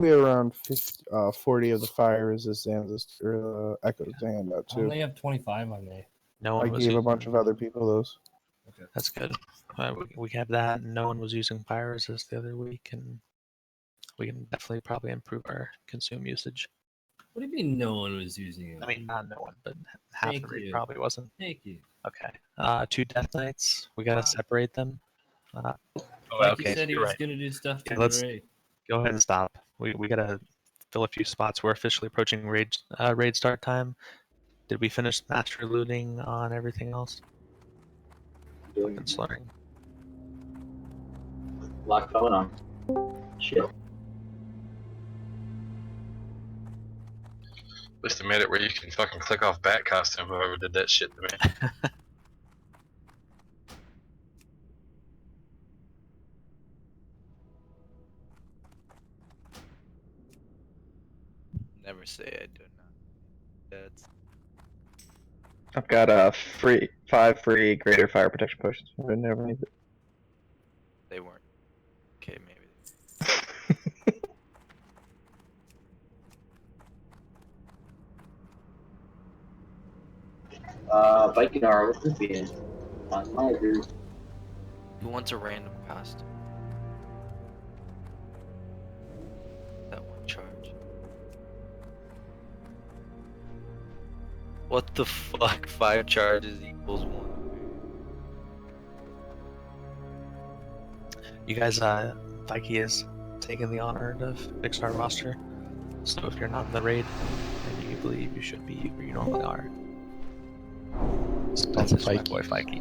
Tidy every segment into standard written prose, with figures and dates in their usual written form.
We around 50, 40 of the fire resist echoes to hand out I too. only have 25 on me. No one I was gave a using. bunch of other people those. Okay. That's good. We have that. No one was using fire resist the other week, and we can definitely probably improve our consume usage. What do you mean no one was using it? I mean, not no one, but half Thank the raid you. probably wasn't. Thank you. Okay. 2 death knights. We gotta separate them. Like okay, he said he you're was right. gonna do stuff to Yeah, the let's raid. go ahead and stop. We gotta fill a few spots. We're officially approaching raid start time. Did we finish master looting on everything else? Fucking slurring. Lot going on. Chill. At least they made it where you can fucking click off bat costume, whoever did that shit to me. Never say I do not. That's I've got 5 free greater fire protection potions. I never need it. they weren't. Okay, maybe. Vikinar, what's this being? On my route. Who wants a random costume? That one charge. What the fuck? 5 charges equals 1. You guys, Vikey is taking the honor to fix our roster. So if you're not in the raid, and you believe you should be where you normally are. That's just my boy Vikey.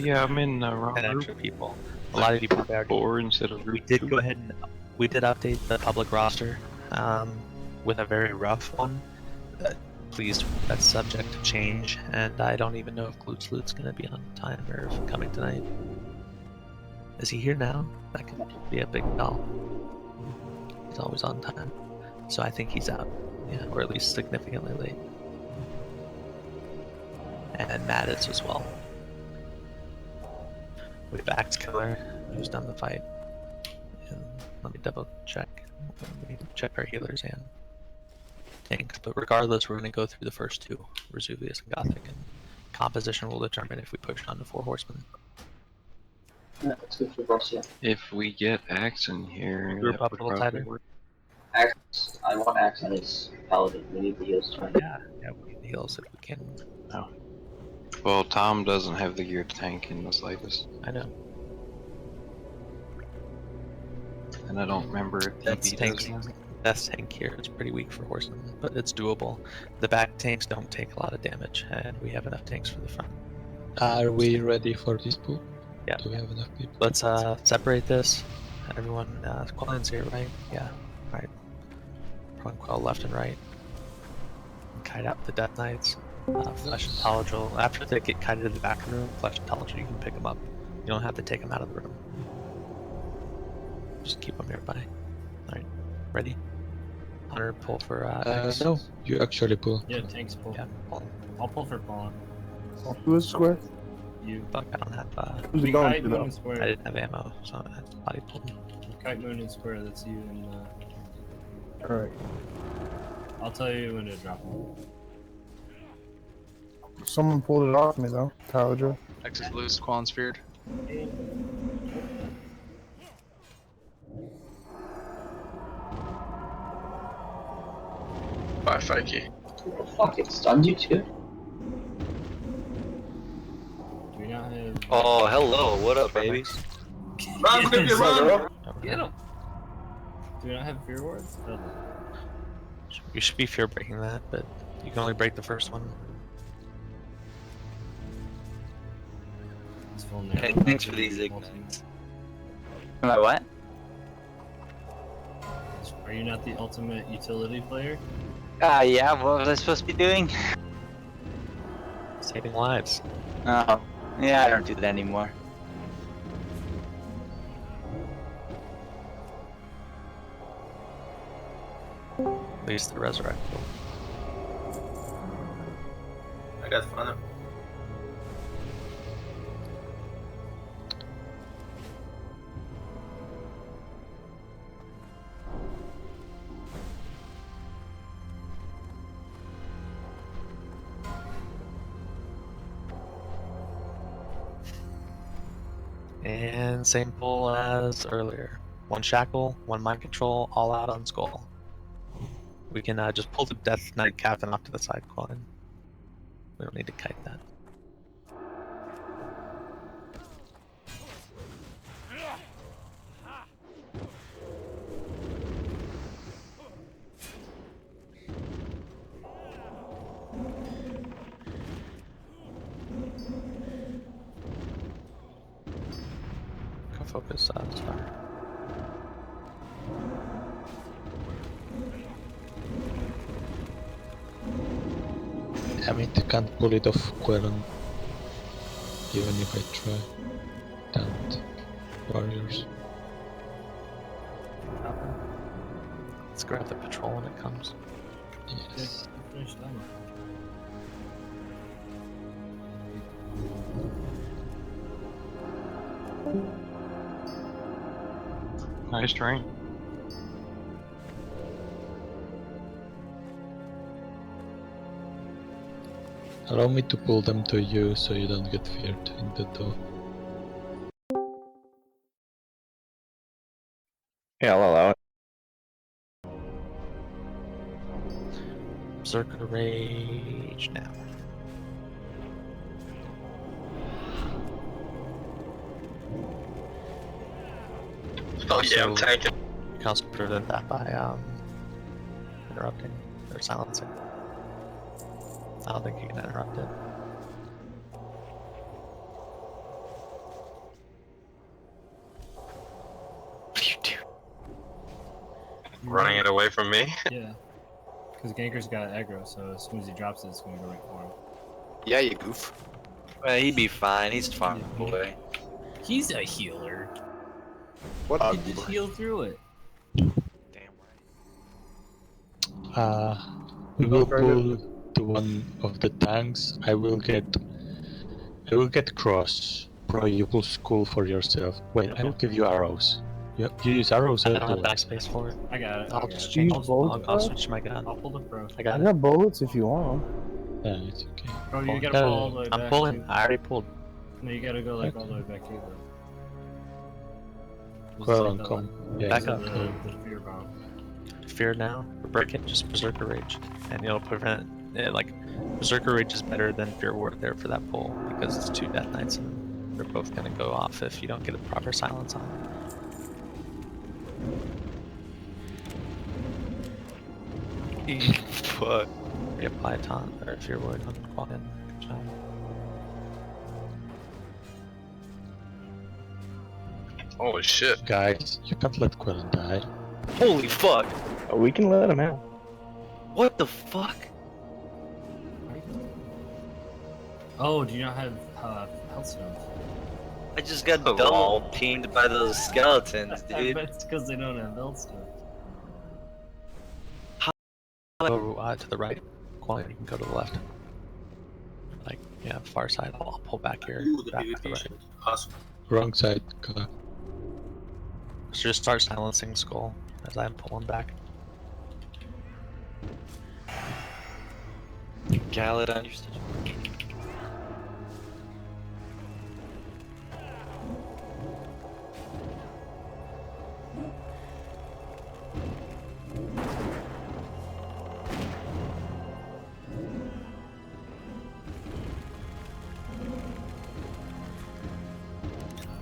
Yeah, I'm in 10 extra people. A lot of you probably already. 4 instead of We did go ahead and we did update the public roster with a very rough one. Please, that's subject to change, and I don't even know if Glute Loot's gonna be on time or if coming tonight. Is he here now? That could be a big bell. He's always on time, so I think he's out. Yeah, or at least significantly late. And Matt is as well. We have Axe Killer, who's done the fight. And let me double check. Let me check our healers and tanks. But regardless, we're going to go through the first 2, Vesuvius and Gothic, and composition will determine if we push on the 4 horsemen. Yeah, that's good for boss, yeah. If we get Axe in here, Group that up would a little probably tighter. work. Axe, I want Axe on his paladin. We need the heals to Yeah, we need heals if we can. Oh. Well, Tom doesn't have the gear to tank in the slightest. I know. And I don't remember if That's DB tank. does that. Best tank here. It's pretty weak for horsemen, but it's doable. The back tanks don't take a lot of damage, and we have enough tanks for the front. Are we ready for this pool? Yeah. Do we have enough people? Let's separate this. Everyone, Quellen's here, right? Yeah, right. Quell left and right. And kite out the Death Knights. Flesh and Teledril. After they get kited to the back of the room, Flesh and Teledril, you can pick them up. You don't have to take them out of the room. Just keep them nearby. Alright, ready? Hunter, pull for X. No, you actually pull. Yeah, tanks pull. Yeah, pull. I'll pull for Pawn. Who is square? You. Fuck, I don't have. Who's We it going kite to Moon though? and Square. I didn't have ammo, so I had to body pull. Kite Moon and Square, that's you and Alright. I'll tell you when to drop them. Someone pulled it off me though. Taladra. X is loose, Quallen's feared. Bye, Fikey. Fuck, it stunned you too? Do we not have... Oh, hello. What up, babies? Run, baby, run! Get him! Do we not have Fear Wards? Oh. You should be fear breaking that, but you can only break the first one. It's full now. Hey, thanks for these ignites. Am I what? Are you not the ultimate utility player? Yeah, what was I supposed to be doing? Saving lives. Oh, yeah, I don't do that anymore. At least the resurrect. I got fun. And same pull as earlier. 1 shackle, 1 mind control, all out on skull. We can just pull the Death Knight captain off to the side coin. We don't need to kite that. Go focus star. Damn it, I can't pull it off Quelon. Even if I try. Damn it. Warriors. Let's grab the patrol when it comes. Yes. Finish them. Nice terrain. Allow me to pull them to you so you don't get feared in the door. Yeah, I'll allow it. Berserker Rage now. Oh yeah, I'm So- tanking. You can also prevent that by interrupting or silencing. I don't think you can interrupt it. What are you doing? Running it away from me. Yeah. Because Ganker's got aggro, so as soon as he drops it, it's going to go right for him. Yeah, you goof. Well, he'd be fine. He's far away. He's a healer. What? He just heal through it. Damn right. We will pull to one of the tanks. I will get cross. Bro, you pull skull for yourself. Wait, I will give you arrows. You use arrows I don't have afterwards. backspace for it. I got it. I'll I got just it. change. Use both, I'll bro? switch my gun. I'll pull the pro. I I got it. got bullets if you want. Yeah, it's okay. Bro, you Pull. gotta pull all the way back. I'm pulling. too. I already pulled. No, you gotta go like all the way back to you. Quelon, come. Yeah, Back up. The fear bomb. Fear now. Break it. Just Berserker Rage, and it'll prevent it. Like Berserker Rage is better than Fear Ward there for that pull because it's 2 Death Knights and they're both gonna go off if you don't get a proper silence on it. Fuck. Reapply a taunt or Fear Ward on Quagan. Good job. Holy shit. Guys, you can't let Quelon die. Holy fuck! Oh, we can let him out. What the fuck? Oh, do you not have health stones? I just got Oh, double wow. pinged by those skeletons, I dude. bet it's because they don't have health stones. Go to the right. Quagan, you can go to the left. Like, yeah, far side. I'll pull back here. Back to the right. Awesome. Wrong side, go. So just start silencing Skull as I'm pulling back. Gallad on your stage.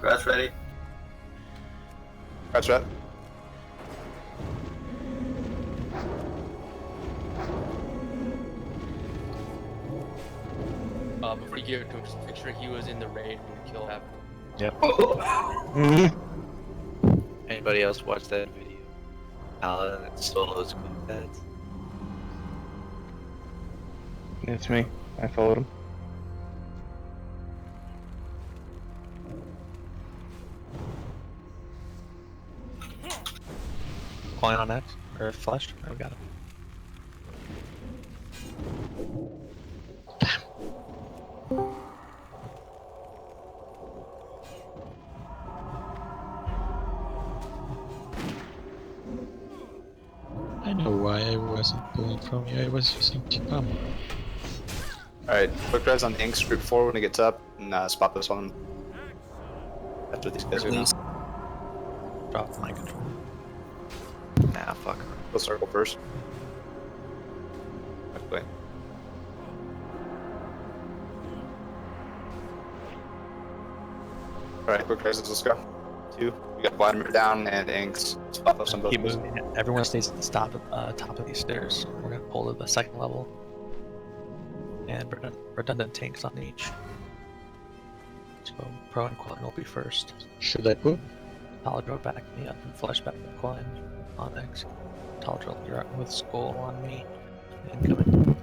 Grass ready. That's right. Before you give it to him, just make sure he was in the raid when the kill happened. Anybody else watch that video? Alan and Solo's quintet. It's me. I followed him. Calling on X or flushed. Oh, got it. I know why I wasn't pulling from you, I was using cheap ammo. Alright, quick res on Inks, group 4 when it gets up, and spot this one. what these guys are now. Drop the mind control. Nah, fuck. Go circle first. Okay. Alright, quick raises, let's go. 2. We got Vladimir down and Inks. Spot us on both. Keep moving. Everyone stays at the top of these stairs. We're gonna pull to the second level. And redundant tanks on each. So Pro and Quillen will be first. Should I put? Taladro back me up and Flesh back with Quillen on X. Taladro, you're up with Skull on me. Incoming.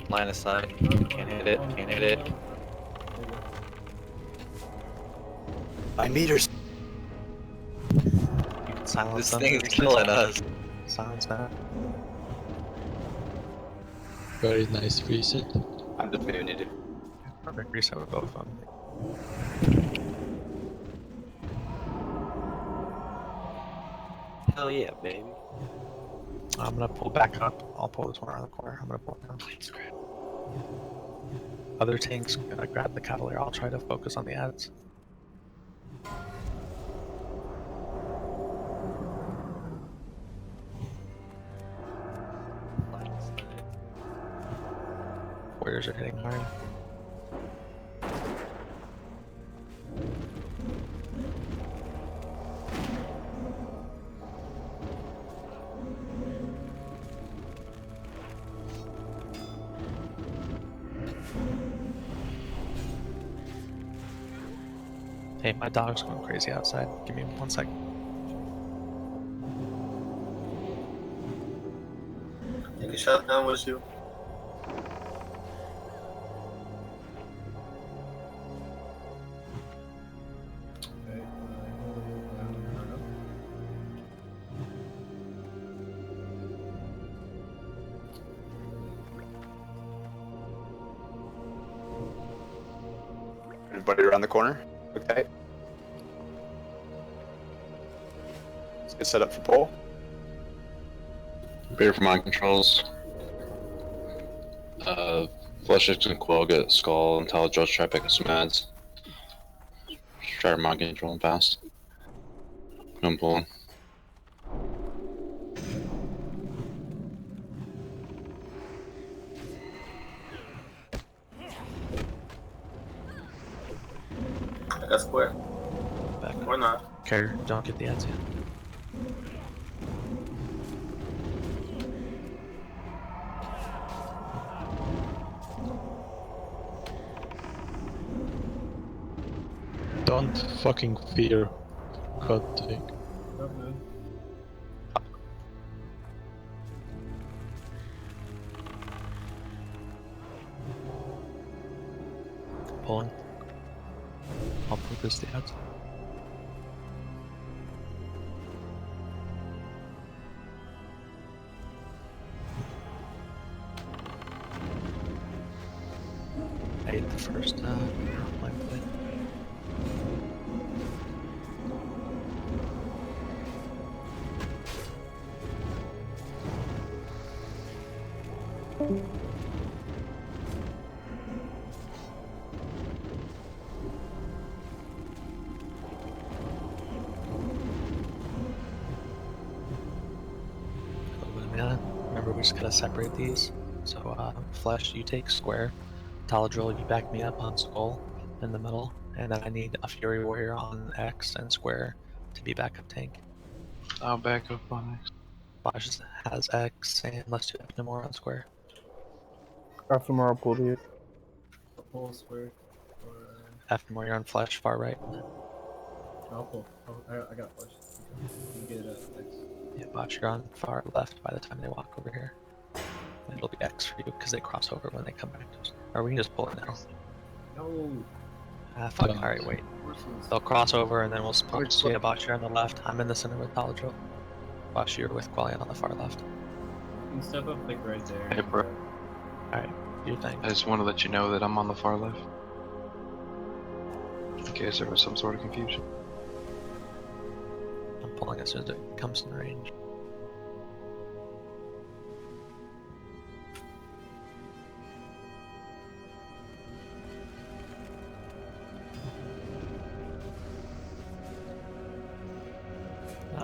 Line of sight. Can't hit it. Can't hit it. 9 meters. You can silence This them. thing is killing us. Silence that. Very nice reset. I'm just muted, dude. Perfect reset with both of them. Hell yeah, baby. I'm gonna pull back up. I'll pull this one around the corner. I'm gonna pull it down. Other tanks grab the Cavalier. I'll try to focus on the ads. Warriors are hitting hard. Hey, my dog's going crazy outside. Give me 1 second. Take a shot down with you. Everybody around the corner. Okay. Let's get set up for pull. Prepare for mind controls. Flesh and Quill get Skull and Taladros try picking some ads. Try to mind control them fast. I'm pulling. I got square. Back Or not. Care, don't get the ads yet. Don't fucking fear. God take. Pulling. I'll focus the ads. I hit the first line play. Remember, we just gotta separate these. So, Flesh, you take square. Taladril, you back me up on Skull in the middle. And then I need a Fury Warrior on X and square to be backup tank. I'll back up on X. Bosch has X, and let's do Anathema on square. After I'll pull to you. Pull square. Anathema, you're on Flesh, far right. I'll pull. Oh, I got flush. You get it. Thanks. Yeah, Bosch, you're on far left by the time they walk over here. And it'll be X for you, because they cross over when they come back to us. Or we can just pull it now. No. Ah, fuck, alright, wait. They'll cross over, and then we'll split. So yeah, Bosch, you're on the left. I'm in the center with Taladril. Bosch, you're with Qualian on the far left. You can step up like right there. Hey, bro. Alright, do your thing. I just want to let you know that I'm on the far left. In case there was some sort of confusion. I'm pulling as soon as it comes in range.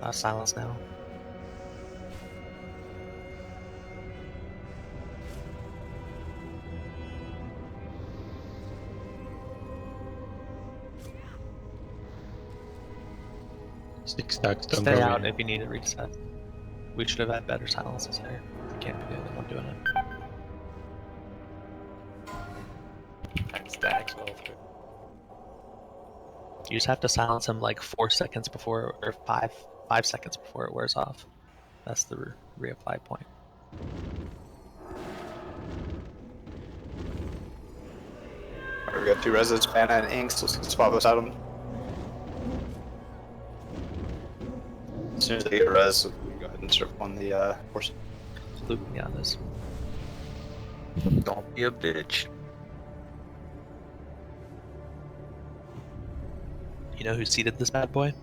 silence now. Six stacks, don't Stay go out in. if you need a reset. We should have had better silences there. We can't be the only one doing it. 10 stacks all through. You just have to silence him like 4 seconds before, or 5 seconds before it wears off. That's the reapply point. Alright, we got 2 residents, mana and inks. Let's swap those out of them. As soon as they get a res, we can go ahead and start on the horse. Looping on this. Don't be a bitch. You know who seeded this bad boy?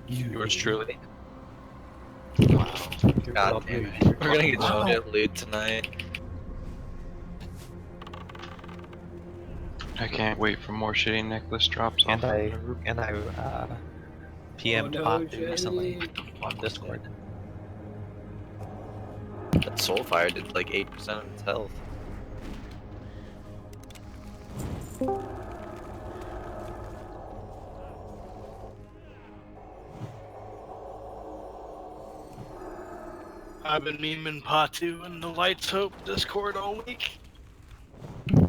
Yours truly. Wow. God damn it. We're gonna get so get loot tonight. I can't wait for more shitty necklace drops And off. I PM'd Batu recently on Discord. That Soulfire did like 8% of its health. I've been memeing Patu in the Lights Hope Discord all week.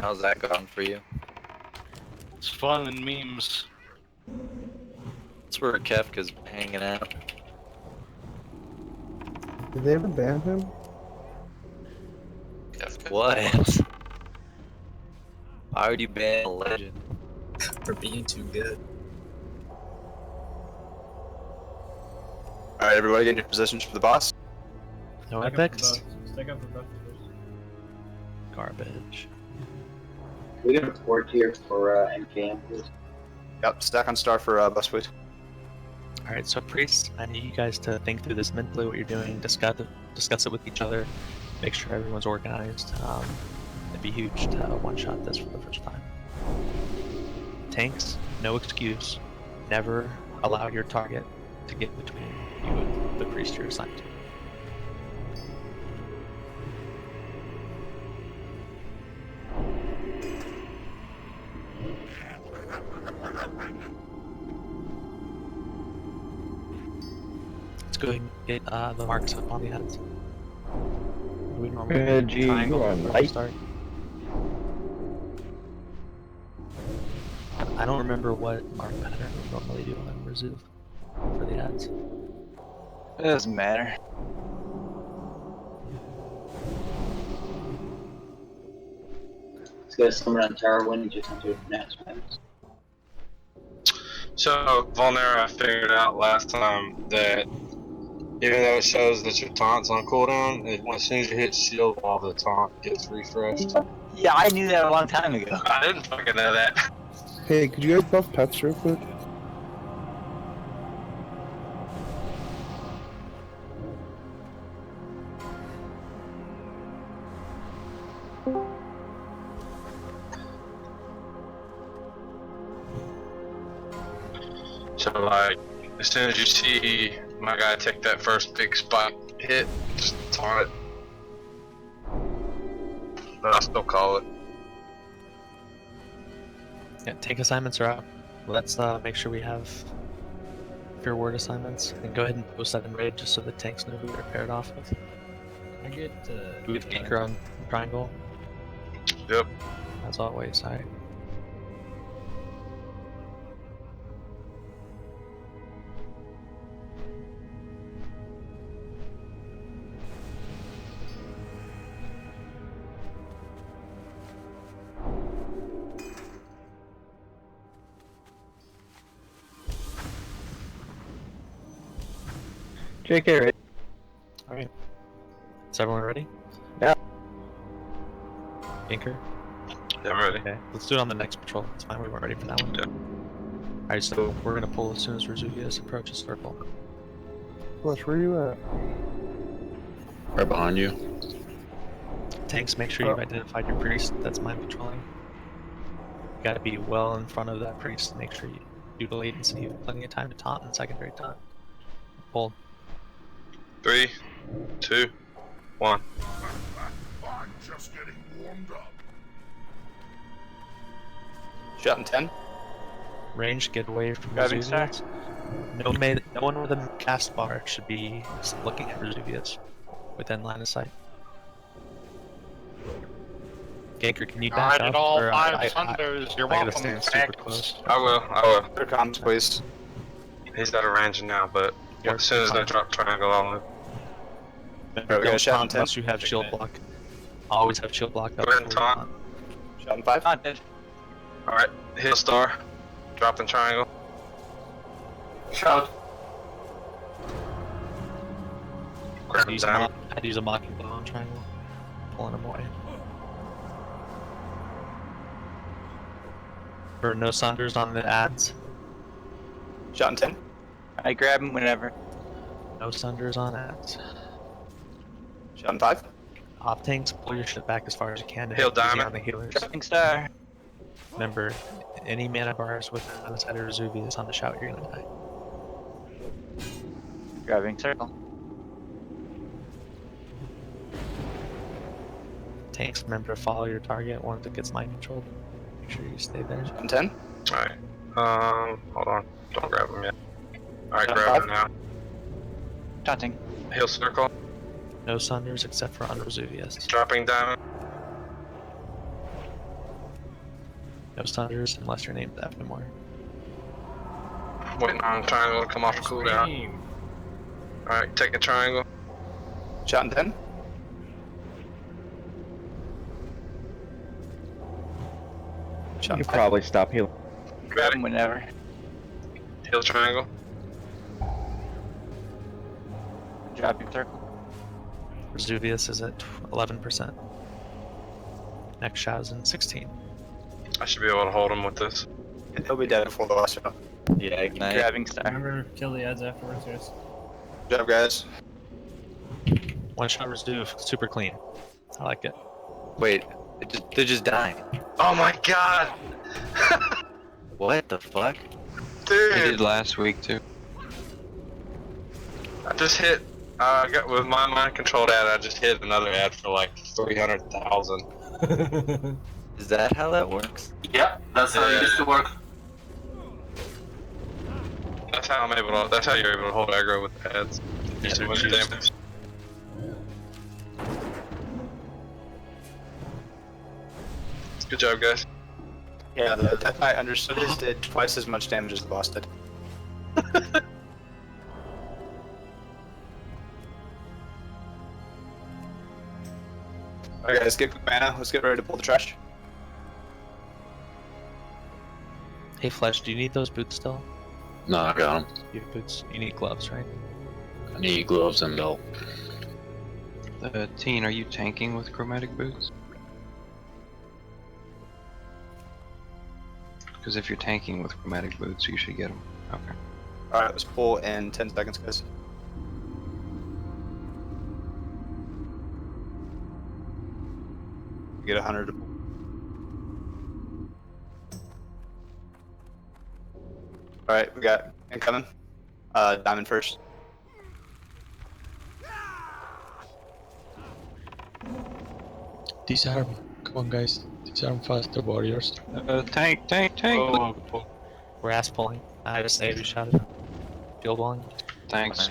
How's that going for you? It's fun and memes. That's where Kefka's hanging out. Did they ever ban him? What? Why would you ban a legend? For being too good. Alright, everybody get in your positions for the boss. No Stack up epics? for buff. Stack up for buff first. Garbage. We got a port here for MKM, please. Yep, stack on star for bus food. Alright, so priests, I need you guys to think through this mentally, what you're doing, discuss it with each other, make sure everyone's organized. It'd be huge to one-shot this for the first time. Tanks, no excuse. Never allow your target to get between you and the priest you're assigned to. Let's go ahead and get the marks up on the heads. We normally Reggie, triangle you are before we light. start. I don't remember what mark pattern we normally do on Reserve for the ads. It doesn't matter. Let's get a summon on Tower Wind and just enter Naxxramas. So, Volnera, I figured out last time that even though it shows that your taunt's on cooldown, as soon as you hit shield wall, the taunt gets refreshed. Yeah, I knew that a long time ago. I didn't fucking know that. Hey, could you guys buff pets real quick? So, like, as soon as you see my guy take that first big spike hit, just taunt it. But I still call it. Yeah, tank assignments are out. Let's make sure we have Fear Word assignments, and go ahead and post that in raid just so the tanks know who they're paired off with. I get With Ganker on triangle, Yep. as always. Alright. JK, right? Alright. Is everyone ready? Yeah. Ganker? Yeah, I'm ready. Okay, let's do it on the next patrol. It's fine, we weren't ready for that one. Alright, so we're gonna pull as soon as Rezuvius approaches circle. Flush, where you at? Right behind you. Tanks, make sure you've identified your priest that's mind patrolling. You gotta be well in front of that priest to make sure due to latency, you have plenty of time to taunt and secondary taunt. Hold. 3, 2, 1. I'm just getting warmed up. Shot in 10. Range, get away from Grabbing star. Vesuvius. No one with a cast bar should be looking at Vesuvius within line of sight. Ganker, can you back Alright, up? at all Or 5 Thunders, you're I gotta welcome. stand super close. I will. Clear comms, please. He's out of range now, but as soon as I drop triangle, I'll move. Alright, we got a shot in 10. Unless you have shield block. Always have shield block up. Go ahead and before you taunt. Shot in 5. Taunted. Alright, heal star. Drop in triangle. Shout. Grab him down. I'd use a mocking blow on triangle. Pulling him away. For no Sunders on the ads. Shot in 10. I grab him whenever. No Sunders on ads. Shot in 5. Op tanks, pull your shit back as far as you can to Heal hit easy diamond. on the healers. Grabbing star. Remember, any mana bars with the side of Vesuvius on the shout, you're gonna die. Grabbing circle. Tanks, remember to follow your target once it gets mind controlled. Make sure you stay there. Shot in 10. Alright. Hold on. Don't grab him yet. Alright, Shot grab 5. him now. Taunting. Heal circle. No Sunders except for on Vesuvius. Dropping diamond. No Sunders unless your name's Ephemore. Waiting on triangle to come off cooldown. Alright, take a triangle. Shot in 10. You can probably stop healing. Grab him whenever. Heal triangle. Dropping circle. Vesuvius is at 11%. Next shot is in 16. I should be able to hold him with this. He'll be dead before the last shot. Yeah, grabbing star. Remember, kill the ads afterwards, yes. Good job, guys. One shot Resu, super clean. I like it. Wait, they're just dying. Oh my god! What the fuck? Dude! I did last week too. I just hit, with my mind controlled ad, I just hit another ad for like 300,000. Is that how that works? Yep, that's how it used to work. That's how you're able to hold aggro with ads. Yeah, Too much damage. Good job, guys. Yeah, the Death Knight understood this did twice as much damage as the boss did. Alright guys, get quick mana, let's get ready to pull the trash. Hey Flesh, do you need those boots still? No, I got him. You have boots. You need gloves, right? I need gloves and belt. Teen, are you tanking with chromatic boots? Because if you're tanking with chromatic boots, you should get them. Okay. Alright, let's pull in 10 seconds, guys. Get 100 to pull. Alright, we got incoming. Diamond first. Disarm. Come on, guys. Disarm faster, warriors. Tank! Oh, we're ass pulling. I just say we shot it. Field walling. Thanks.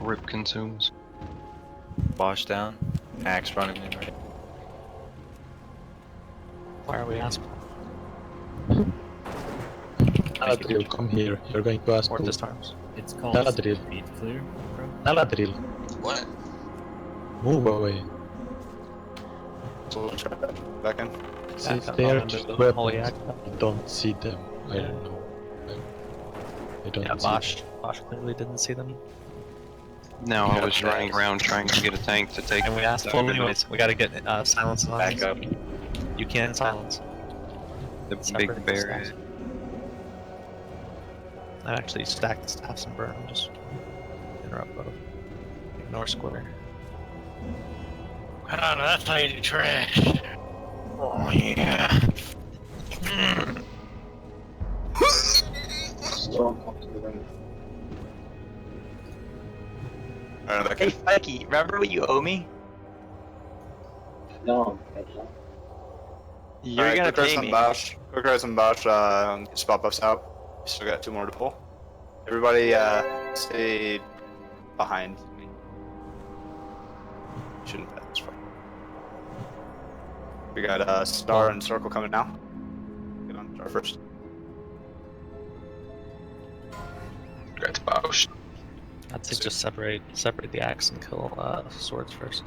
Rip consumes. Wash down. Axe running in right. Why are we ass Galadriel, come here. You're going to ask Or for disarms. It's called Galadriel. speed clear, bro. Galadriel. What? Move away. So we'll try back in. Since up they are on just the weapons, holy act. I don't see them. I don't know. I don't Yeah, see Bosch clearly didn't see them. No, I Yeah, was running around trying to get a tank to take. And we asked for anyways. We gotta get silence on. Back up. You can silence. The Separate big bear. staffs. I actually stack the staffs and burn them. Just interrupt both. Ignore square. Ah, that's how you do trash. Oh yeah. Hey, Mikey, remember what you owe me? No. You're gonna pay me. Quick res and Bosch, get spot buffs out. You still got 2 more to pull. Everybody, stay behind me. Shouldn't have this far. We got Star and Circle coming now. Get on Star first. That's Bosch. I'd say just separate the axe and kill swords first.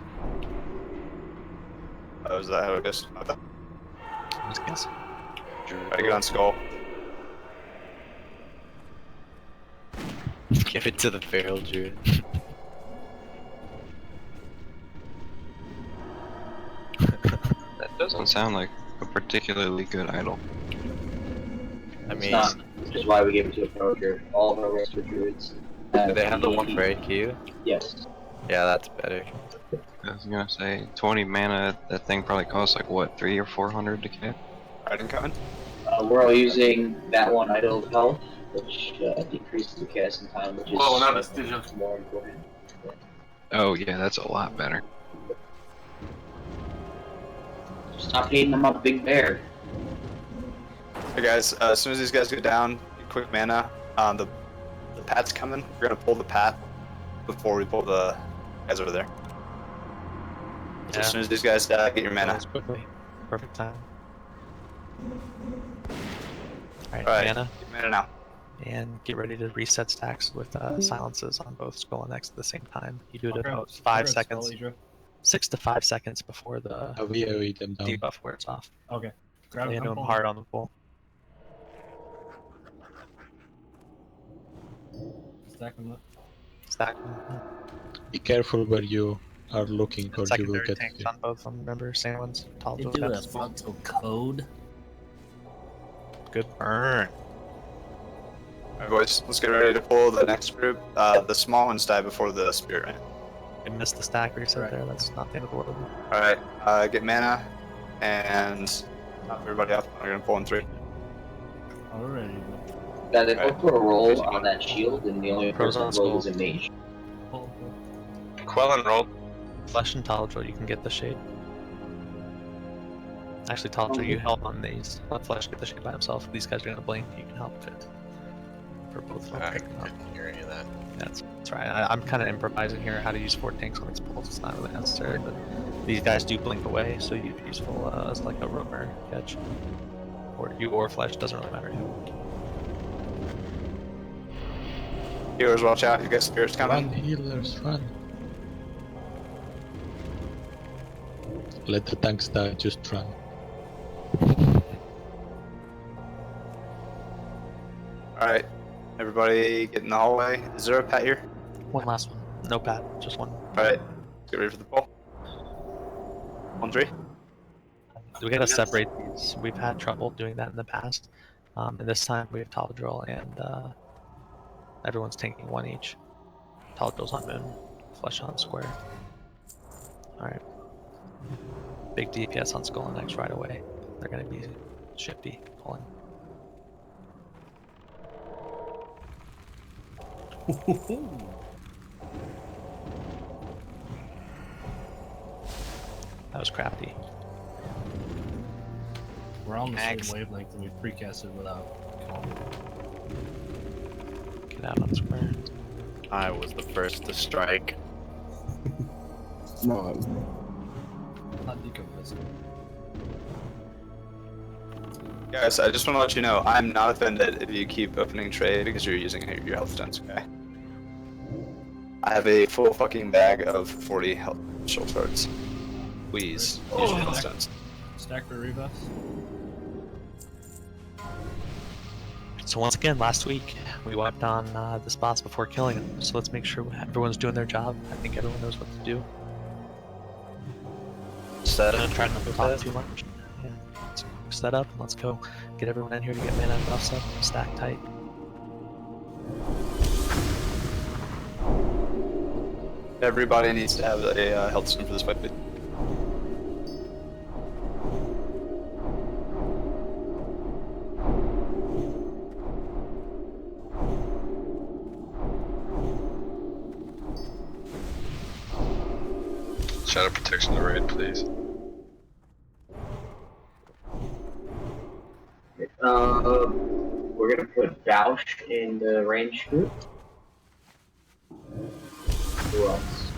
Oh, is that how it goes? Okay. I'm just guessing. Alright, get on Skull. Give it to the feral druid. That doesn't sound like a particularly good idol. I It's mean, not, which is why we gave it to a pro druid. All of our rest are druids. do they have the one for AQ? Yes. Yeah, that's better. I was gonna say 20 mana. That thing probably costs like what, 300 or 400 to get. Alright, incoming. We're all using that one idol of health, which decreases the casting time, which is Whoa, not this digital. more important. Oh yeah, that's a lot better. Stop beating them up, Big Bear. Hey guys, as soon as these guys go down, quick mana. The pat's coming. We're gonna pull the pat before we pull the guys over there. So as soon as these guys get your mana. Quickly. Perfect time. Alright, Alright, mana. get mana now. And get ready to reset stacks with silences on both Skull and X at the same time. You do it I'll grab- about I'll 5 grab seconds. Skull, Idra. 6 to 5 seconds before the We AoE them down. debuff wears off. Okay. Grab Hit I'm him pulling. hard on the pull. Stack them up. Stack them. Be careful where you are looking, or you will Secondary get tanks hit. on both of them, remember? Same ones. Tall They to do a defense. frontal code. Good burn. Alright boys, let's get ready to pull the next group. The small ones die before the spirit, right? I missed the stack reset there. That's not the end of the world. Alright, get mana and top everybody up. We're gonna pull in 3. Already. Yeah, they both put a roll on that shield, and the only Pros person on that rolled Skull. is a mage. Quellen rolled. Flesh and Taladro, you can get the shade. Actually, Taladro, you help on these. Let Flesh get the shade by himself. These guys are gonna blink. You can help it. For both of them. I pick them up. couldn't hear any of that. That's right. I'm kind of improvising here how to use 4 tanks when it's pulls. It's not really necessary, but these guys do blink away, so you'd be useful as like a roamer catch. Or you or Flesh, doesn't really matter. Healers, watch out. You got spirits coming. Run, healers, run. Let the tanks die, just run. Alright, everybody get in the hallway. Is there a pat here? One last one. No pat, just one. Alright, get ready for the pull. 1, 3. We gotta separate these. We've had trouble doing that in the past. And this time we have Taladrol and everyone's tanking 1 each. Taladrol's on Moon, Flesh on Square. Alright. Big DPS on Skull and X right away. They're gonna be shifty pulling. That was crafty. We're on the same wavelength and we precasted without calling. Get out on Square. I was the first to strike. No. Not decomposing. Guys, I just want to let you know, I'm not offended if you keep opening trade because you're using your health stones, okay? I have a full fucking bag of 40 health shield shards. Please, use your health stones. Stack for rebuffs. So once again, last week we wiped on this boss before killing him. So let's make sure everyone's doing their job. I think everyone knows what to do. Set up. Try not to talk too much. Yeah. Let's set up and let's go. Get everyone in here to get mana buffs up. Stack tight. Everybody needs to have a health stone for this fight, please. shadow protection to raid, please. We're gonna put Bausch in the range group. Who else?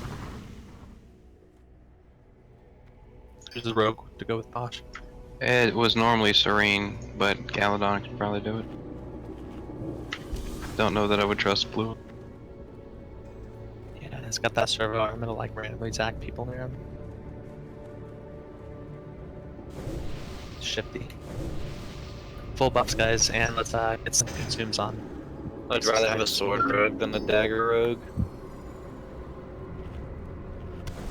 There's a rogue to go with Bosch. It was normally Serene, but Galadon could probably do it. Don't know that I would trust Blue. Yeah, it's got that servo arm. It'll like randomly zack people near him. Shifty. Full buffs, guys, and let's get some consumes on. I'd rather have a sword rogue than a dagger rogue.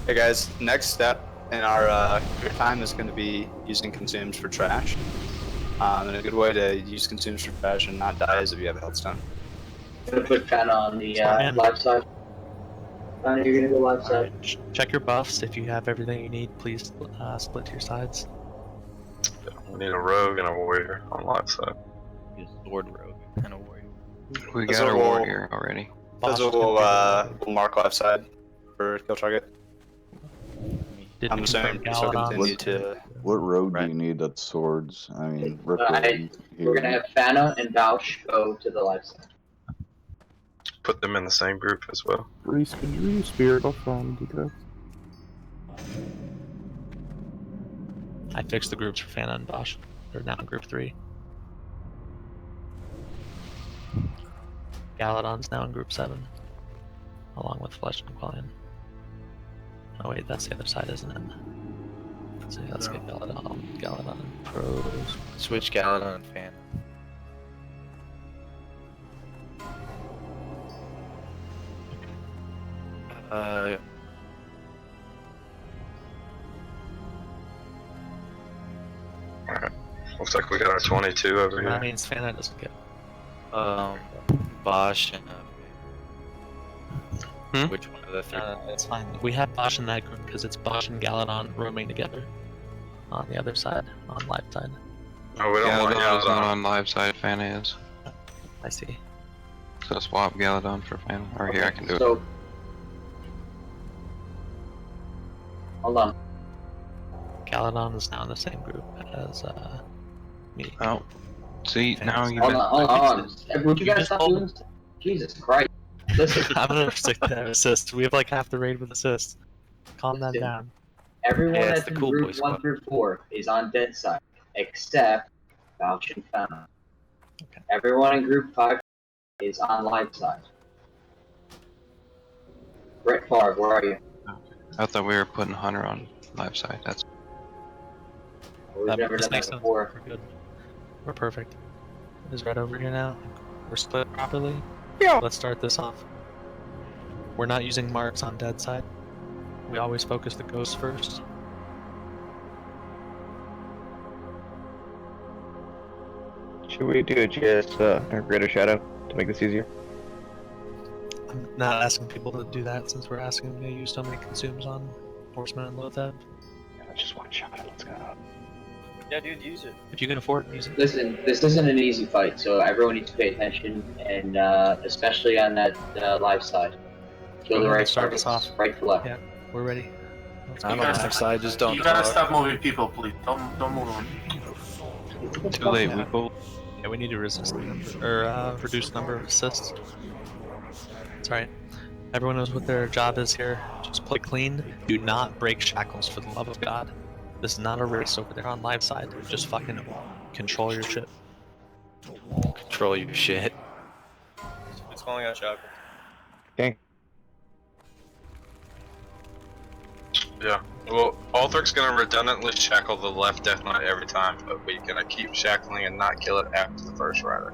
Hey guys, next step in our time is going to be using consumes for trash. And a good way to use consumes for trash and not die is if you have a health stone. I'm gonna put Fana on the live side. Fana, you're gonna go live side. Check your buffs. If you have everything you need, please split to your sides. We need a rogue and a warrior on live side. Sword rogue and a warrior. We got our warrior already. That's what we'll mark left side for kill target. I'm assuming we still continue to. What rogue do you need that's swords? I mean, Rip We're gonna have Fana and Bausch go to the live side. Put them in the same group as well. Reese, could you use Spirit off Deco? I fixed the groups for Fana and Bosch. They're now in group 3. Galadon's now in group 7, along with Flesh and Quellion. Oh wait, that's the other side, isn't it? So yeah, let's get Galadon pros. Switch Galadon and Fan. Alright. Looks like we got our 22 over here. That means Fana doesn't get. Bosch and which one of the 3? It's fine. We have Bosch in that group because it's Bosch and Galadon roaming together on the other side, on live side. Oh, we don't want Galadon's not on live side, Fana is. I see. So swap Galadon for Fana. Or here, I can do it. So, hold on. Galadon is now in the same group as me. Oh. See, now you Hold on. Would you guys stop doing this? Jesus Christ. Listen. I'm gonna stick to assist. We have like half the raid with assists. Calm that down. Everyone that's in group 1 through 4 is on dead side, except Bausch and Fana. Okay. Everyone in group 5 is on live side. Brett Favre, where are you? I thought we were putting Hunter on live side. That's. We've never done that before. We're good. We're perfect. Is Red over here now? We're split properly? Yeah. Let's start this off. We're not using marks on dead side. We always focus the ghosts first. Should we do a GS or Greater Shadow to make this easier? I'm not asking people to do that since we're asking them to use so many consumes on Horseman and Lothab. Just one shot, let's go. Yeah, dude, use it. If you can afford it, use it. Listen, this isn't an easy fight, so everyone needs to pay attention, and especially on that live side. Kill the right start us targets, off. right to left. Yeah, we're ready. I'm on the left side, just don't. You gotta stop moving people, please. Don't move on. Too late, we both. Yeah, we need to resist the number, or reduce number of assists. That's right. Everyone knows what their job is here. Just play clean. Do not break shackles for the love of God. This is not a race over there on live side. Just fucking control your shit. Control your shit. It's calling out shackles. Okay. Yeah. Well, Althric's gonna redundantly shackle the left Death Knight every time, but we're gonna keep shackling and not kill it after the first rider.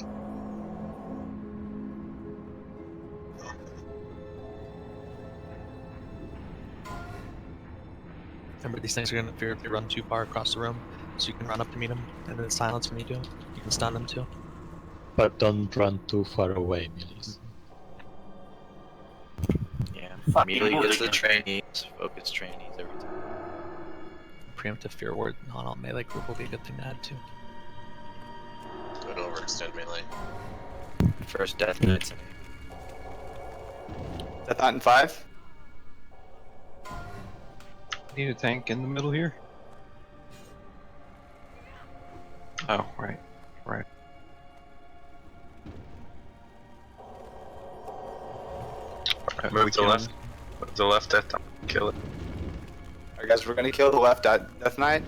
Remember, these things are going to interfere if they run too far across the room, so you can run up to meet them, and then silence when you do. You can stun them too. But don't run too far away, please. Yeah, immediately gets the trainees, focus trainees every time. Preemptive fear ward on all melee group will be a good thing to add too. Don't overextend melee. First Death Knights. Death Knight in 5. Need a tank in the middle here. Oh, right. Right. Move to left. Move to left that time. Kill it. Alright guys, we're gonna kill the left Death Knight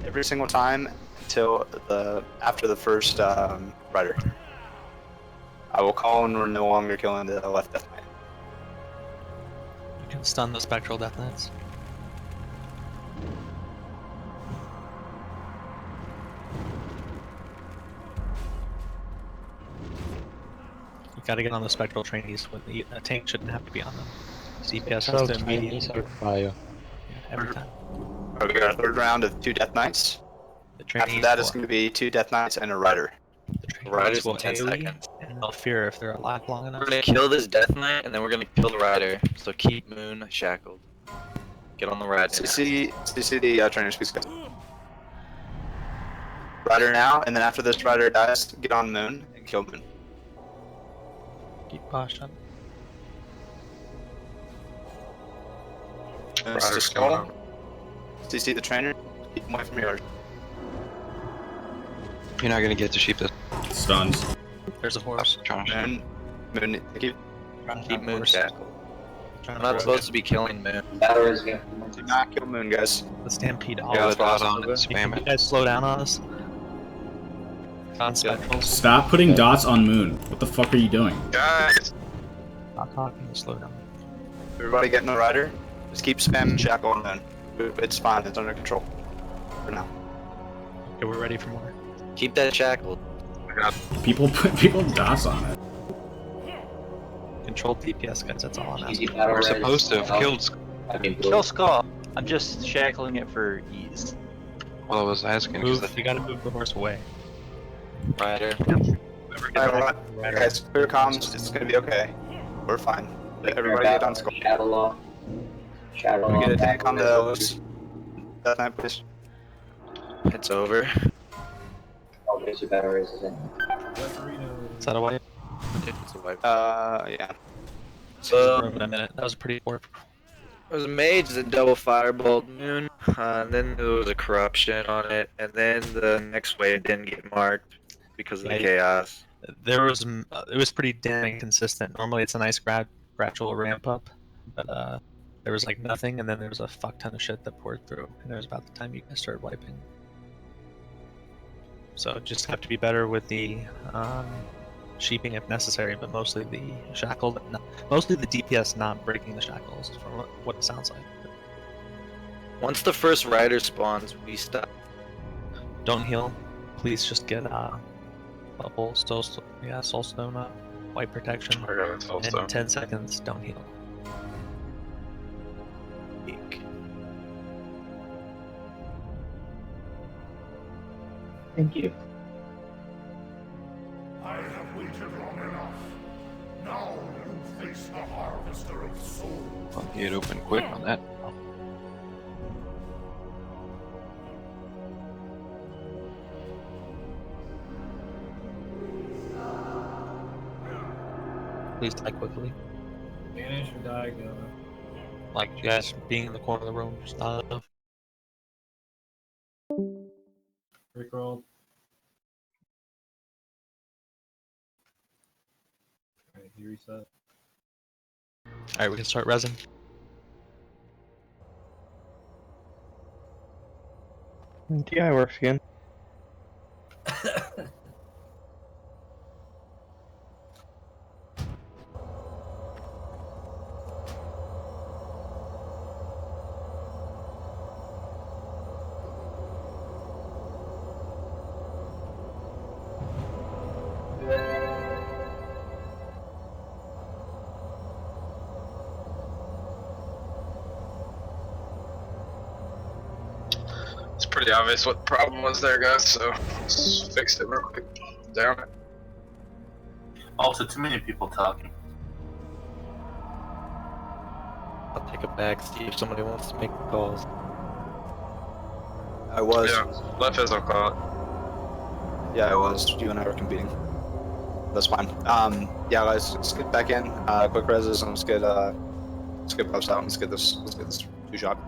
every single time until after the first rider. I will call when we're no longer killing the left Death Knight. You can stun the spectral Death Knights. You gotta get on the spectral trainees when a tank shouldn't have to be on them. CPS has to immediately fire. every time. Alright, we got a third round of 2 Death Knights. After that, it's going to be 2 Death Knights and a Rider. Riders will in 10 AoE, seconds. and they'll fear if they're alive long enough. We're gonna kill this Death Knight, and then we're gonna kill the Rider. So keep Moon shackled. Get on the Rider. CC the trainers, please go. Rider now, and then after this Rider dies, get on Moon and kill Moon. Keep caution. Moon's to skull. CC the trainer, keep him away from yours. You're not gonna get to sheep this. Stuns. There's a horse. Moon, keep Moon shackled. I'm not supposed to be killing Moon. Do not kill Moon, guys. The stampede all Yeah, is spot possible. on it, spam Can it. you guys slow down on us? On spectrals. Stop putting dots on Moon. What the fuck are you doing? Guys! Not talking, slow down. Everybody getting a Rider? Just keep spamming shackle on Moon. It's fine, it's under control. For now. Okay, we're ready for more. Keep that shackled. People put dots on it. Control DPS, guys, that's all I'm asking. We're supposed to have killed. Kill Skull. I'm just shackling it for ease. Well, I was asking because Move, you gotta move the horse away. Rider. Alright, guys, clear comms, it's gonna be okay. We're fine. Everybody get on Skull. Shadow Law. Shadow Can we Law. get a tank on the loose Death Knight, please? It's over. Oh, there's your batteries in. Is that a wipe? It's a wipe. Yeah. So, In a minute. That was a pretty poor. there was a mage that double firebolt Moon, and then there was a corruption on it, and then the next wave didn't get marked because of the chaos. There was, it was pretty damn inconsistent. Normally it's a nice gradual ramp up, but there was like nothing, and then there was a fuck ton of shit that poured through, and it was about the time you guys started wiping. So just have to be better with the sheeping if necessary, but mostly the shackle, mostly the DPS not breaking the shackles, from what it sounds like. Once the first rider spawns, we stop. Don't heal. Please just get bubble, soulstone, white protection, and 10 seconds. Don't heal. Thank you. I have waited long enough. Now you face the harvester of souls. I'll get open quick on that. Please die quickly. Vanish or die, go. Like, you guys being in the corner of the room, just not enough. Rickroll. Alright, you reset. Alright, we can start resin. DI works again. It's pretty obvious what the problem was there, guys, so let's fix it real quick. Down it. Also, too many people talking. I'll take it back, see if somebody wants to make the calls. I was. Yeah, left is on call. Yeah, I was. You and I were competing. That's fine. Yeah, guys, let's get back in. Quick reses, and let's get post out. Let's get this 2-shot.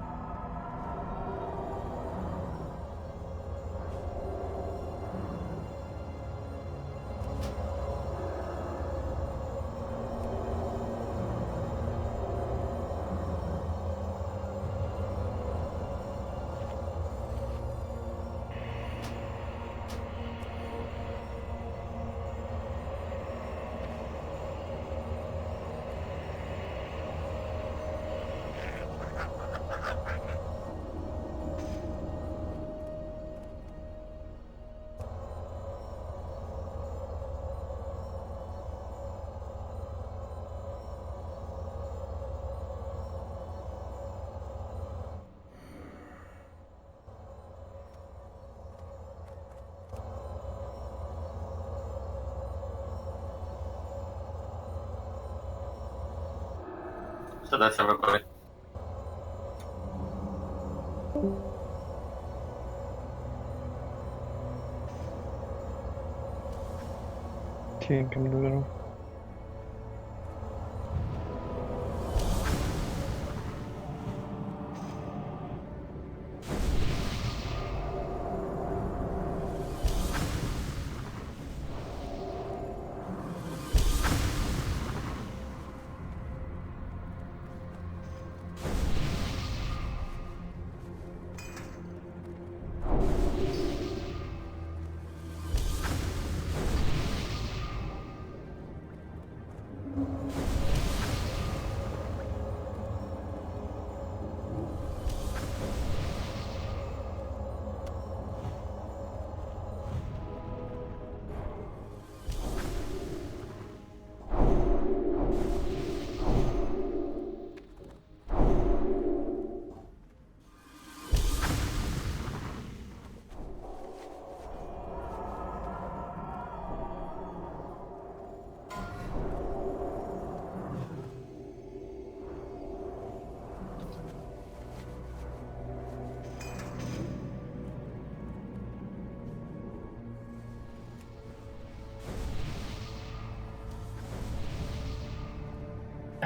So that's everybody. King, come to the middle.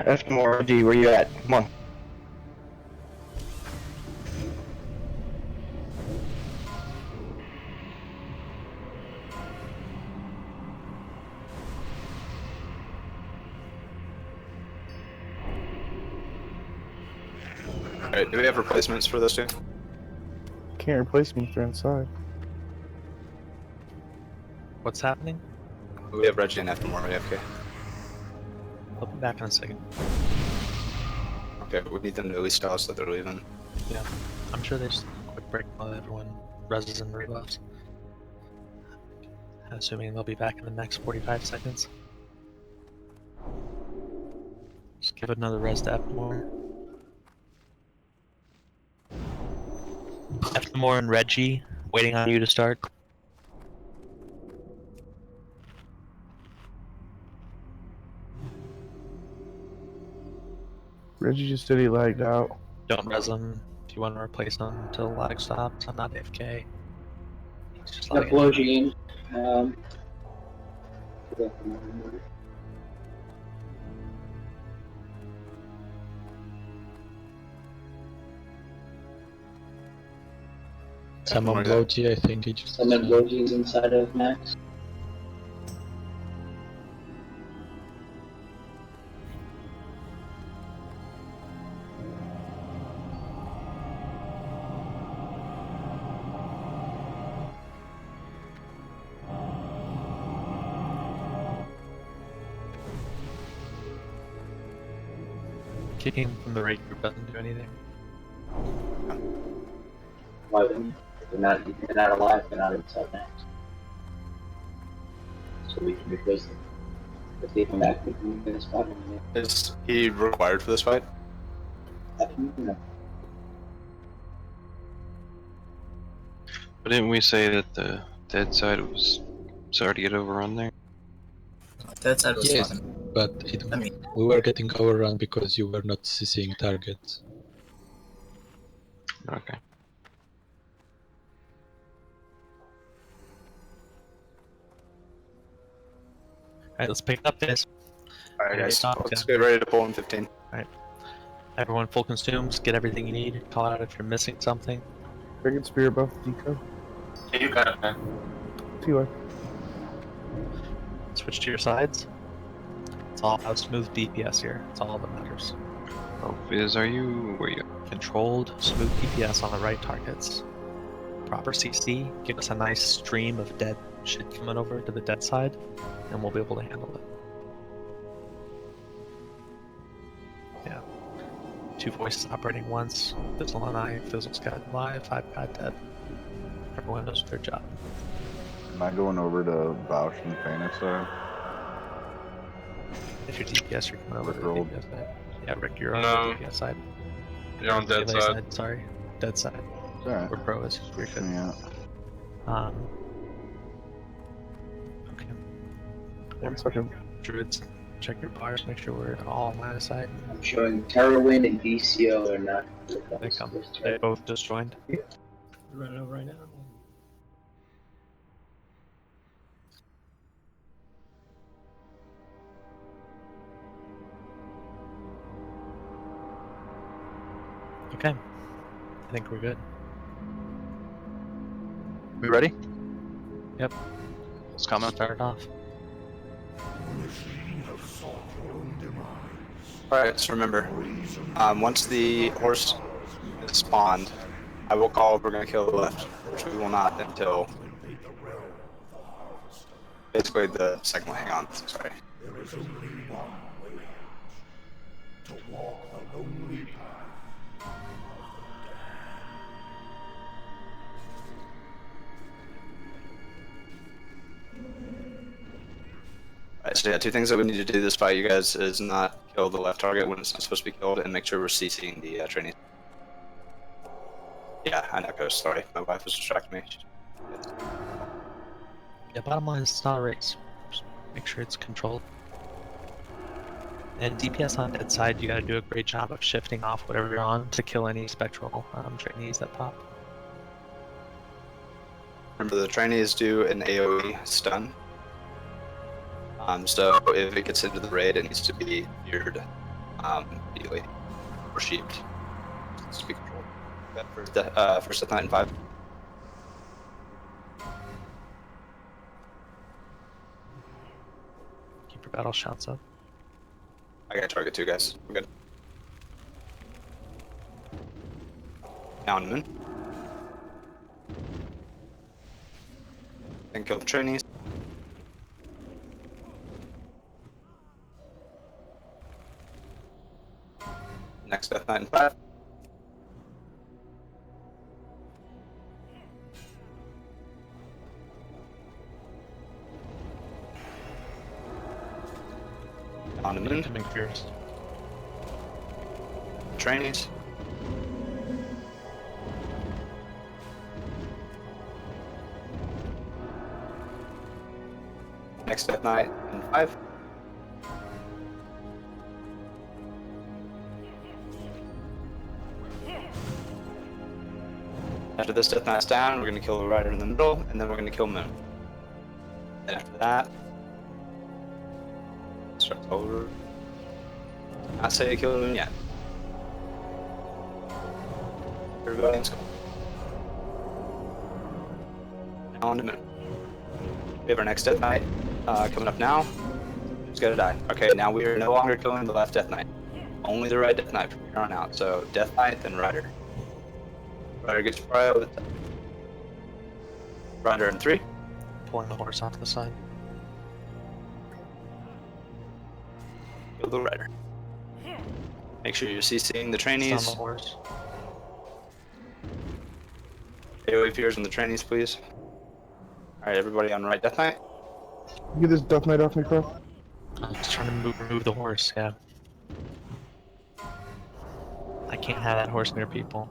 That's more. G, where you at? Come on. Alright, do we have replacements for those two? Can't replace me if they're inside. What's happening? We have Reggie and Anathema already, okay. I'll be back in a second. Okay, but we need them to at least tell us that they're leaving. Yeah, I'm sure they just quick break while everyone reses and rebuffs. Assuming they'll be back in the next 45 seconds. Just give another res to Epmore. Epmore and Reggie, waiting on you to start. Reggie just said he lagged out. Don't res him if you want to replace him until the lag stops. I'm not AFK. He's just Got lagging. Blowgene. Someone blow G, I think he just. Someone Blowgene's inside of Max. Kicking from the raid group doesn't do anything. Why wouldn't they're not alive, they're not inside Max. So we can replace them. If they come back, we can get a spot in there. Is he required for this fight? No. But didn't we say that the dead side was sorry to get overrun there? Dead side was yes, fine. But we were getting overrun because you were not seeing targets. Okay. Alright, let's pick up this. Alright guys, let's get ready to pull in 15. Alright. Everyone full consumes, get everything you need, call out if you're missing something. Friggin' spear above Deco. Yeah, you got it, man. T-Way. Switch to your sides. It's all about smooth DPS here. It's all that matters. Oh, Fizz, are you where you? Controlled, smooth DPS on the right targets. Proper CC, give us a nice stream of dead shit coming over to the dead side, and we'll be able to handle it. Yeah. 2 voices operating once. Fizzle and I. Fizzle's got live, I've got dead. Everyone knows their job. Am I going over to Bausch and Phoenix side? If you're DPS, you're coming over to the Rolled. DPS side. Yeah, Rick, you're on No. the DPS side. You're on dead Melee side. Sorry, dead side. Alright. Where pro is. You're good. Yeah. Okay. 1 second. Druids. check your bars, make sure we're all on line of sight. Showing Terrawind and DCO are not. They come. They both just joined. We're running over right now. Okay. I think we're good. We ready? Yep. Let's come in. Start it off. Alright, so remember, once the horse is spawned, I will call we're going to kill the left, which we will not until basically the second one. Hang on, sorry. There is only one way out. To walk the lonely path. Alright, so yeah, two things that we need to do this fight, you guys, is not kill the left target when it's not supposed to be killed, and make sure we're CCing the training. Yeah, I know, Ghost, sorry. My wife was distracting me. Yeah, bottom line is it's not a race. Just make sure it's controlled. And DPS on dead side, you gotta do a great job of shifting off whatever you're on to kill any spectral trainees that pop. Remember, the trainees do an AoE stun. So if it gets into the raid, it needs to be feared immediately, or sheeped. It needs to be controlled. First Death Knight and 5. Keep your battle shots up. I got target 2, guys. We're good. Down moon. Then kill the trainees. Next Death Knight and 5. On the moon. Coming first. Trainees. Next Death Knight and 5. After this Death Knight's down, we're going to kill the Rider in the middle, and then we're going to kill Moon. And after that, start over. Not say kill Moon yet. Everybody in school. Now on to Moon. We have our next Death Knight coming up now. Who's gonna die? Okay, now we are no longer killing the left Death Knight. Only the right Death Knight from here on out. So Death Knight, then Rider. Rider gets prio with Rider in 3. Pulling the horse off the side. Kill the Rider. Make sure you're CCing the trainees. On the horse. AoE appears in the trainees, please. Alright, everybody on right Death Knight. Get this Death Knight off me, bro. I'm just trying to remove the horse, yeah. I can't have that horse near people.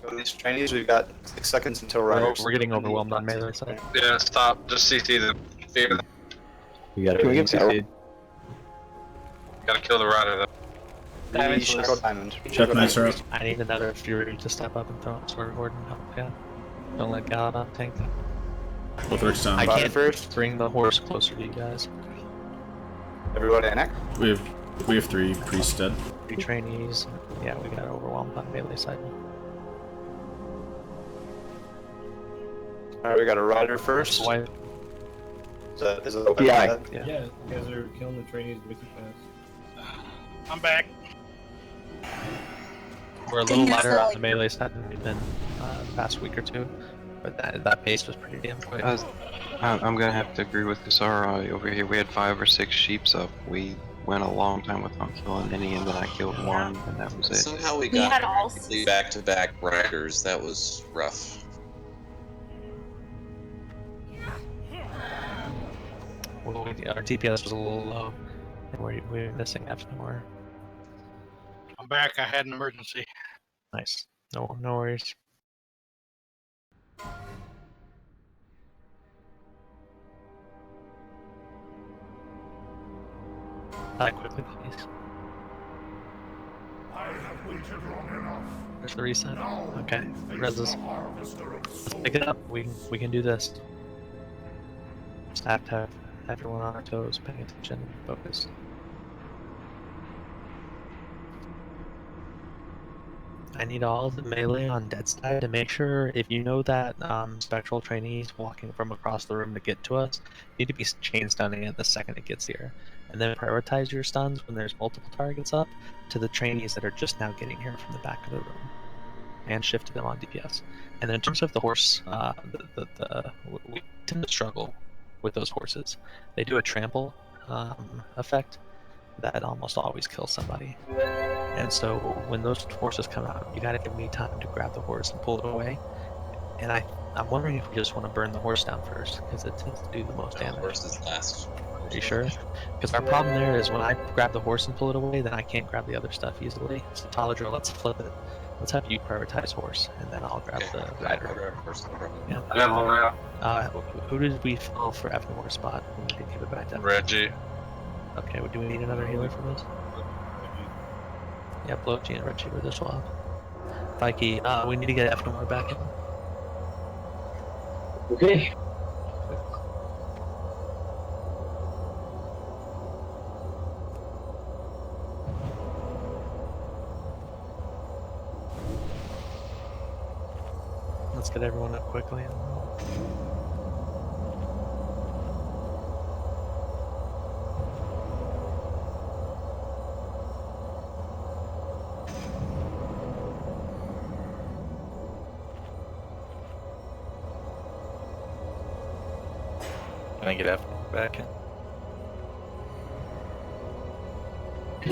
Go to these trainees, we've got 6 seconds until Riders. We're getting overwhelmed on melee side. Yeah, stop. Just CC the fear. We got to get Gotta kill the rider though. Diamond, Shadow Diamond. Death Knights are up. I need another Fury to step up and throw it Sword Horde and help, yeah. Don't let Galadon tank that. Both are stunned. I can't bring the horse closer to you guys. Everybody in Eck? We have 3 priests dead. 3 trainees. Yeah, we got overwhelmed on melee side. Alright, we got a Rider first. Why? Is it open? Yeah, you guys are killing the trainees way too fast. I'm back. We're a little lighter on the melee side than we've been the past week or two, but that pace was pretty damn quick. I'm gonna have to agree with Kasara over here. We had 5 or 6 sheeps up. We went a long time without killing any, and then I killed one, and that was it. Somehow we had got all back-to-back riders. That was rough. Well, our DPS was a little low, and we're missing more. I'm back. I had an emergency. Nice. No worries. Quickly, please. I have waited long enough. There's the reset. Now Okay, face Reses. the harvester of Let's souls. pick it up. We can do this. Just have to have everyone on our toes, paying attention and focus. I need all the melee on dead side to make sure if you know that spectral trainee is walking from across the room to get to us, you need to be chain stunning it the second it gets here. And then prioritize your stuns when there's multiple targets up to the trainees that are just now getting here from the back of the room. And shift them on DPS. And then in terms of the horse, we tend to struggle with those horses. They do a trample effect that almost always kills somebody. And so when those horses come out, you gotta give me time to grab the horse and pull it away. And I'm wondering if we just want to burn the horse down first, because it tends to do the most damage. Horse is last. Are you sure? Because our problem there is when I grab the horse and pull it away, then I can't grab the other stuff easily. So Taladro, let's flip it. Let's have you prioritize horse, and then I'll grab the rider. I'll grab horse, no problem. Yeah. I got one out. Who did we fill for Evanmore's spot when we did give it back to Reggie. Okay, do we need another healer for this? Yeah, Blochi and Reggie were the swap. Vikey, we need to get Evanmore back in. Okay. Let's get everyone up quickly. Can I get F back in?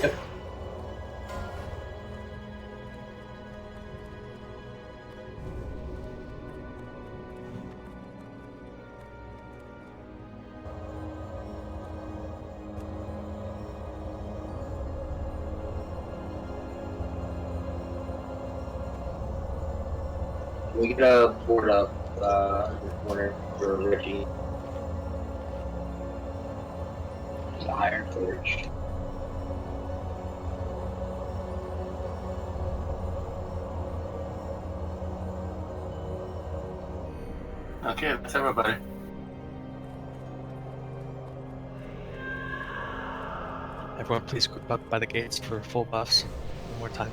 Yep. We gotta board up the corner for Reggie. There's Iron Forge. Okay, that's everybody. Everyone, please group up by the gates for full buffs. One more time.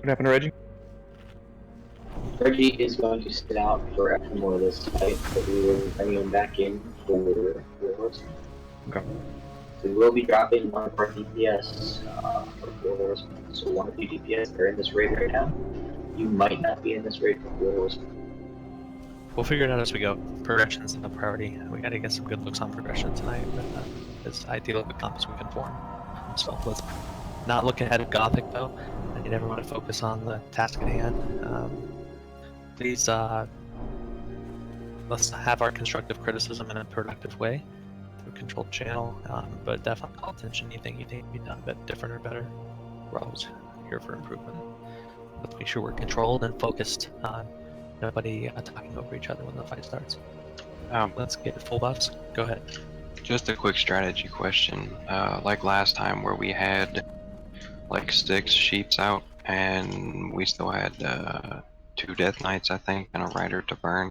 What happened to Reggie? Reggie is going to sit out for Evanmore this fight, but we will bring him back in for Horsemen. Okay. So we will be dropping one of our DPS for Four Horsemen. So one of you DPS that are in this raid right now, you might not be in this raid for Four Horsemen. We'll figure it out as we go. Progression's the priority. We gotta get some good looks on progression tonight, but as ideal of a comp as we can form. So let's not look ahead of Gothic though. I need everyone to focus on the task at hand. Please, let's have our constructive criticism in a productive way through a controlled channel, but definitely call attention to anything you think can be done but different or better. We're always here for improvement. Let's make sure we're controlled and focused on nobody talking over each other when the fight starts. Let's get full buffs. Go ahead. Just a quick strategy question. Like last time where we had like 6 sheeps out and we still had 2 death knights, I think, and a rider to burn.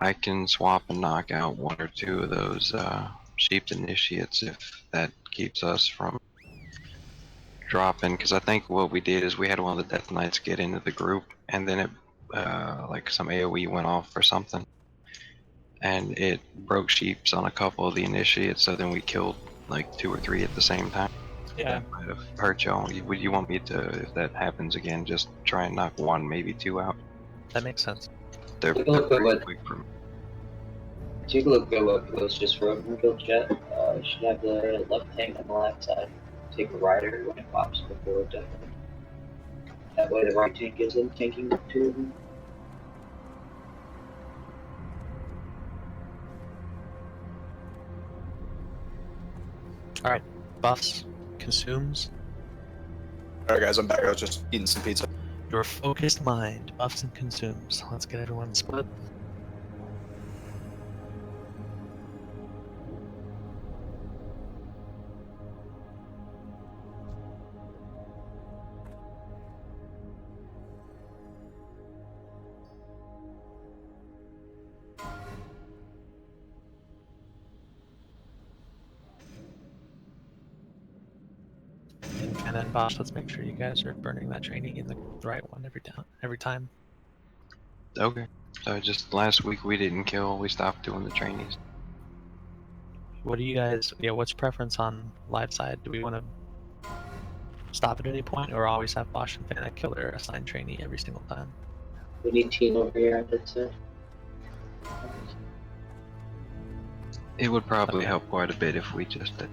I can swap and knock out 1 or 2 of those sheep initiates if that keeps us from dropping, because I think what we did is we had one of the death knights get into the group and then it like some AoE went off or something. and it broke sheeps on a couple of the initiates, so then we killed like 2 or 3 at the same time. Yeah. That might have hurt y'all. Would you want me to, if that happens again, just try and knock 1, maybe 2 out? That makes sense. They're Take a look at pretty what. quick for me. Take a look at what goes just for open kill jet. You should have the left tank on the left side. Take a rider when it pops before it does. That way the right tank isn't tanking 2 of them. Alright, buffs, consumes. Alright guys, I'm back. I was just eating some pizza. Your focused mind, buffs and consumes. Let's get everyone split. And then boss, let's make sure you guys are burning that training in the right one every time. Okay. So just last week we didn't kill, we stopped doing the trainees. What do you guys, what's preference on live side? Do we want to stop at any point or always have Bosch and Fennec kill their assigned trainee every single time? We need team over here on that side. It would probably help quite a bit if we just did.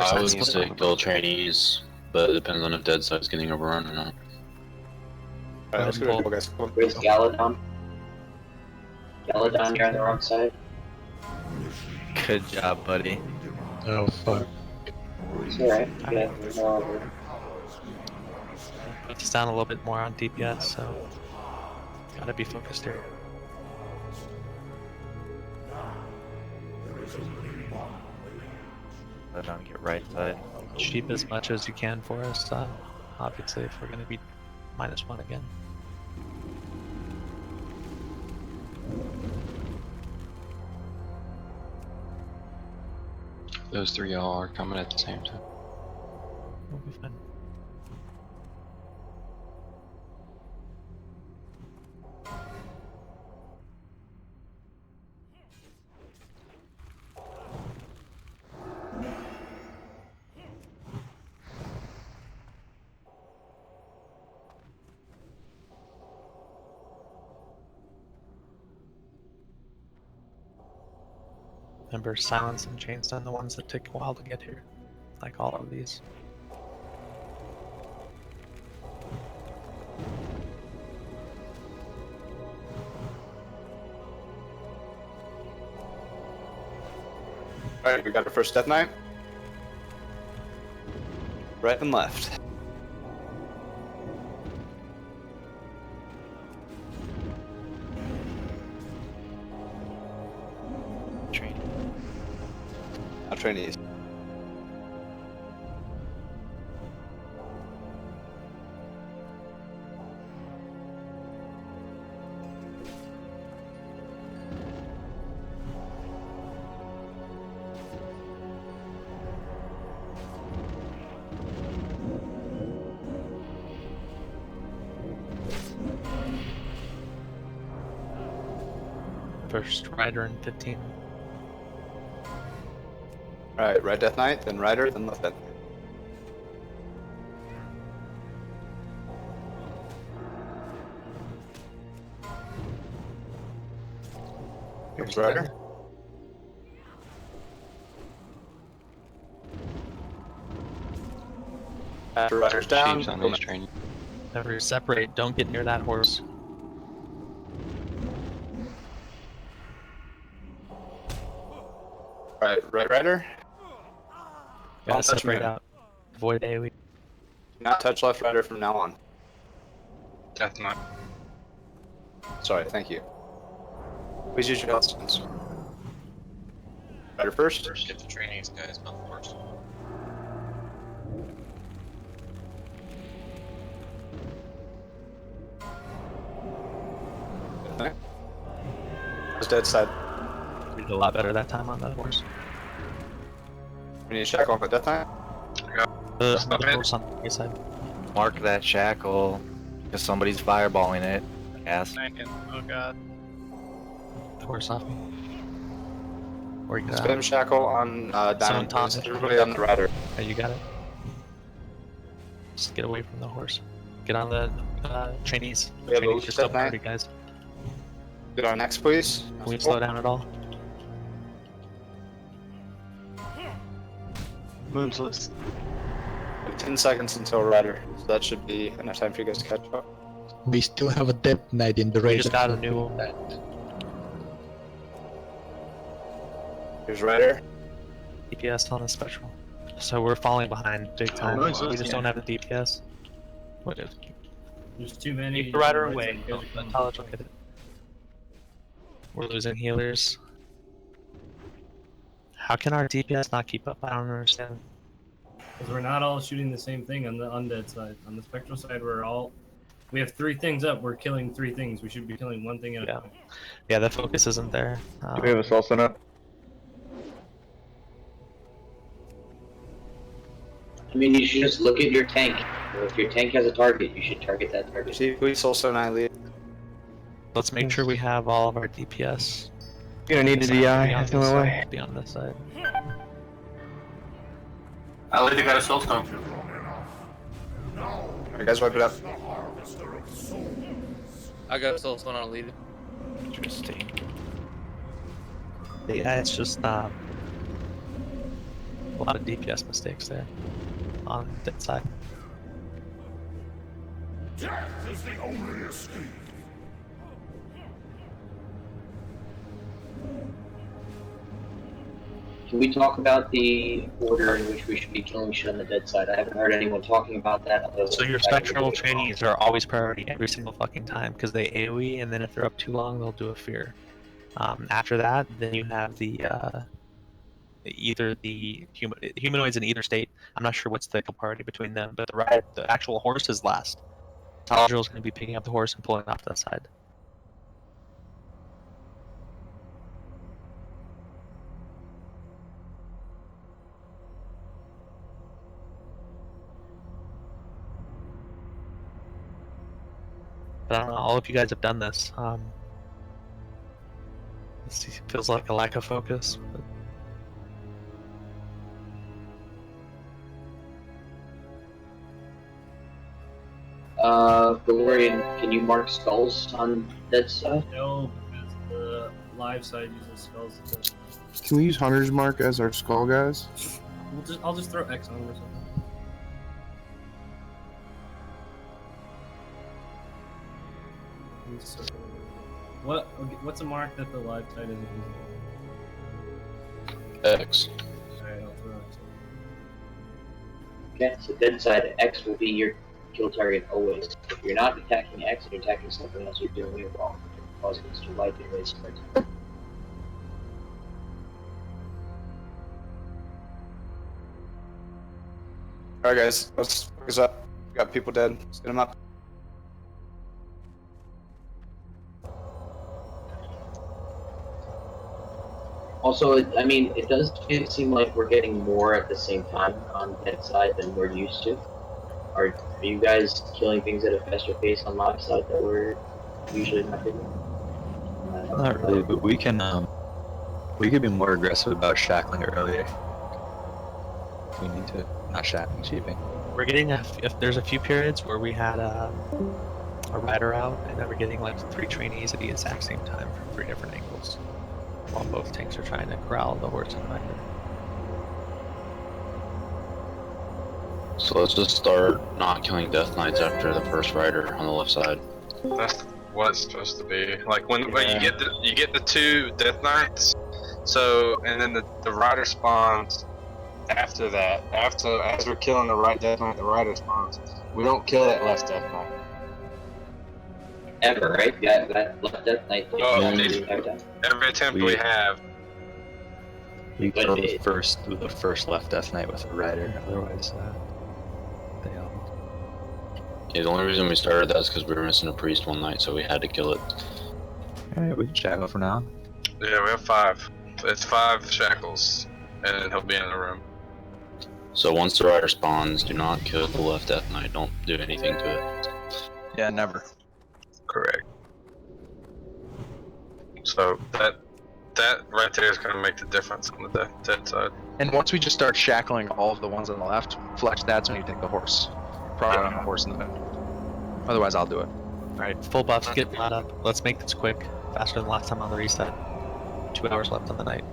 I would say kill trainees, but it depends on if dead side's getting overrun or not. Alright, let's go, guys. Come on. Where's Galadon? Galadon, you're on the wrong side. Good job, buddy. Oh fuck. It's alright. Yeah, no over. Put us down a little bit more on DPS, so gotta be focused here. Let on get right side. Sheep as much as you can for us, obviously, if we're gonna be -1 again. Those 3 all are coming at the same time. We'll be fine. Remember, silence and chains are the ones that take a while to get here, like all of these. Alright, we got our first Death Knight. Right and left. Now trainees. First rider in 15. Alright, right Death Knight, then Rider, then left Death Knight. Here's Rider. After Rider's down, Sheep's on his training. Never separate, don't get near that horse. Right Rider. Gotta Don't touch separate me. out. Avoid AoE. Do not touch left Rider from now on. Death Knight. Sorry, thank you. Please use your health stones. Rider first. First get the trainees, guys, not the horse. Who's dead side? We did a lot better that time on that horse. We need to shackle off at Death Knight. The horse on the side. Mark that shackle, because somebody's fireballing it. Yes. Oh god. horse off me. Or you Spam shackle on Diamond. taunt Please. Everybody on the rider. Oh, you got it. Just get away from the horse. Get on the trainees. We have a Trainees, you're still step back. party, guys. Get on next, please. Can we slow down at all? Moon's loose. 10 seconds until rider, so that should be enough time for you guys to catch up. We still have a Death Knight in the We raid. just got a new one. Here's rider. DPS on a special. So we're falling behind big time. nice. We just don't have the DPS. What is? There's too many. Keep the rider lights away. and guys are coming. College will get it. We're losing healers. How can our DPS not keep up? I don't understand. Because we're not all shooting the same thing on the undead side. On the spectral side, we have 3 things up. We're killing 3 things. We should be killing 1 thing at a time. Yeah, the focus isn't there. Do we have a soul sent up? I mean, you should just look at your tank. If your tank has a target, you should target that target. See, please also annihilate. Let's make sure we have all of our DPS. You're gonna need a DI, that's the only way. Be on this side. I literally got a soul stone. Alright, guys, wipe it up. I got a soul stone on lead. Interesting. Yeah, it's just a lot of DPS mistakes there on that side. Death is the only escape. Can we talk about the order in which we should be killing shit on the dead side? I haven't heard anyone talking about that. So your spectral trainees are always priority every single fucking time because they AoE, and then if they're up too long, they'll do a fear. After that, then you have the either the humanoids in either state. I'm not sure what's the priority between them, but the actual horse is last. Taladriel is going to be picking up the horse and pulling off to that side. But I don't know, all of you guys have done this. It feels like a lack of focus. But... Valorian, can you mark skulls on that side? No, because the live side uses skulls. Can we use Hunter's Mark as our skull, guys? I'll just throw X on them or something. What's a mark that the live side isn't using? X. Alright, I'll throw X. Okay, so dead side X will be your kill target always. If you're not attacking X and you're attacking something else, you're doing it wrong. You're causing us to light and waste our time. Alright, guys, let's focus up. We got people dead. Let's get them up. Also, I mean, it does seem like we're getting more at the same time on that side than we're used to. Are you guys killing things at a faster pace on live side that we're usually not doing? Not really, but we can we could be more aggressive about shackling earlier. We need to not shackling, cheaping. We're getting if there's a few periods where we had a rider out, and then we're getting like 3 trainees at the exact same time from 3 different angles, while both tanks are trying to corral the horse and rider. So let's just start not killing Death Knights after the first rider on the left side. That's what it's supposed to be. Like when you get the 2 Death Knights, so and then the rider spawns after that. As we're killing the right Death Knight, the rider spawns. We don't kill that left Death Knight. Ever, right? Yeah, that left Death Knight. Every attempt we have. We kill the first left Death Knight with a rider, otherwise they all. Yeah, the only reason we started that is because we were missing a priest one night, so we had to kill it. Alright, we can shackle for now. Yeah, we have 5. It's 5 shackles, and he'll be in the room. So once the rider spawns, do not kill the left Death Knight. Don't do anything to it. Yeah, never. Correct. So that right there is going to make the difference on the dead side. And once we just start shackling all of the ones on the left, Flex, that's when you take the horse. Probably on the horse in the middle. Otherwise, I'll do it. Alright, full buffs get brought up. Let's make this quick. Faster than last time on the reset. 2 hours left on the night.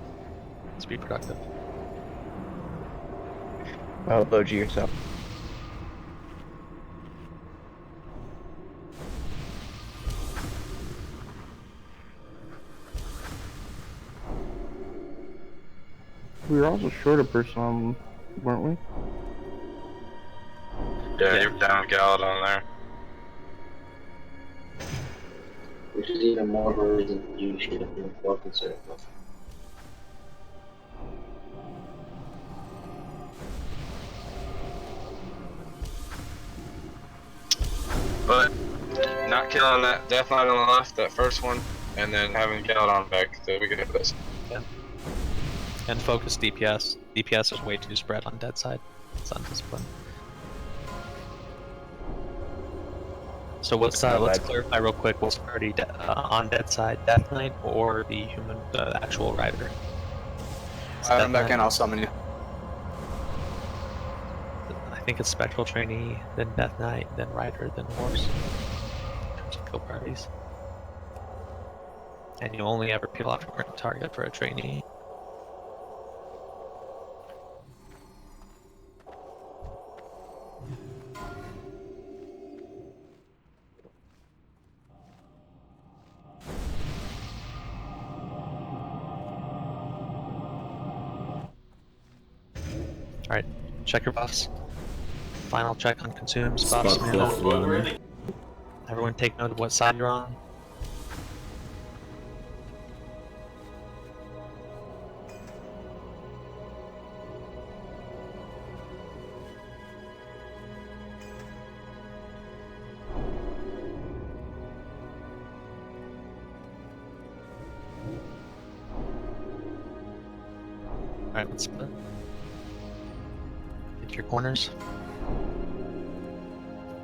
Let's be productive. Oh, load you yourself. We were also short a person on, weren't we? Yeah, you're down Galadon there. Which is even more of a reason you should have been more conservative. But not killing that Death Knight on the left, that first one, and then having Galadon back so we can hit this. Yeah. And focus DPS. DPS is way too spread on dead side. It's undisciplined. So what's let's clarify real quick. What's priority on dead side, Death Knight or the human, the actual rider? I'm back in. I'll summon you. I think it's Spectral Trainee, then Death Knight, then Rider, then Horse. In terms of kill priorities. And you only ever peel off your target for a trainee. Alright, check your buffs. Final check on consumes. Buffs. Spot buff enemy. Everyone take note of what side you're on. Alright, let's split. Get your corners.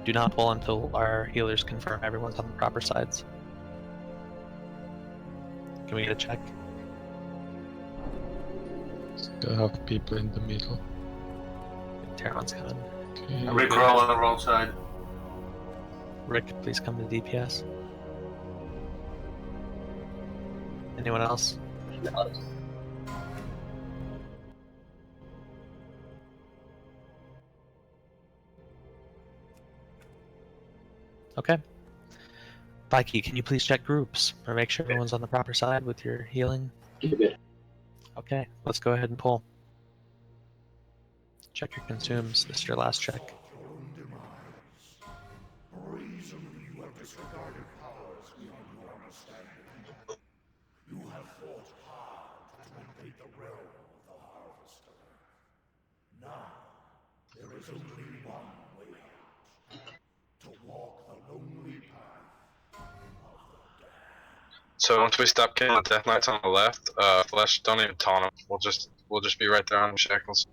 Do not pull until our healers confirm everyone's on the proper sides. Can we get a check? Still have people in the middle. Terran's coming. Okay. Rick roll on the wrong side. Rick, please come to DPS. Anyone else? Okay. Vikey, can you please check groups or make sure everyone's on the proper side with your healing? Okay, let's go ahead and pull. Check your consumes. This is your last check. Reason you have disregarded powers beyond your understanding. You have fought hard to invade the realm of the Harvester. Now, there is only one way out. To walk the lonely path of the damned. So once we stop killing the Death Knights on the left, Flesh, don't even taunt them. We'll just be right there on the shackles.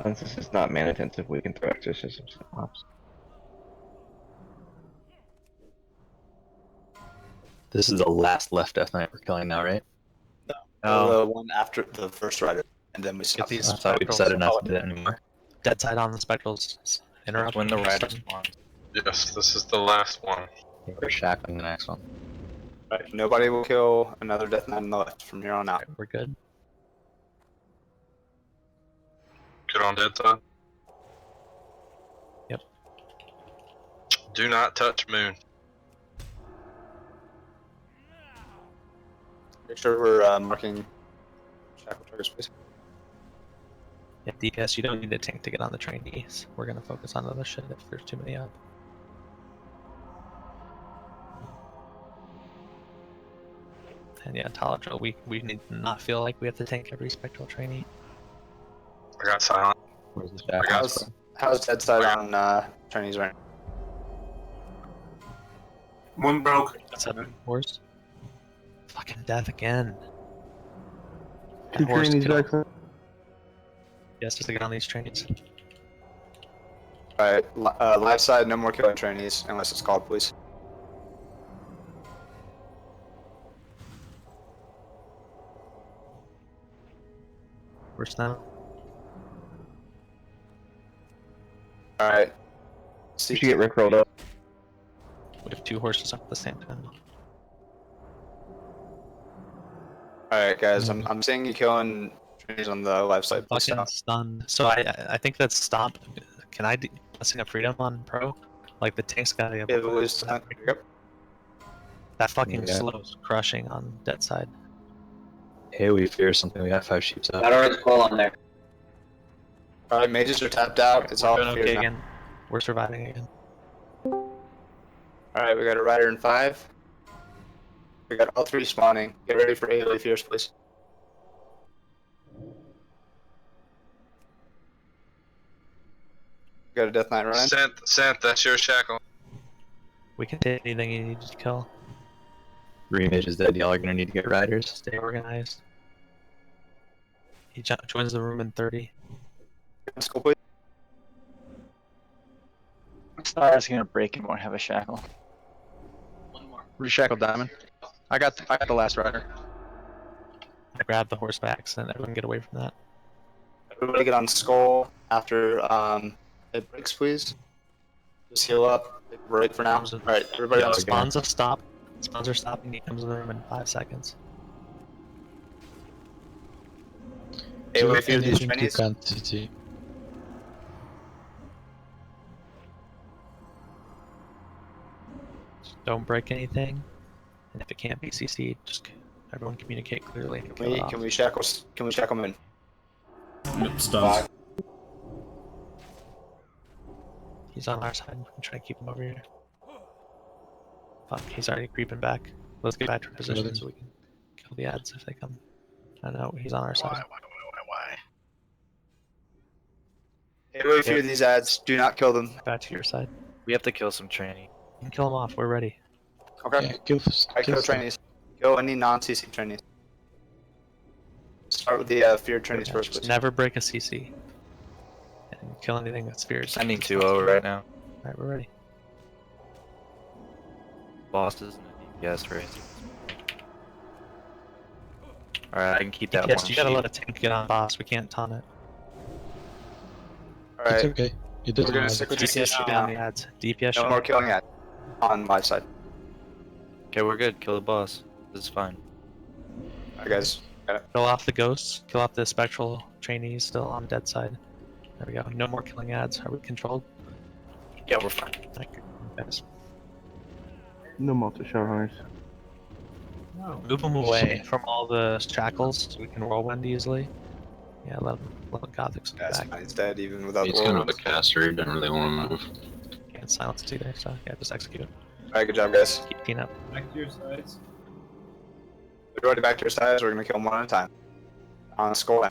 Since this is not mana intensive, we can throw exorcisms at mobs. This is the last left Death Knight we're killing now, right? The one after the first rider, and then we Get stop. these I thought we decided not to do that anymore. Dead side on the spectrals. Interrupt. When the rider spawns. Yes, this is the last one. We're shackling the next one. Right, nobody will kill another Death Knight on the left from here on out. We're good. Good on dead side. Yep. Do not touch Moon. Make sure we're marking shackle targets, please. Yeah, DPS, you don't need a tank to get on the trainees. We're gonna focus on other shit if there's too many up. And yeah, Taladro, we need to not feel like we have to tank every spectral trainee. I got silent. Where's the shackle? How's dead side on Chinese right now? Moon broke. What's up, horse? Fucking death again. Two trainees back. Yes, just to get on these trains. Alright, left side, no more killing trainees unless it's called, please. Worse now. Alright. You should get rickrolled up. We have 2 horses up at the same time. Alright, guys, I'm seeing you killing trainees on the left side. Please Fucking stop. stunned. So I think that's stop. Can I blessing of freedom on pro? Like the tank's gotta be able to Yep. that fucking Yeah. slows crushing on dead side. Hey, we fear something. We got 5 sheeps up. Got a red call on there. Alright, mages are tapped out. It's all We're doing fears okay now. again. We're surviving again. Alright, we got a rider in 5. We got all 3 spawning. Get ready for AoE fears, please. We got a Death Knight running. Synth, that's your shackle. We can take anything you need to kill. 3 mages dead. Y'all are gonna need to get riders. Stay organized. He joins the room in 30. Let's go, please. Star's gonna break and won't have a shackle. Reshackle Diamond. I got the last rider. I grab the horsebacks and everyone get away from that. Everybody get on skull after it breaks, please. Just heal up. Take a break for now. Alright, everybody on skull. Spawns stop. Spawns are stopping. He comes in the room in 5 seconds. AoE fear these Anything to trainees. quantity. Don't break anything. And if it can't be CC'd, just everyone communicate clearly. And kill it off. Can we shackle him in? Yep, stunned. He's on our side. I'm trying to keep him over here. Fuck, he's already creeping back. Let's get back to position so we can kill the ads if they come. I know, he's on our side. AoE fear these ads. Do not kill them. Back to your side. We have to kill some trainee. You can kill them off, we're ready. Okay. Yeah, kill, I kill trainees. Kill any non-CC trainees. Start with the feared trainees first, please. Never break a CC. And kill anything that's feared. I need 2-0 right now. Alright, we're ready. Bosses and a DPS race. Alright, I can keep that Yes, one. you gotta let a tank get on boss, we can't taunt it. Alright. It's okay. You We're don't gonna have stick it. with DPS DPS should be now. on the ads. DPS No should more killing ads on my side. Okay, we're good. Kill the boss. This is fine. Alright, guys. Got it. kill off the ghosts, kill off the spectral trainees still on dead side. There we go. No more killing ads. Are we controlled? Yeah, we're fine. Thank you, guys. No multi-shot hunters. Move them away from all the shackles so we can whirlwind easily. Yeah, let them Gothics That's back. fine. It's dead even without He's the kind whirlwind. of a caster, he doesn't really want to move. Can't silence it either, so yeah, just execute it. Alright, good job, guys. Keep teeing up. Back to your sides. Everybody back to your sides. We're gonna kill them one at a time. On skull.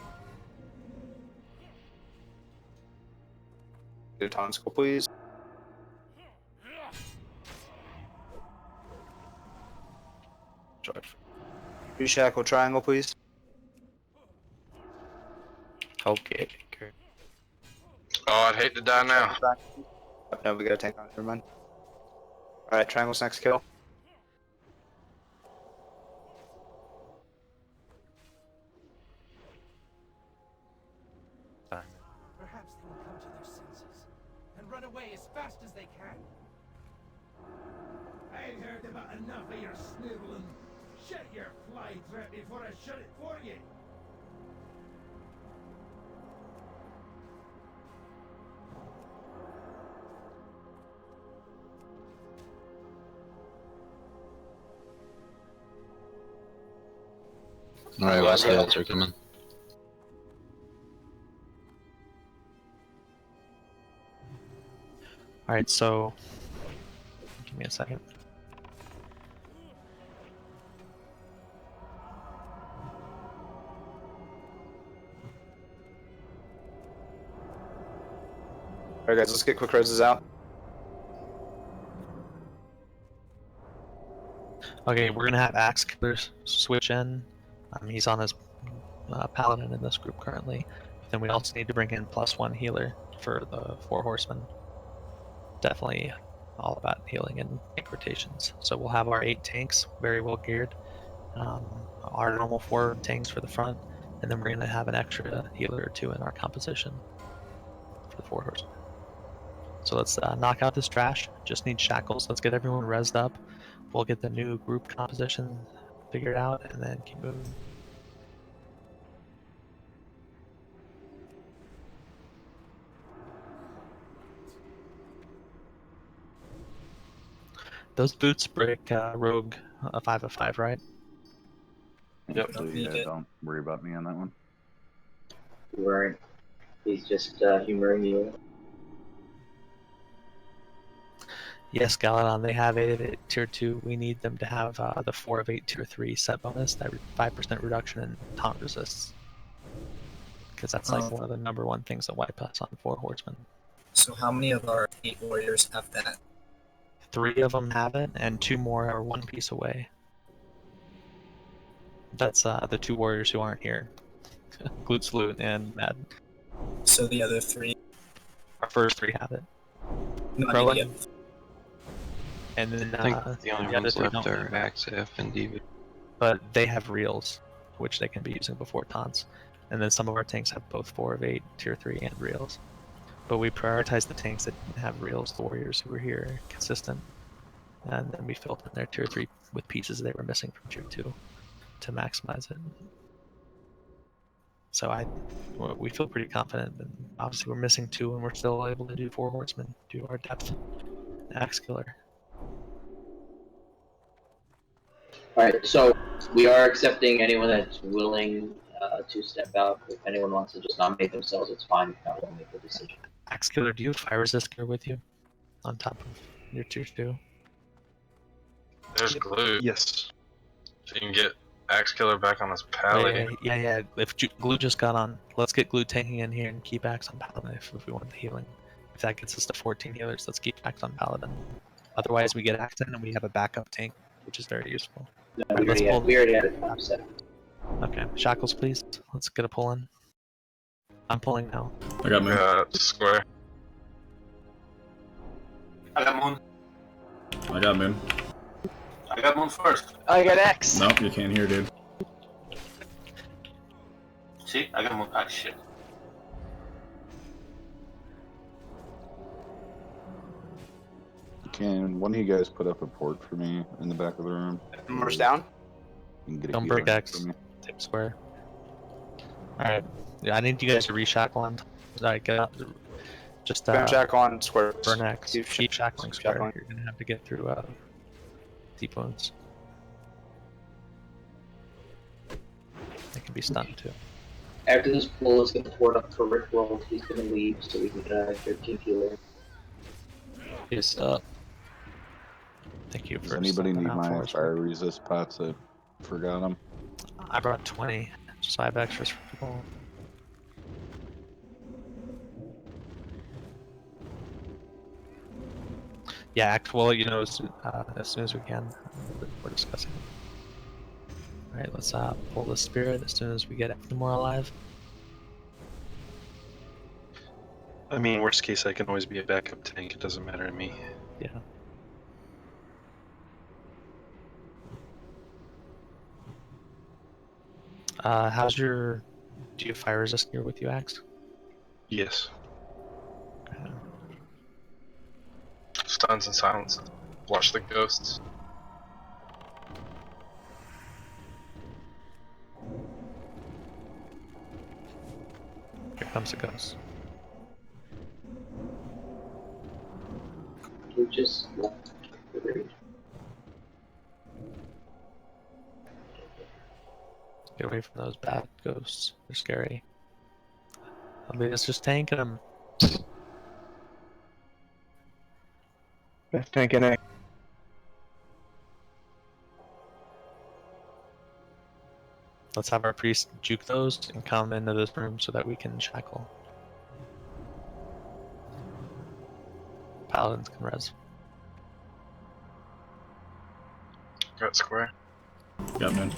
Get a on skull, please. Reshackle triangle, please. Okay. Oh, I'd hate to die now. No, we gotta tank on it. Never mind. Alright, triangle's next kill. Perhaps they will come to their senses and run away as fast as they can. I've heard about enough of your sniveling. Shut your fly trap before I shut it for you. Alright, last scouts are coming. Alright, so give me a second. Alright guys, let's get quick roses out. Okay, we're gonna have Axe Killer switch in. He's on his paladin in this group currently. But then we also need to bring in +1 healer for the 4 horsemen. Definitely all about healing and tank rotations. So we'll have our 8 tanks, very well geared. Our normal 4 tanks for the front, and then we're gonna have an extra healer or 2 in our composition for the 4 horsemen. So let's knock out this trash. Just need shackles. Let's get everyone rezzed up. We'll get the new group composition figured out, and then keep moving. Those boots break rogue a 5 of 5, right? Yep. So yeah, don't worry about me on that one. Right. He's just humoring you. Yes, Galadon, they have 8 of 8 tier 2. We need them to have the 4 of 8 tier 3 set bonus, that 5% reduction in taunt resists. Because that's like one of the #1 things that wipe us on 4 horsemen. So how many of our 8 warriors have that? 3 of them have it, and 2 more are 1 piece away. That's the 2 warriors who aren't here. Glutes Loot and Mad. So the other 3? Our first 3 have it. Not Krillin. yet. And then I think the only other ones 3 left don't. are Axif and Diva. But they have reels, which they can be using before taunts. And then some of our tanks have both 4 of 8, tier 3, and reels. But we prioritize the tanks that didn't have reels, the warriors who were here consistent. And then we filled in their tier 3 with pieces they were missing from tier 2 to maximize it. So we feel pretty confident, and obviously we're missing 2 and we're still able to do 4 horsemen due to our depth. Axe Killer. Alright, so we are accepting anyone that's willing to step out. If anyone wants to just nominate themselves, it's fine. If not, we'll make the decision. Axe Killer, do you have fire resist gear with you? On top of your tier 2? There's glue. Yes. So you can get Axe Killer back on his paladin. Yeah. If glue just got on, let's get glue tanking in here and keep Axe on paladin if we want the healing. If that gets us to 14 healers, let's keep Axe on paladin. Otherwise, we get Axe in and we have a backup tank, which is very useful. No, Right, we already had a top set. Okay, shackles, please. Let's get a pull in. I'm pulling now. I got Moon. Square. I got Moon. I got Moon. I got Moon first. I got X. Nope, you can't hear, dude. See, I got Moon. Ah, shit. Can one of you guys put up a port for me in the back of the room? Numbers down. Don't break X. Take square. Alright. Yeah, I need you guys to reshackle on. Alright, get out. Just Jack on square. Burn X. Keep shackling square. shackling. You're gonna have to get through deep wounds. They can be stunned too. After this pull is going to port up for Rick Roll. He's going to leave so we can get a 13 healer. Peace up. Thank you Does for anybody stepping need out my for us. fire resist pots? I forgot them. I brought 20, just 5 extras for people. Yeah, we'll let you know as soon as we can. We're discussing it. Alright, let's pull the spirit as soon as we get any more alive. I mean, worst case, I can always be a backup tank. It doesn't matter to me. Yeah. How's your... Do you have fire resist gear with you, Axe? Yes. Stuns and silence. Watch the ghosts. Here comes the ghost. You just left the raid. Get away from those bad ghosts. They're scary. I mean, it's just tanking them. Best tank in A. Let's have our priest juke those and come into this room so that we can shackle. Paladins can res. Got square. Got man.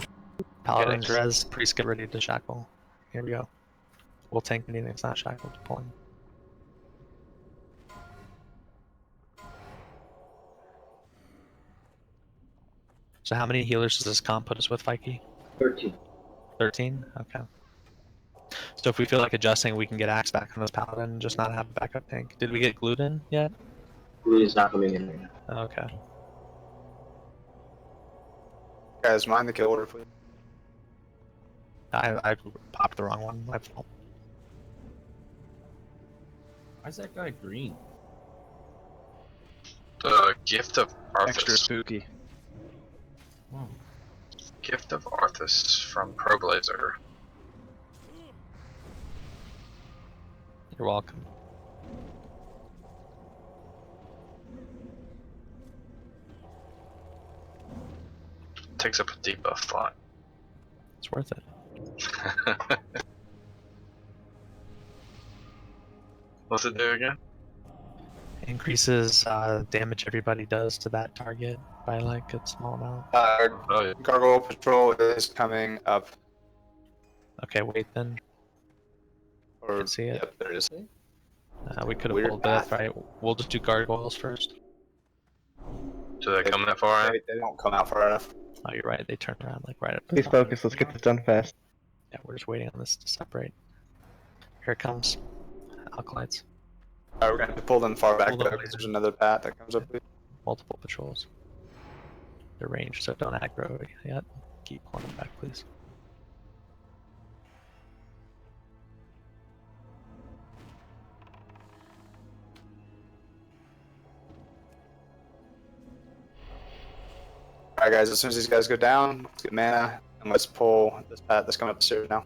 Paladins res, priest get ready to shackle. Here we go. We'll tank anything that's not shackled, pulling. So how many healers does this comp put us with, Fikey? 13. 13? Okay. So if we feel like adjusting, we can get axe back on this paladin and just not have a backup tank. Did we get glued in yet? Glue is not coming in right now. Okay. Guys, mind the kill order, please. I popped the wrong one. My fault. Why's that guy green? The Gift of Arthas. Extra spooky. Oh. Gift of Arthas from Problazer. You're welcome. Takes up a debuff slot. It's worth it. What's it do again? Increases damage everybody does to that target by like a small amount. Gargoyle Patrol is coming up. Okay, wait then. Or, can see it. Yep, there it is. We could have Weird pulled path. death, right? We'll just do gargoyles first. Do they come that far in? They don't come out far enough. Oh, you're right. They turn around like right up. Please focus. Let's get this done fast. Yeah, we're just waiting on this to separate. Here it comes. Alkalites. Alright, we're gonna have to pull them far back Pull them though, because there's another path that comes up. Multiple patrols. They're ranged, so don't aggro yet. Keep pulling them back, please. Alright guys, as soon as these guys go down, let's get mana, and let's pull this path that's coming up the stairs now.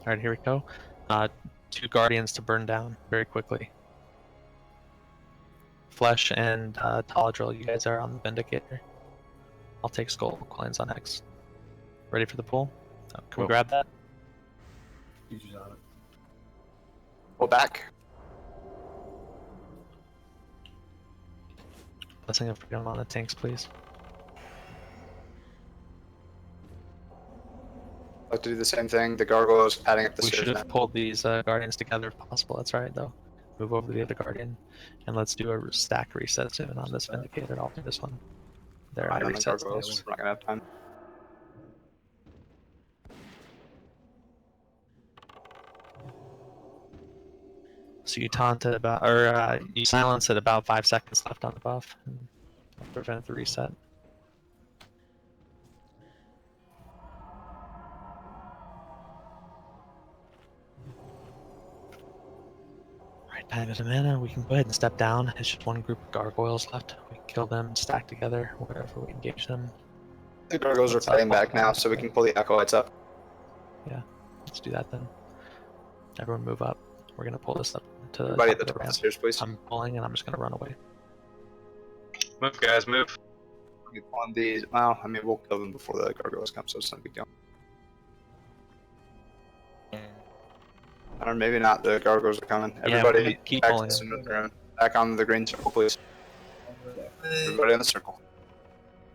Alright, here we go. 2 guardians to burn down very quickly. Flesh and Taladrill, you guys are on the Vindicator. I'll take Skull Coins on X. Ready for the pull? Oh, can we grab that? Features on it. Pull back. Blessing of Freedom on the tanks, please. I'd like to do the same thing. The gargoyles padding up the We stairs should now. have pulled these guardians together if possible. That's right, though. Move over to the other guardian, and let's do a stack reset soon on this Vindicator. I'll do this one. There, I On the reset. gargoyles. We're not gonna have time. So you taunt at about, or you silence at about 5 seconds left on the buff, and prevent the reset. Right, time is a mana. We can go ahead and step down. It's just one group of gargoyles left. We can kill them, stack together wherever we engage them. The gargoyles are fighting back now, so we can pull the acolytes up. Yeah, let's do that then. Everyone move up. We're gonna pull this up to the Everybody top at the of top of the ramp. stairs, please. I'm pulling and I'm just gonna run away. Move, guys, move. We can pull on these. Well, I mean, we'll kill them before the gargoyles come, so it's not a big deal. Or maybe not. The gargoyles are coming. Yeah, Everybody, keep back, pulling to the them. center of the room. Back on the green circle, please. Everybody in the circle.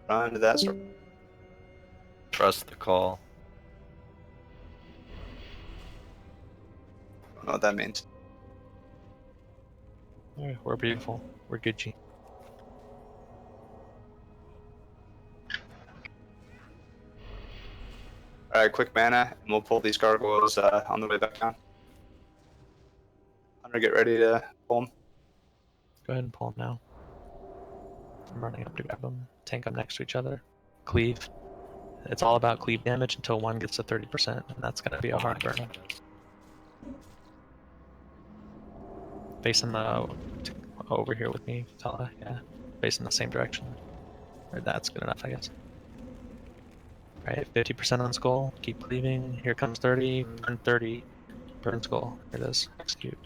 Run to that circle. Trust the call. I don't know what that means. Alright, we're beautiful. We're Gucci. Alright, quick mana, and we'll pull these gargoyles on the way back down. Hunter, get ready to pull him. Go ahead and pull them now. I'm running up to grab them. Tank them next to each other. Cleave. It's all about cleave damage until one gets to 30%, and that's gonna be a hard burn. Facing the over here with me, Tala. Yeah, facing the same direction. Or that's good enough, I guess. Alright, 50% on skull. Keep cleaving. Here comes 30. Burn 30. Burn skull. Here it is. Execute.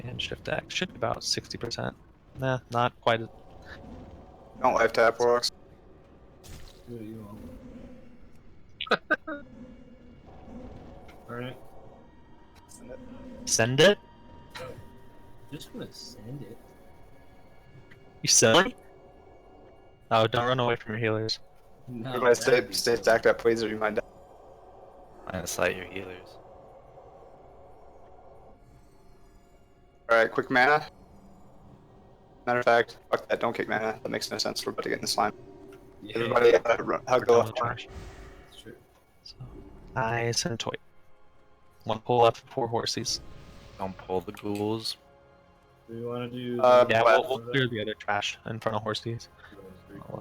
And shift X. Should be about 60%. Nah, not quite. Don't life tap rocks. Do what you want. Alright. Send it. Send it? Just gonna send it. You silly? Oh, don't run away from your healers. No, Everybody that'd be stay stacked up, please, or you might die. Line of sight your healers. Alright, quick mana. Matter of fact, fuck that, don't kick mana. That makes no sense. We're about to get in the slime. Yeah. Everybody, hug the We're left. done with That's true. So, nice and toy. One pull up, 4 horses. Don't pull the ghouls. Do we want to do? Yeah, what? we'll clear the other trash in front of horses.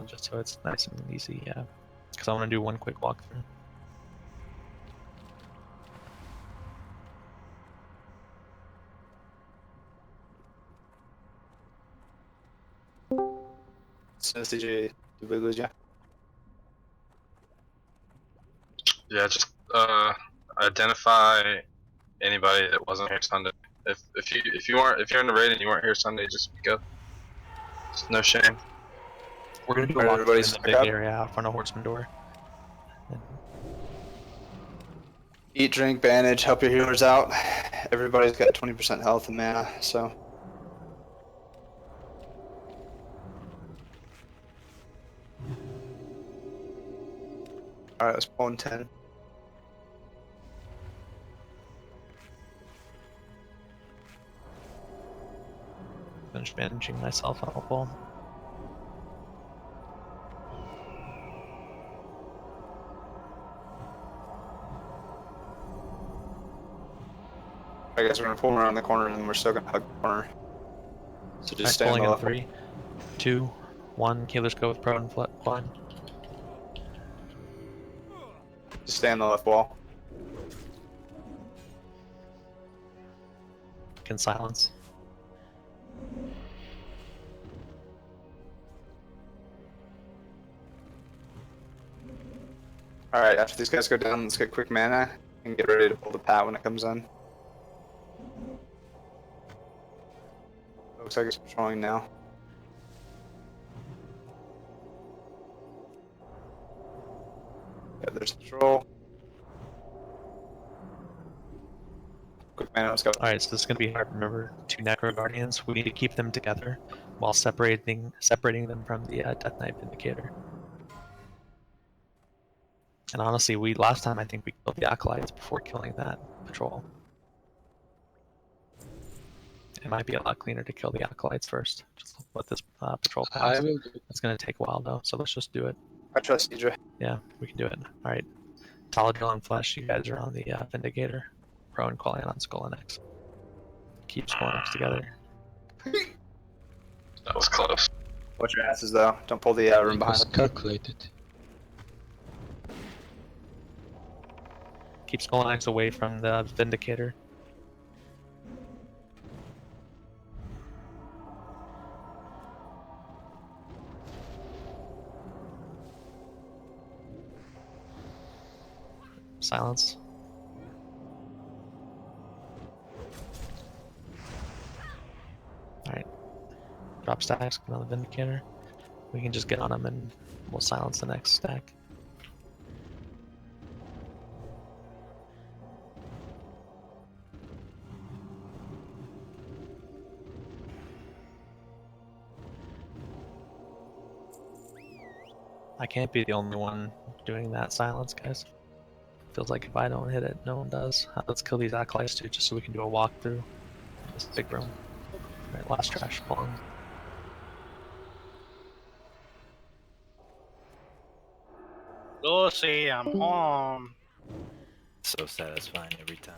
Just so it's nice and easy, yeah. Because I want to do one quick walkthrough. CG, did we lose you? Yeah, just identify anybody that wasn't here Sunday. If you're in the raid and you weren't here Sunday, just speak up. Just no shame. We're gonna do a Alright, walkthrough in everybody's the big up. area out front of Horseman Door. Eat, drink, bandage, help your healers out. Everybody's got 20% health and mana, so. Alright, let's pull in 10. Finish managing myself on a pull. I guess we're gonna pull around the corner and we're still gonna hug the corner. So just stay on Pulling the in left. 3, 2, 1. Healers go with pro and climb. Just stay on the left wall. Can silence. Alright, after these guys go down, let's get quick mana and get ready to pull the pat when it comes in. Looks like it's patrolling now. Yeah, there's patrol. Quick mana, let's go. Alright, so this is going to be hard. Remember, 2 Necro Guardians. We need to keep them together while separating them from the Death Knight Vindicator. And honestly, last time I think we killed the Acolytes before killing that patrol. It might be a lot cleaner to kill the Acolytes first. Just let this patrol pass. It's going to take a while though, so let's just do it. I trust Idra. Yeah, we can do it. Alright. Taladrill and Flesh, you guys are on the Vindicator. Pro and Qualian on Skull and X. Keep Skull and X together. That was close. Watch your asses though. Don't pull the room behind us. Calculated. Keep Skull and X away from the Vindicator. Silence. Alright. Drop stacks, get on the Vindicator. We can just get on them and we'll silence the next stack. I can't be the only one doing that silence, guys. Feels like if I don't hit it, no one does. Let's kill these Acolytes too, just so we can do a walkthrough. This big room. Alright, last trash pulling. Lucy, I'm home. So satisfying every time.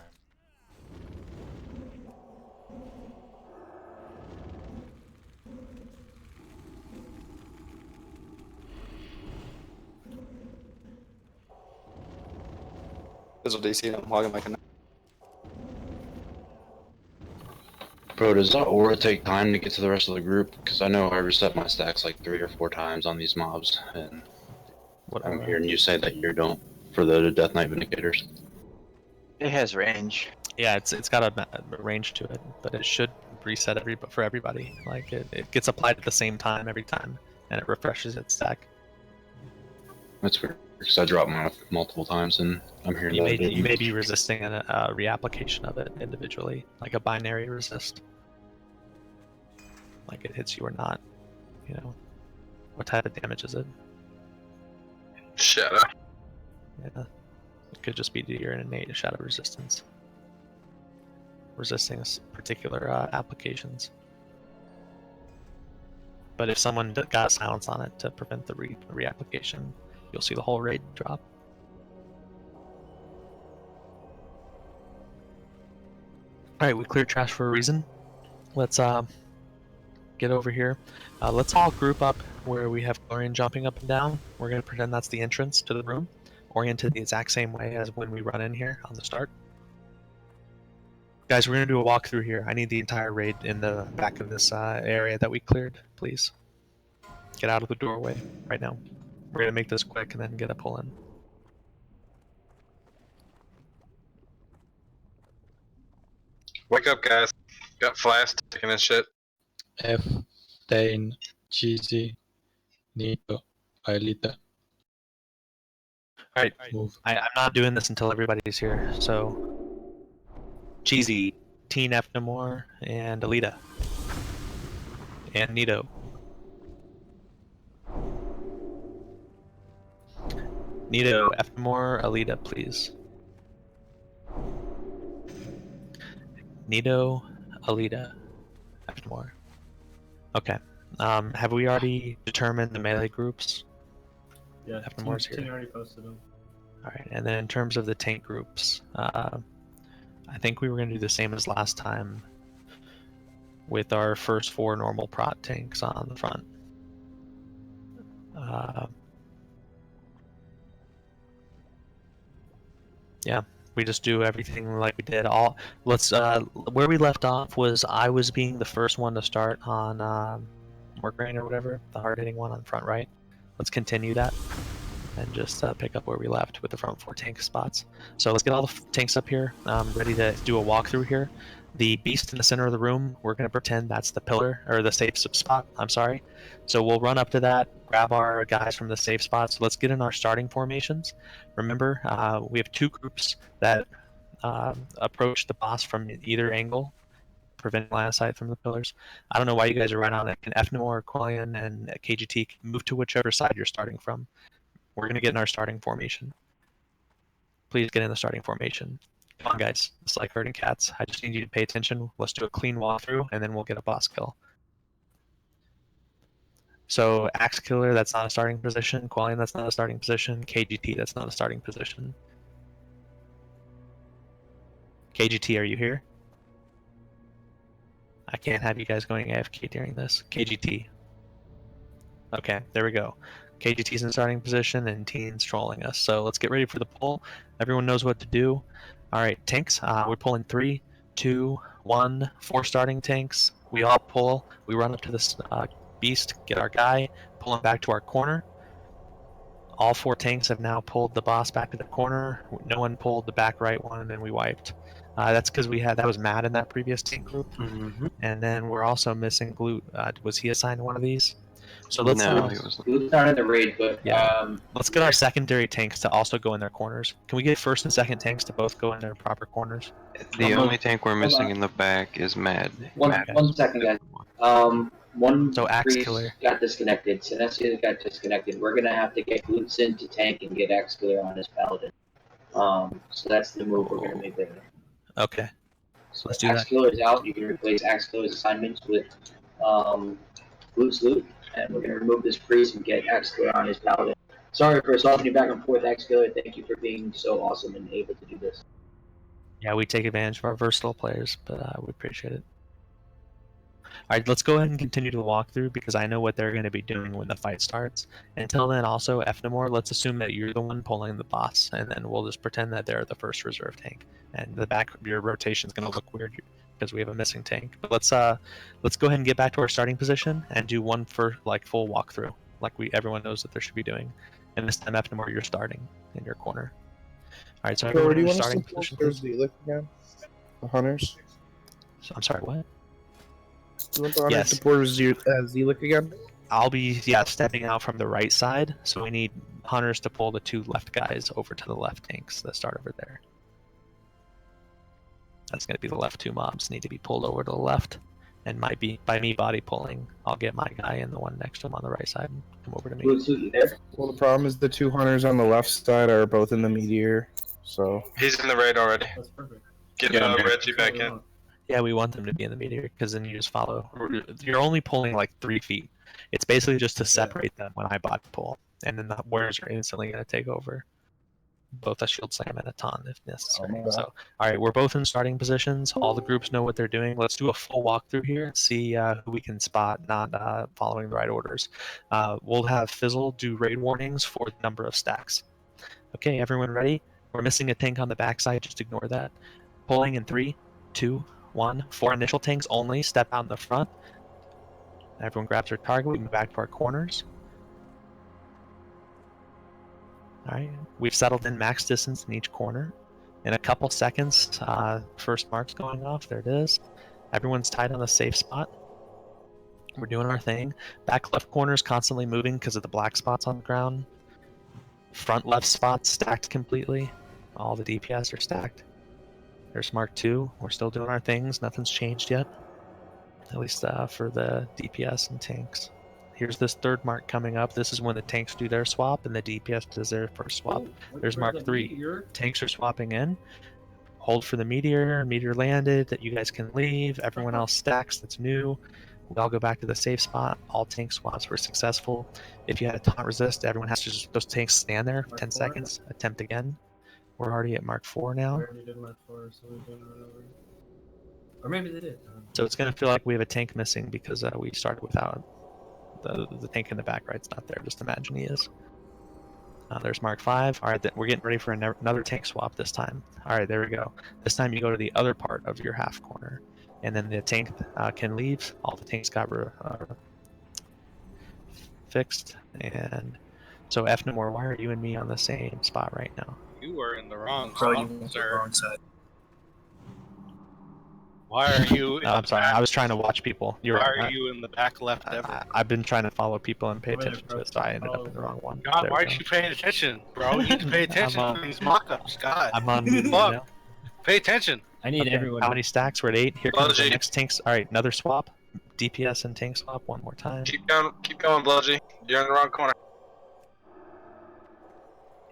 Fizzle DC, I'm hogging my connect. Bro, does that aura take time to get to the rest of the group? Because I know I reset my stacks like 3 or 4 times on these mobs, and I'm hearing you say that you don't for the Death Knight Vindicators. It has range. Yeah, it's got a range to it, but it should reset for everybody. Like it gets applied at the same time every time, and it refreshes its stack. That's weird, because I dropped mine multiple times, and I'm hearing You that may, you may be resisting a reapplication of it individually, like a binary resist. Like it hits you or not. You know, what type of damage is it? Shadow. Yeah, it could just be to your innate shadow resistance. Resisting particular applications. But if someone got silence on it to prevent the reapplication, you'll see the whole rate drop. Alright, we cleared trash for a reason. Let's get over here. Let's all group up where we have Glorian jumping up and down. We're going to pretend that's the entrance to the room, oriented the exact same way as when we run in here on the start. Guys, we're going to do a walkthrough here. I need the entire raid in the back of this area that we cleared, please. Get out of the doorway right now. We're going to make this quick and then get a pull in. Wake up, guys. Got flashed, taking this shit. F, Dane, Cheesy, Nico, Aelita. Alright, Move. I'm not doing this until everybody's here, so... Cheesy, Teen Ephnamore, and Alita. And Nito. Nito, Ephnamore, Alita, please. Nito, Alita, Ephnamore. Okay. Have we already determined the melee groups? Yeah, Epnamore's here. Teen already posted them. Alright, and then in terms of the tank groups, I think we were going to do the same as last time with our first 4 normal prot tanks on the front. Yeah, we just do everything like we did. Where we left off was I was being the first one to start on Morgraine or whatever, the hard-hitting one on the front right. Let's continue that and just pick up where we left with the front 4 tank spots. So let's get all the tanks up here, ready to do a walkthrough here. The beast in the center of the room, we're going to pretend that's the pillar, or the safe spot, I'm sorry. So we'll run up to that, grab our guys from the safe spot. So let's get in our starting formations. Remember, we have 2 groups that approach the boss from either angle, preventing line of sight from the pillars. I don't know why you guys are right on it. Can Ephnamore, Quillian, and KGT move to whichever side you're starting from. We're going to get in our starting formation. Please get in the starting formation. Come on, guys. It's like herding cats. I just need you to pay attention. Let's do a clean walkthrough, and then we'll get a boss kill. So, Axe Killer, that's not a starting position. Quillian, that's not a starting position. KGT, that's not a starting position. KGT, are you here? I can't have you guys going AFK during this. KGT. Okay, there we go. KGT's in starting position and Teen's trolling us. So let's get ready for the pull. Everyone knows what to do. Alright, tanks. We're pulling 3, 2, 1, 4 starting tanks. We all pull. We run up to this beast, get our guy, pull him back to our corner. All 4 tanks have now pulled the boss back to the corner. No one pulled the back right one, and we wiped. That's because that was Matt in that previous tank group. And then we're also missing Glute. Was he assigned one of these? So let's Glute's not in the raid, but let's get our secondary tanks to also go in their corners. Can we get first and second tanks to both go in their proper corners? The only tank we're missing in the back is Mad. One second, guys. One Axe priest Killer got disconnected. Sinestio got disconnected. We're gonna have to get Glutes in to tank and get Axe Killer on his paladin. So that's the move we're gonna make there. Okay. So let's do Axe that. Killer is out. You can replace Axe Killer's assignments with Glutes loot, and we're gonna remove this priest and get Axe Killer on his paladin. Sorry for swapping you back and forth, Axe Killer. Thank you for being so awesome and able to do this. Yeah, we take advantage of our versatile players, but we appreciate it. Alright, let's go ahead and continue to walk through because I know what they're going to be doing when the fight starts. Until then, also, Efnamore, let's assume that you're the one pulling the boss, and then we'll just pretend that they're the first reserve tank. And the back of your rotation is going to look weird because we have a missing tank. But let's go ahead and get back to our starting position and do one for like full walkthrough, like everyone knows that there should be doing. And this time, Efnamore, you're starting in your corner. Alright, so everyone do in you your want us starting to pull position, There's please. the again? The hunters? So, I'm sorry, what? You want the hunters Yes. to pour Zelik again? I'll be stepping out from the right side, so we need hunters to pull the 2 left guys over to the left tanks that start over there. That's going to be the left 2 mobs need to be pulled over to the left, and by me body pulling, I'll get my guy and the one next to him on the right side and come over to me. Well, the problem is the 2 hunters on the left side are both in the meteor, so... He's in the raid already. That's perfect. Get Yeah, man. Reggie back in. Yeah, we want them to be in the meteor because then you just follow. You're only pulling like 3 feet. It's basically just to separate them when I body pull, and then the warriors are instantly going to take over. Both a shield slam and a taunt if necessary. So, all right, we're both in starting positions. All the groups know what they're doing. Let's do a full walkthrough here and see who we can spot not following the right orders. We'll have Fizzle do raid warnings for the number of stacks. Okay, everyone ready? We're missing a tank on the backside. Just ignore that. Pulling in 3, 2, 1. 4 initial tanks only. Step out in the front. Everyone grabs their target. We move back to our corners. Alright, we've settled in max distance in each corner. In a couple seconds, first mark's going off. There it is. Everyone's tied on the safe spot. We're doing our thing. Back left corner is constantly moving because of the black spots on the ground. Front left spot stacked completely. All the DPS are stacked. There's Mark 2. We're still doing our things. Nothing's changed yet. At least for the DPS and tanks. Here's this third mark coming up. This is when the tanks do their swap and the DPS does their first swap. There's Mark 3. Tanks are swapping in. Hold for the meteor. Meteor landed. That you guys can leave. Everyone else stacks. That's new. We all go back to the safe spot. All tank swaps were successful. If you had a taunt resist, everyone has to just those tanks stand there for 10 seconds. Attempt again. We're already at Mark 4 now. We already did Mark 4, so we didn't run over. Or maybe they did. So it's going to feel like we have a tank missing because we started without the tank in the back right's not there. Just imagine he is. There's Mark 5. All right, we're getting ready for another tank swap this time. All right, there we go. This time you go to the other part of your half corner, and then the tank can leave. All the tanks got fixed, and so Efnamore, why are you and me on the same spot right now? You were in the wrong Bro, you spot, went to the sir. wrong side. Why are you? I'm sorry, I was trying to watch people. You're Why right. are you in the back left ever? I've been trying to follow people and pay attention to it, so I ended up in the wrong one. God, There why we aren't go. you paying attention, bro? You need to pay attention I'm to on- these mock-ups. God, I'm on mute Fuck. now. Pay attention. I need Okay, everyone. How many stacks? We're at 8. Here comes the Bludgy. next tanks. All right, another swap. DPS and tank swap one more time. Keep going, Bludgy. You're in the wrong corner.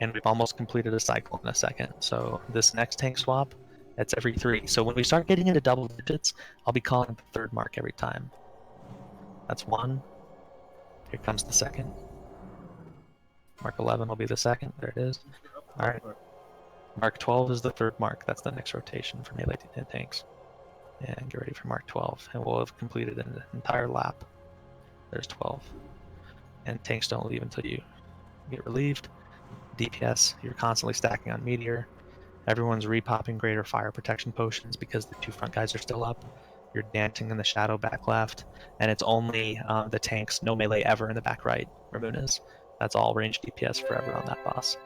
And we've almost completed a cycle in a second. So this next tank swap, that's every 3. So when we start getting into double digits, I'll be calling the third mark every time. That's 1. Here comes the second. Mark 11 will be the second. There it is. All right. Mark 12 is the third mark. That's the next rotation for melee tanks. And get ready for Mark 12. And we'll have completed an entire lap. There's 12. And tanks don't leave until you get relieved. DPS, you're constantly stacking on meteor. Everyone's repopping greater fire protection potions because the 2 front guys are still up. You're dancing in the shadow back left. And it's only the tanks, no melee ever in the back right, Ramunas. That's all range DPS forever on that boss.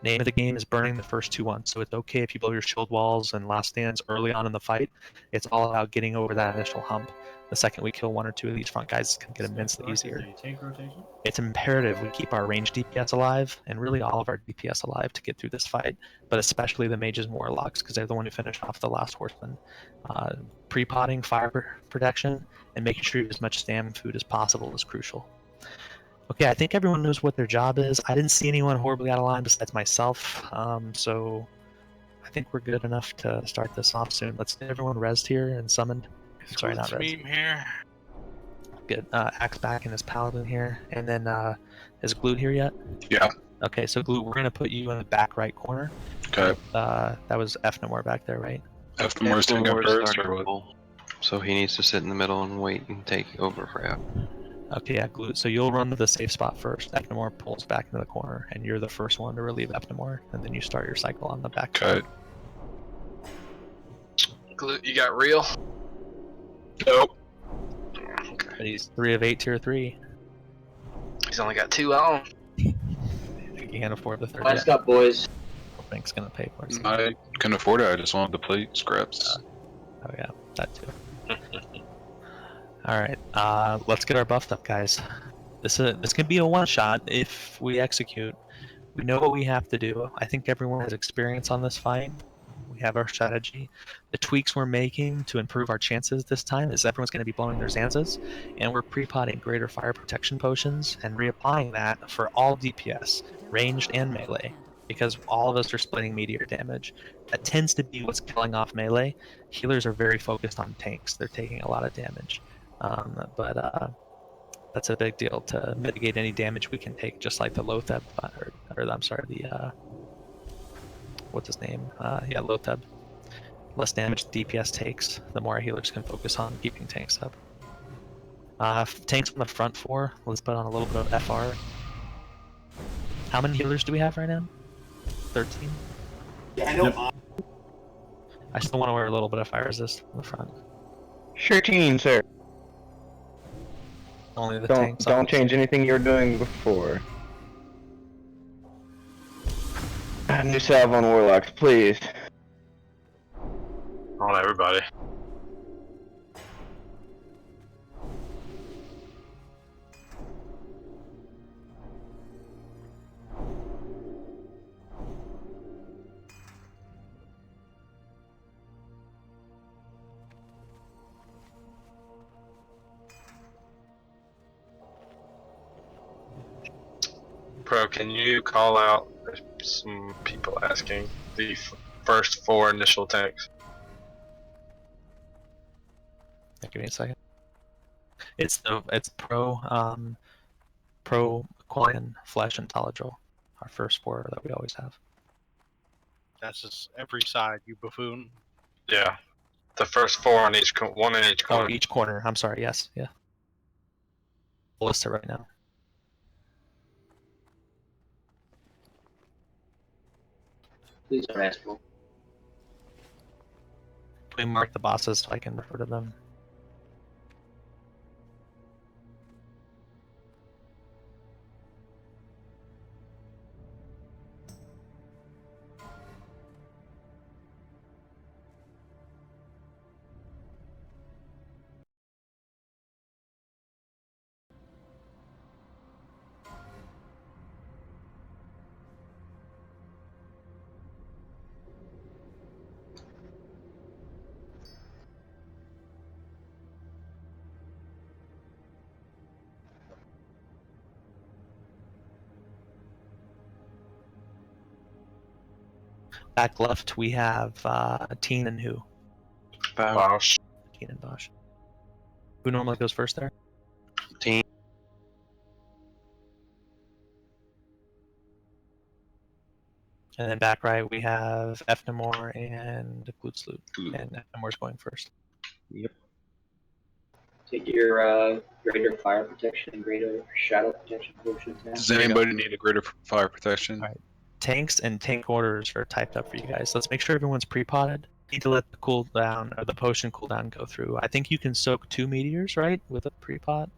Name of the game is burning the first 2 ones, so it's okay if you blow your shield walls and last stands early on in the fight. It's all about getting over that initial hump. The second we kill 1 or 2 of these front guys, it's going to get immensely easier. Tank rotation? It's imperative we keep our range DPS alive, and really all of our DPS alive to get through this fight, but especially the mages and warlocks, because they're the one who finish off the last horseman. Pre-potting fire protection and making sure you have as much stam and food as possible is crucial. Okay, I think everyone knows what their job is. I didn't see anyone horribly out of line besides myself, so I think we're good enough to start this off soon. Let's get everyone rezzed here and summoned. Sorry, not rezzed. Meme here. Good. Axe back in his paladin here, and then is Glute here yet? Yeah. Okay, so Glute, we're gonna put you in the back right corner. Okay. That was Efnamore back there, right? Efnamore's taking up first, or what? So he needs to sit in the middle and wait and take over for you. Okay, yeah, glute. So you'll run to the safe spot first. Epnamore pulls back into the corner, and you're the first one to relieve Epnamore, and then you start your cycle on the back side. You got real? Nope. But he's 3 of 8 tier 3. He's only got 2 on. I think he can't afford the third Last yet. up, boys. Pink's gonna pay for it. I can afford it. I just wanted to play scraps. Oh yeah, that too. All right, let's get our buffed up, guys. This can be a one shot if we execute. We know what we have to do. I think everyone has experience on this fight. We have our strategy. The tweaks we're making to improve our chances this time is everyone's going to be blowing their Zanzas, and we're pre-potting greater fire protection potions and reapplying that for all DPS, ranged and melee, because all of us are splitting meteor damage. That tends to be what's killing off melee. Healers are very focused on tanks. They're taking a lot of damage. But that's a big deal to mitigate any damage we can take, just like the Lotheb, or I'm sorry, the what's his name? Yeah, Lotheb. Less damage the DPS takes, the more our healers can focus on keeping tanks up. Tanks on the front 4, let's put on a little bit of FR. How many healers do we have right now? 13? Yeah, I know. I still want to wear a little bit of fire resist on the front. 13, sir. Only the Don't tanks. don't change anything you were doing before. New salve on warlocks, please. On everybody. Pro, can you call out some people asking the first 4 initial tanks? Give me a second. It's pro Qualian, Flesh, and Taladril. Our first 4 that we always have. That's just every side, you buffoon. Yeah. The first 4 on each, one in each corner. Oh, each corner. I'm sorry. Yes. Yeah. I'll list it right now. Please don't ask me. Can we mark the bosses so I can refer to them? Back left, we have Teen and who? Bosch. Teen and Bosch. Who normally goes first there? Teen. And then back right, we have Epnamore and Glutesloot. And Epnamore's going first. Yep. Take your greater fire protection and greater shadow protection potions now. Does anybody need a greater fire protection? All right. Tanks and tank orders are typed up for you guys. Let's make sure everyone's pre-potted. Need to let the cooldown or the potion cooldown go through. I think you can soak 2 meteors, right, with a pre-pot.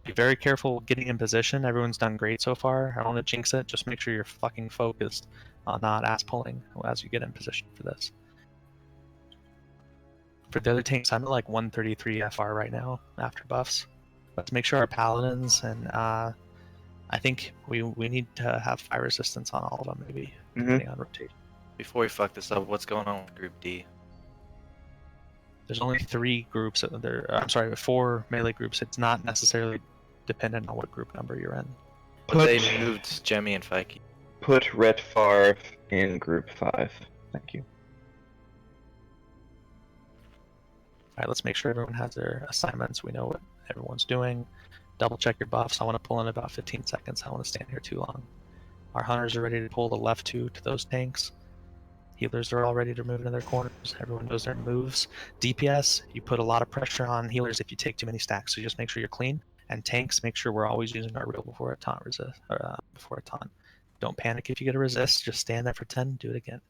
Be very careful getting in position. Everyone's done great so far. I don't want to jinx it. Just make sure you're fucking focused on not ass pulling as you get in position for this. For the other tanks, I'm at like 133 FR right now after buffs. Let's make sure our paladins and I think we need to have fire resistance on all of them, maybe, depending on rotation. Before we fuck this up, what's going on with Group D? There's only 3 groups. I'm sorry, 4 melee groups. It's not necessarily dependent on what group number you're in. But they moved Jemmy and Fikey. Put Ret Favre in group 5. Thank you. Alright, let's make sure everyone has their assignments. We know what everyone's doing. Double check your buffs. I want to pull in about 15 seconds. I don't want to stand here too long. Our hunters are ready to pull the left 2 to those tanks. Healers are all ready to move into their corners. Everyone knows their moves. DPS, you put a lot of pressure on healers if you take too many stacks, so just make sure you're clean. And tanks, make sure we're always using our reel before a taunt resist. Before a taunt. Don't panic if you get a resist. Just stand there for 10. Do it again.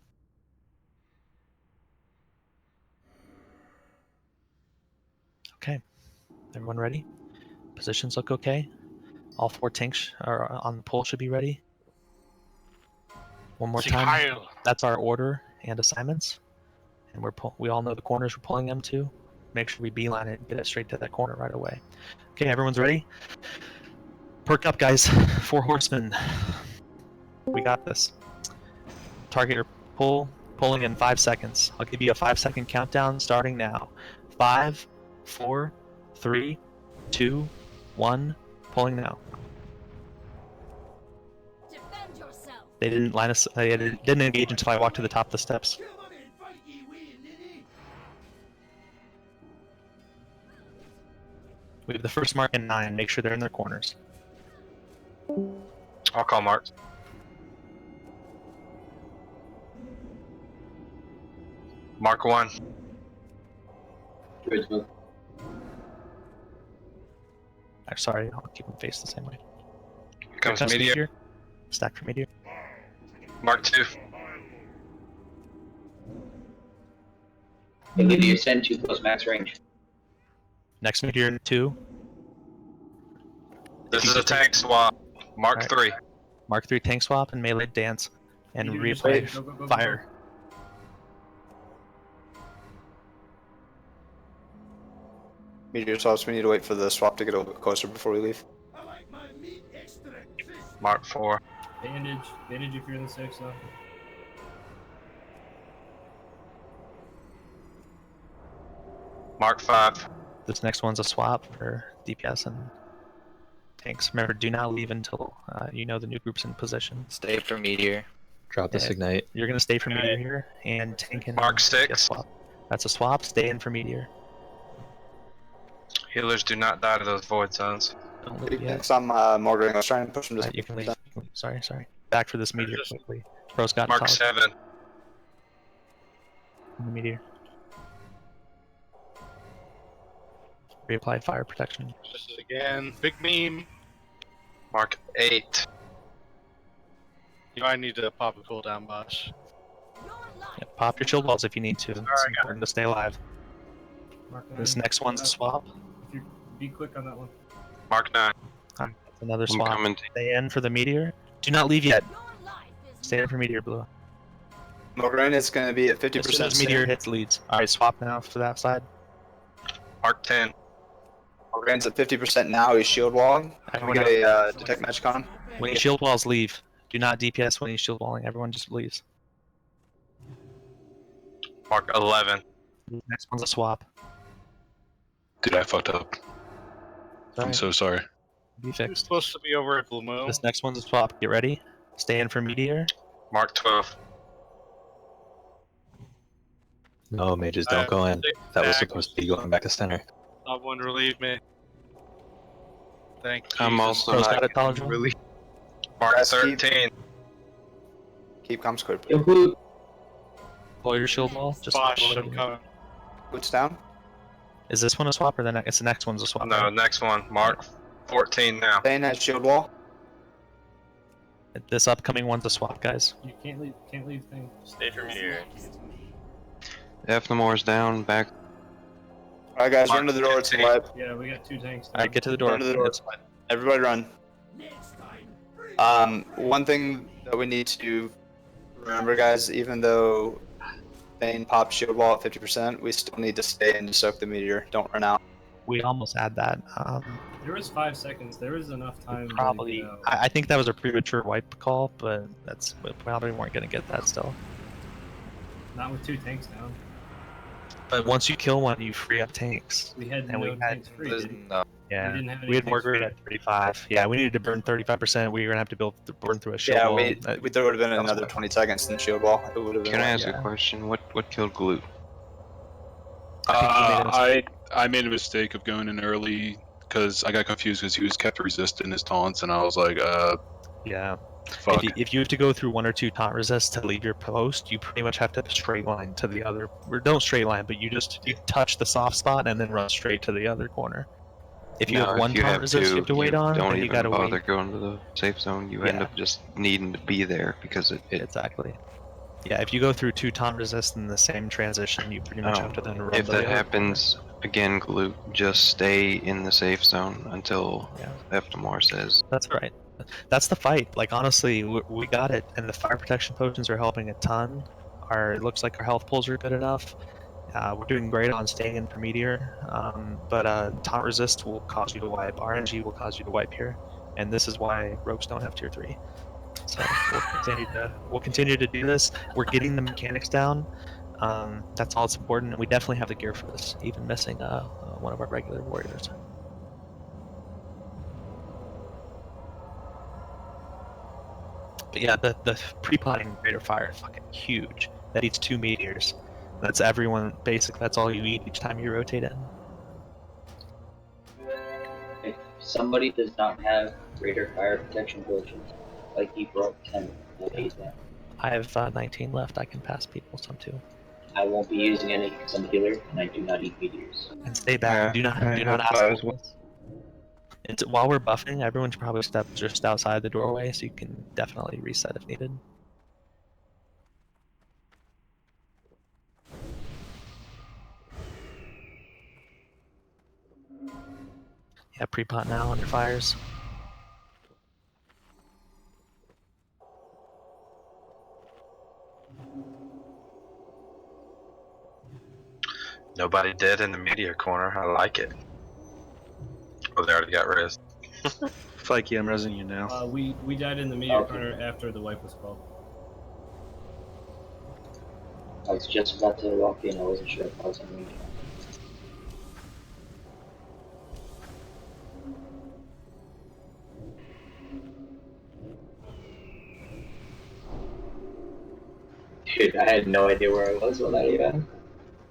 Okay. Everyone ready? Positions look okay. All 4 tanks are on the pole should be ready. One more time. That's our order and assignments. And we all know the corners we're pulling them to. Make sure we beeline it and get it straight to that corner right away. Okay, everyone's ready? Perk up, guys. 4 horsemen. We got this. Target your pulling in 5 seconds. I'll give you a 5-second countdown starting now. 5, 4, 3, 2, 1. Pulling now. They didn't line us. They didn't engage until I walked to the top of the steps. We have the first mark in 9. Make sure they're in their corners. I'll call Mark. Mark 1. I'm sorry, I'll keep them faced the same way. Here comes meteor. Stack for meteor. Mark 2. Meteor send 2 close max range. Next meteor 2. This is a tank swap. Mark 3. Mark 3 tank swap and melee dance. And Meteor replay just go. fire. Meteor swaps, we need to wait for the swap to get a little bit closer before we leave. Mark 4. Bandage if you're in the 6 though. Mark 5. This next one's a swap for DPS and tanks. Remember, do not leave until you know the new group's in position. Stay for meteor. Drop this ignite. You're gonna stay for meteor here, and tank and Mark 6. swap. That's a swap. Stay in for meteor. Healers do not die to those void zones. Don't leave yet. Next I'm Morgan. I was trying to push him to You can leave. Sorry. Back for this meteor quickly. Bro's got Mark 7. The meteor. Reapply fire protection. This is again. Big meme. Mark 8. You might need to pop a cooldown, boss. Yeah, pop your shield walls if you need to. It's important to stay alive. Mark This 9. next one's a swap. If you be quick on that one. Mark 9. That's another I'm swap. coming. Stay in for the meteor. Do not leave yet. Stay in for meteor blue. Morgan is going to be at As soon 50%. as meteor hits leads. Alright, swap now for that side. Mark 10. Morgan's at 50% now. He's shield walling. Can we get a detect magic on him? When he shield walls, leave. Do not DPS when he's shield walling. Everyone just leaves. Mark 11. Next one's a swap. Dude, I fucked up. I'm so sorry. Be It's fixed. supposed to be over at Blue Moon. This next one's a swap. Get ready. Stay in for meteor. Mark 12. No, mages, don't go in. That was supposed to be going back to center. Someone relieve me. Thank you. I'm Jesus. also Bro's not got it, college getting really. Mark Guys, 13. Keep calm square. Pull your shield wall. Just Bosh, I'm coming. Boots down. Is this one a swap or the next? It's the next one's a swap. No, right? next one. Mark 14 now. Staying at shield wall. This upcoming one's a swap, guys. You can't leave things. Stay for meteor. Anathema's down, back. Alright, guys, run to the door. It's live. Yeah, we got 2 tanks. Alright, get to the door. Run to the door. It's live. Everybody run. One thing that we need to remember, guys, even though Bane popped shield wall at 50%, we still need to stay and soak the meteor. Don't run out. We almost had that. There was 5 seconds. There was enough time. Probably. To, I think that was a premature wipe call, but we probably weren't going to get that still. not with 2 tanks down. But once you kill one, you free up tanks. We had and no we had tanks free. Did we? Yeah, We didn't have any we had more tanks free. great at 35. Yeah, we needed to burn 35%. We were gonna have to burn through a shield Yeah, wall. we there would have been another 20 seconds in the shield wall. It would have been. Can I ask yeah. a question? What killed Glute? I made a mistake of going in early because I got confused because he was kept resisting his taunts, and I was like, Yeah. Fuck. If you have to go through 1 or 2 taunt resists to leave your post, you pretty much have to straight line to the other. Or don't straight line, but you touch the soft spot and then run straight to the other corner. If you No, have 1 if you taunt have resist you have to wait on, don't then you even gotta bother wait. going to the safe zone. You end Yeah. up just needing to be there because it Exactly. Yeah, if you go through 2 taunt resists in the same transition, you pretty much have to then run if to that the other happens again, Glute, just stay in the safe zone until Eptamore says. That's right. That's the fight. Like honestly, we got it, and the fire protection potions are helping a ton. It looks like our health pools are good enough. We're doing great on staying in for meteor, but taunt resist will cause you to wipe. RNG will cause you to wipe here, and this is why rogues don't have tier 3. So we'll continue to do this. We're getting the mechanics down. That's all that's important, and we definitely have the gear for this, even missing one of our regular warriors. But yeah, the pre-potting Greater Fire is fucking huge. That eats 2 meteors. That's everyone, basically, that's all you eat each time you rotate in. If somebody does not have greater fire protection potions, like he broke 10 at 8 then, I have 19 left. I can pass people some too. I won't be using any because I'm a healer and I do not eat meteors. And stay back. Do not ask for this. While we're buffing, everyone should probably step just outside the doorway so you can definitely reset if needed. Yeah, pre-pot now under fires. Nobody dead in the meteor corner. I like it. Oh, they already got res. Fikey, I'm resing you now. We died in the meteor corner after the wipe was called. I was just about to walk in, I wasn't sure if I was on the Dude, I had no idea where I was when I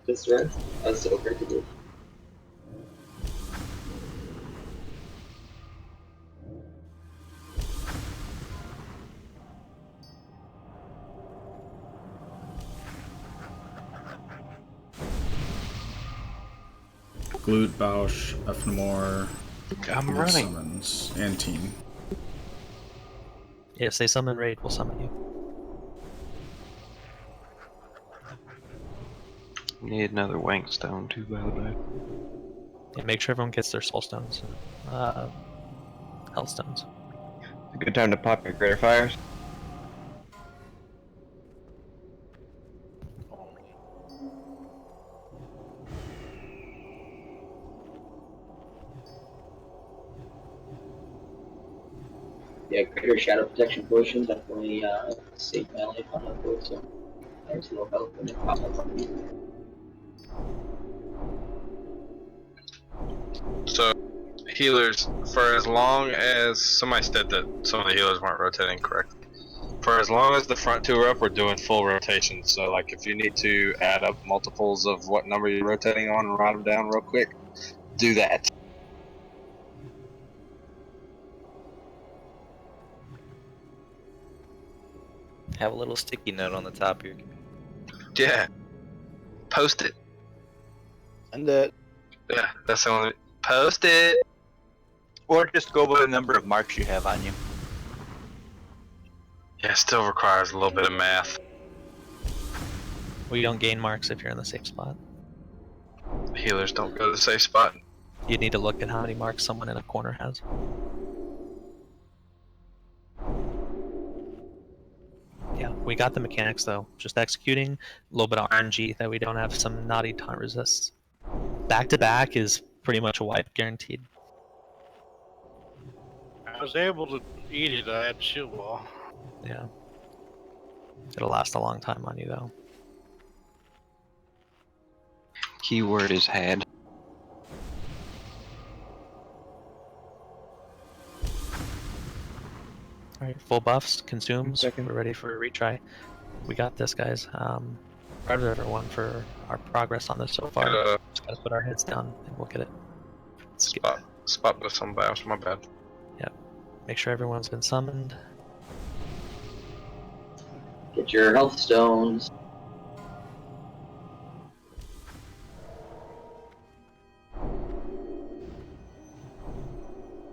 just read. I was so predictable. Glute, Bausch, Ephnamore, I'm running. Summons, and Team. Yeah, say summon raid, we'll summon you. Need another wank stone too, by the way. Yeah, make sure everyone gets their soul stones, health stones. A good time to pop your greater fires. Yeah, greater shadow protection potion definitely saved my life on that board, so there's low health when it popped up on me. So, healers, for as long as somebody said that some of the healers weren't rotating correctly. For as long as the front 2 are up, we're doing full rotation. So, like, if you need to add up multiples of what number you're rotating on and write them down real quick, do that. Have a little sticky note on the top here. Yeah. Post it. And that. Yeah, that's the only. Post it. Or just go by the number of marks you have on you. Yeah, it still requires a little bit of math. Well, you don't gain marks if you're in the safe spot. Healers don't go to the safe spot. You need to look at how many marks someone in a corner has. Yeah, we got the mechanics though. Just executing, a little bit of RNG that we don't have some naughty taunt resists. Back to back is pretty much a wipe guaranteed. I was able to eat it. I had shield wall. Yeah. It'll last a long time on you though. Keyword is had. Alright, full buffs, consumes, we're ready for a retry. We got this, guys. Proud of everyone for our progress on this so far. Just gotta put our heads down and we'll get it. Spot with some bios, my bad. Yep. Make sure everyone's been summoned. Get your health stones.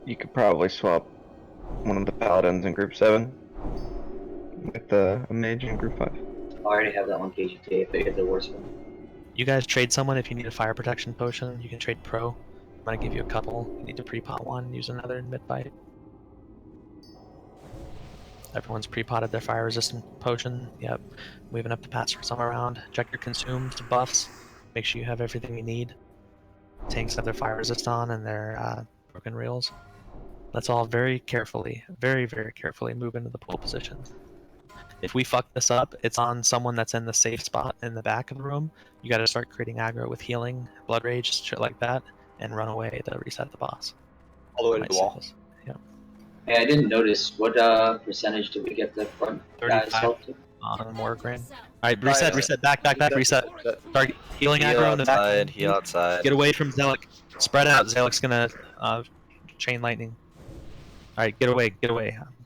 You could probably swap one of the paladins in group 7 with a mage in group 5. I already have that one KGT if they get the worst one. You guys trade someone if you need a fire protection potion. You can trade pro. I'm gonna give you a couple. You need to pre-pot one, use another in mid-fight. Everyone's pre-potted their fire resistant potion. Yep. Moving up to pass some around. Check your consumed buffs. Make sure you have everything you need. Tanks have their fire resist on and their broken reels. Let's all very carefully, very carefully move into the pole position. If we fuck this up, it's on someone that's in the safe spot in the back of the room. You gotta start creating aggro with healing, blood rage, shit like that, and run away to reset the boss. All the way to the wall. Yep. Hey, I didn't notice. What percentage did we get the front guys 35 health to? on more grain. Alright, reset, back, reset. Start healing Heal aggro in the back. outside, heal outside. Get away from Zealot. Spread out. Zealot's gonna chain lightning. Alright, get away.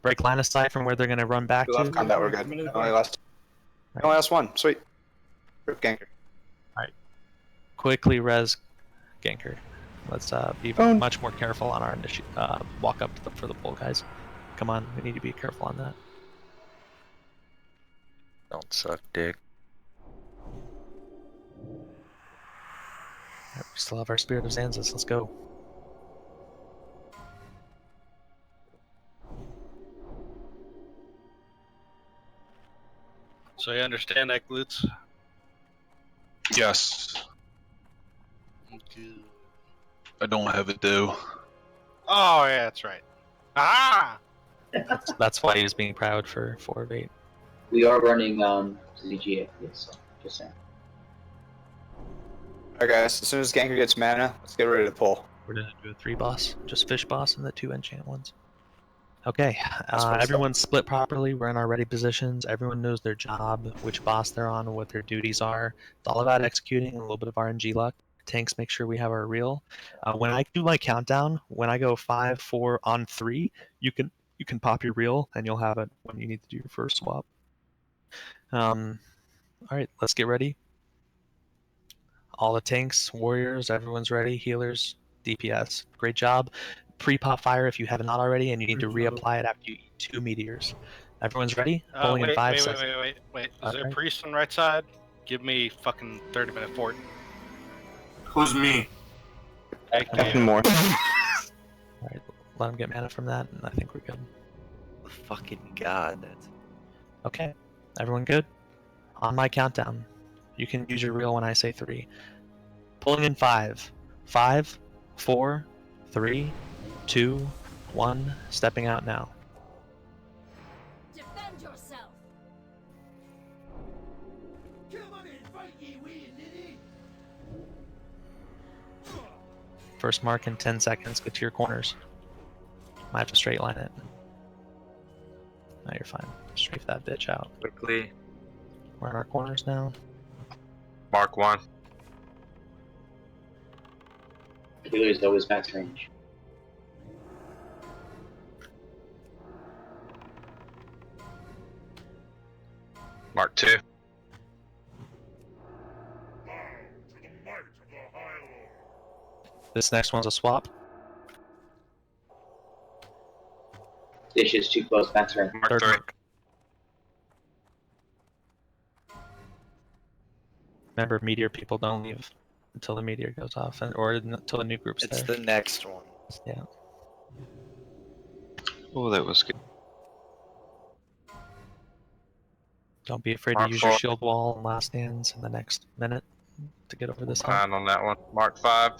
Break line of sight from where they're gonna run back We to. left combat, we're good. Only last one. Sweet. Rip ganker. Alright. Quickly res ganker. Let's be much more careful on our walk up for the pole, guys. Come on, we need to be careful on that. Don't suck dick. Right, we still have our Spirit of Zanzas. Let's go. So you understand that, Glutes? Yes. Good. I don't have it due. Oh yeah, that's right. Ah! That's why he's being proud for 4 of 8. We are running ZGA for this, so just saying. Alright guys, as soon as ganker gets mana, let's get ready to pull. We're gonna do a 3 boss, just fish boss and the 2 enchant ones. Okay, fun everyone's split properly. We're in our ready positions. Everyone knows their job, which boss they're on, what their duties are. It's all about executing, a little bit of RNG luck. Tanks make sure we have our reel. When I do my countdown, when I go 5, 4 on 3, you can pop your reel and you'll have it when you need to do your first swap. All right, let's get ready. All the tanks, warriors, everyone's ready. Healers, DPS. Great job. Pre-pop fire if you have not already, and you need to reapply it after you eat 2 meteors. Everyone's ready? Pulling in 5 seconds. Wait. Is there a priest on the right side? Give me fucking 30-minute fort. Who's me? Nothing more. Alright, let him get mana from that, and I think we're good. Fucking god, that's... Okay, everyone good? On my countdown. You can use your reel when I say 3. Pulling in 5. 5, 4, 3, 2, 1. Stepping out now. Defend yourself. First mark in 10 seconds. Get to your corners. Might have to straight line it. No, you're fine. Strafe that bitch out. Quickly. We're in our corners now. Mark 1. Healer is always max range. Mark 2. This next one's a swap. Dish is too close, max range. Mark 3. Remember, meteor people don't leave until the meteor goes off, or until the new group's It's there. the next one. Yeah. Oh, that was good. Don't be afraid Mark to use 4. your shield wall and last stands in the next minute to get over this hump. Behind on that one. Mark 5.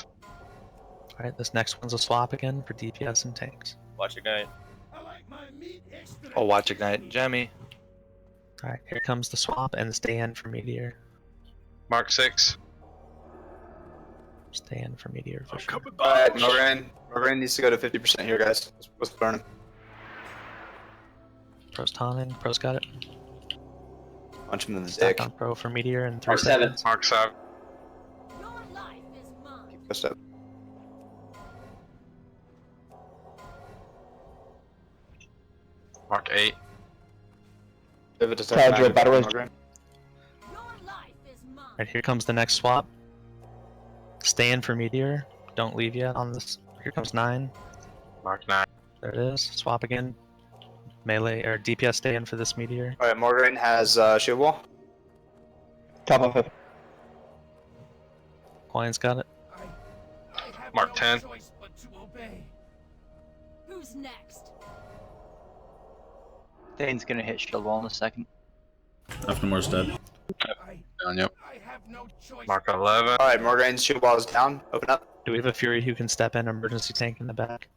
Alright, this next one's a swap again for DPS and tanks. Watch Ignite. Oh, watch Ignite. Jemmy. Alright, here comes the swap and stay in for meteor. Mark 6. Stay in for meteor for sure. Alright, Moraine needs to go to 50% here, guys. Let's burn him. Pro's taunting. Pro's got it. Punch him in the Stack dick. on Pro for meteor in 3 Mark 7. seconds. Mark 7. Keep us up. Mark 8. Taladro, battle res. Alright, here comes the next swap. Stay in for meteor. Don't leave yet on this. Here comes 9. Mark 9. There it is. Swap again. Melee or DPS stay in for this meteor. Alright, Morgan has shield wall. Top of it. Quine's got it. Mark 10. Who's next? Thane's gonna hit shield wall in a second. Efnemore's dead. Down, yep. Mark 11. Alright, Morgan's shield wall is down. Open up. Do we have a Fury who can step in emergency tank in the back?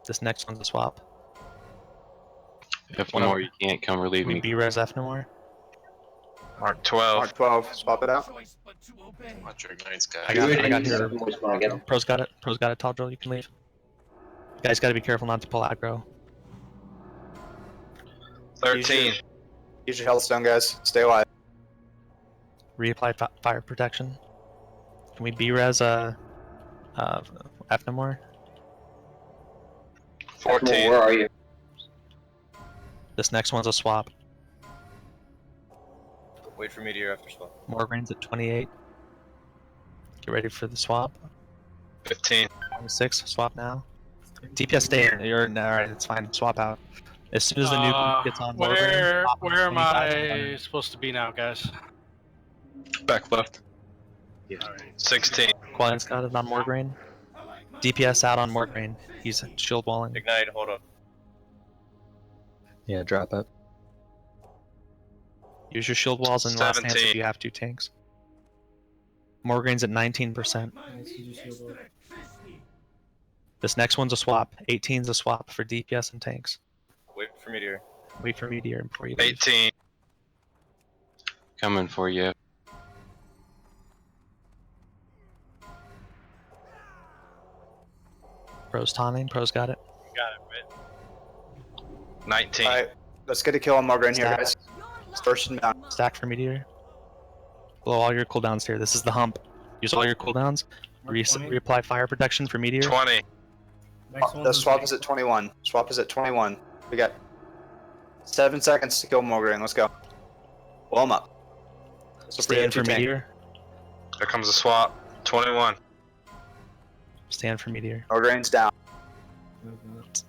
This next one's a swap. If no more, you can't come relieve We me. B-res Efnemore. Mark 12. Mark 12. Swap it out. Watch your ignites, guys. I got here. Pro's got it. Pro's got it. Taldril, you can leave. You guys gotta be careful not to pull aggro. 13. Use your healthstone, guys. Stay alive. Reapply fire protection. Can we B-res Efnemore? 14. Where are you? This next one's a swap. Wait for meteor after swap. Morgan's at 28. Get ready for the swap. 15. 26. Swap now. DPS stay in. You're alright. It's fine. Swap out. As soon as the nuke gets on Morgan, Where am I supposed to be now, guys? Back left. 16. Quine's got it on Morgraine. DPS out on Morgraine. He's shield walling. Ignite, hold up. Yeah, drop it. Use your shield walls and last hands if 17. you have 2 tanks. Morgraine's at 19%. This next one's a swap. 18's a swap for DPS and tanks. Wait for meteor. Wait for meteor before you leave. 18. Coming for you. Pro's taunting. Pro's got it. Got it, right? 19. Alright, let's get a kill on Morgan here, Stack. guys. First and down. Stack for meteor. Blow all your cooldowns here. This is the hump. Use all your cooldowns. Reapply fire protection for meteor. 20. The swap is at 21. Swap is at 21. We got 7 seconds to kill Morgan. Let's go. Blow him up. Stay in for meteor. There comes a swap. 21. Stand for meteor. Morgan's down.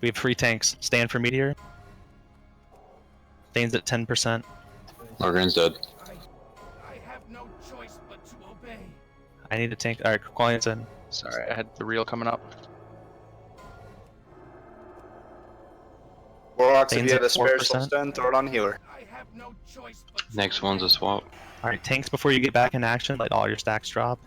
We have 3 tanks. Stand for meteor. Thane's at 10%. Morgan's dead. I need a tank. Alright, Qualian's in. Sorry, I had the reel coming up. Warlocks, if Thane's you have at a spare 4%. soulstone, throw it on healer. Next one's a swap. Alright, tanks before you get back in action, let all your stacks drop.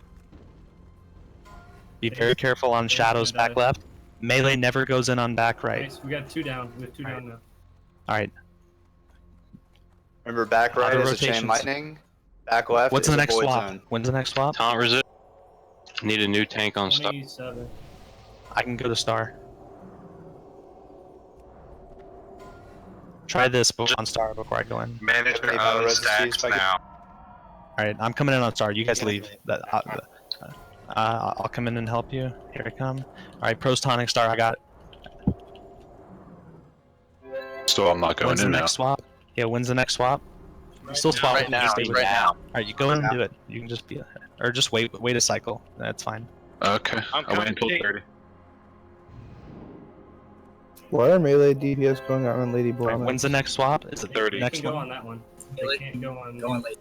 Be very careful on shadows back left. Melee never goes in on back right. Nice, we got 2 down. We have 2 down now. Alright, Remember, back right Auto is a chain rotations. lightning. Back left what's is the a next void swap? zone. When's the next swap? Taunt resist. Need a new tank on stop. 27. I can go to star. Try this on star before I go in. Manage your Battle own resist stacks used by- now. Alright, I'm coming in on star. You guys leave. I'll come in and help you. Here I come. Alright, Pro's taunting star. I got it. So I'm not going When's the in now. next swap? Yeah, when's the next swap? You still swap. Right now, Stay with right it. now. Alright, you go in and do it. You can just be, or just wait a cycle. That's fine. Okay, I'm I wait coming until to 30. Why are melee DPS going out on Lady Alright, Blonde? when's the next swap? Is it 30. They next can go one? on that one. They can't go on. Going late.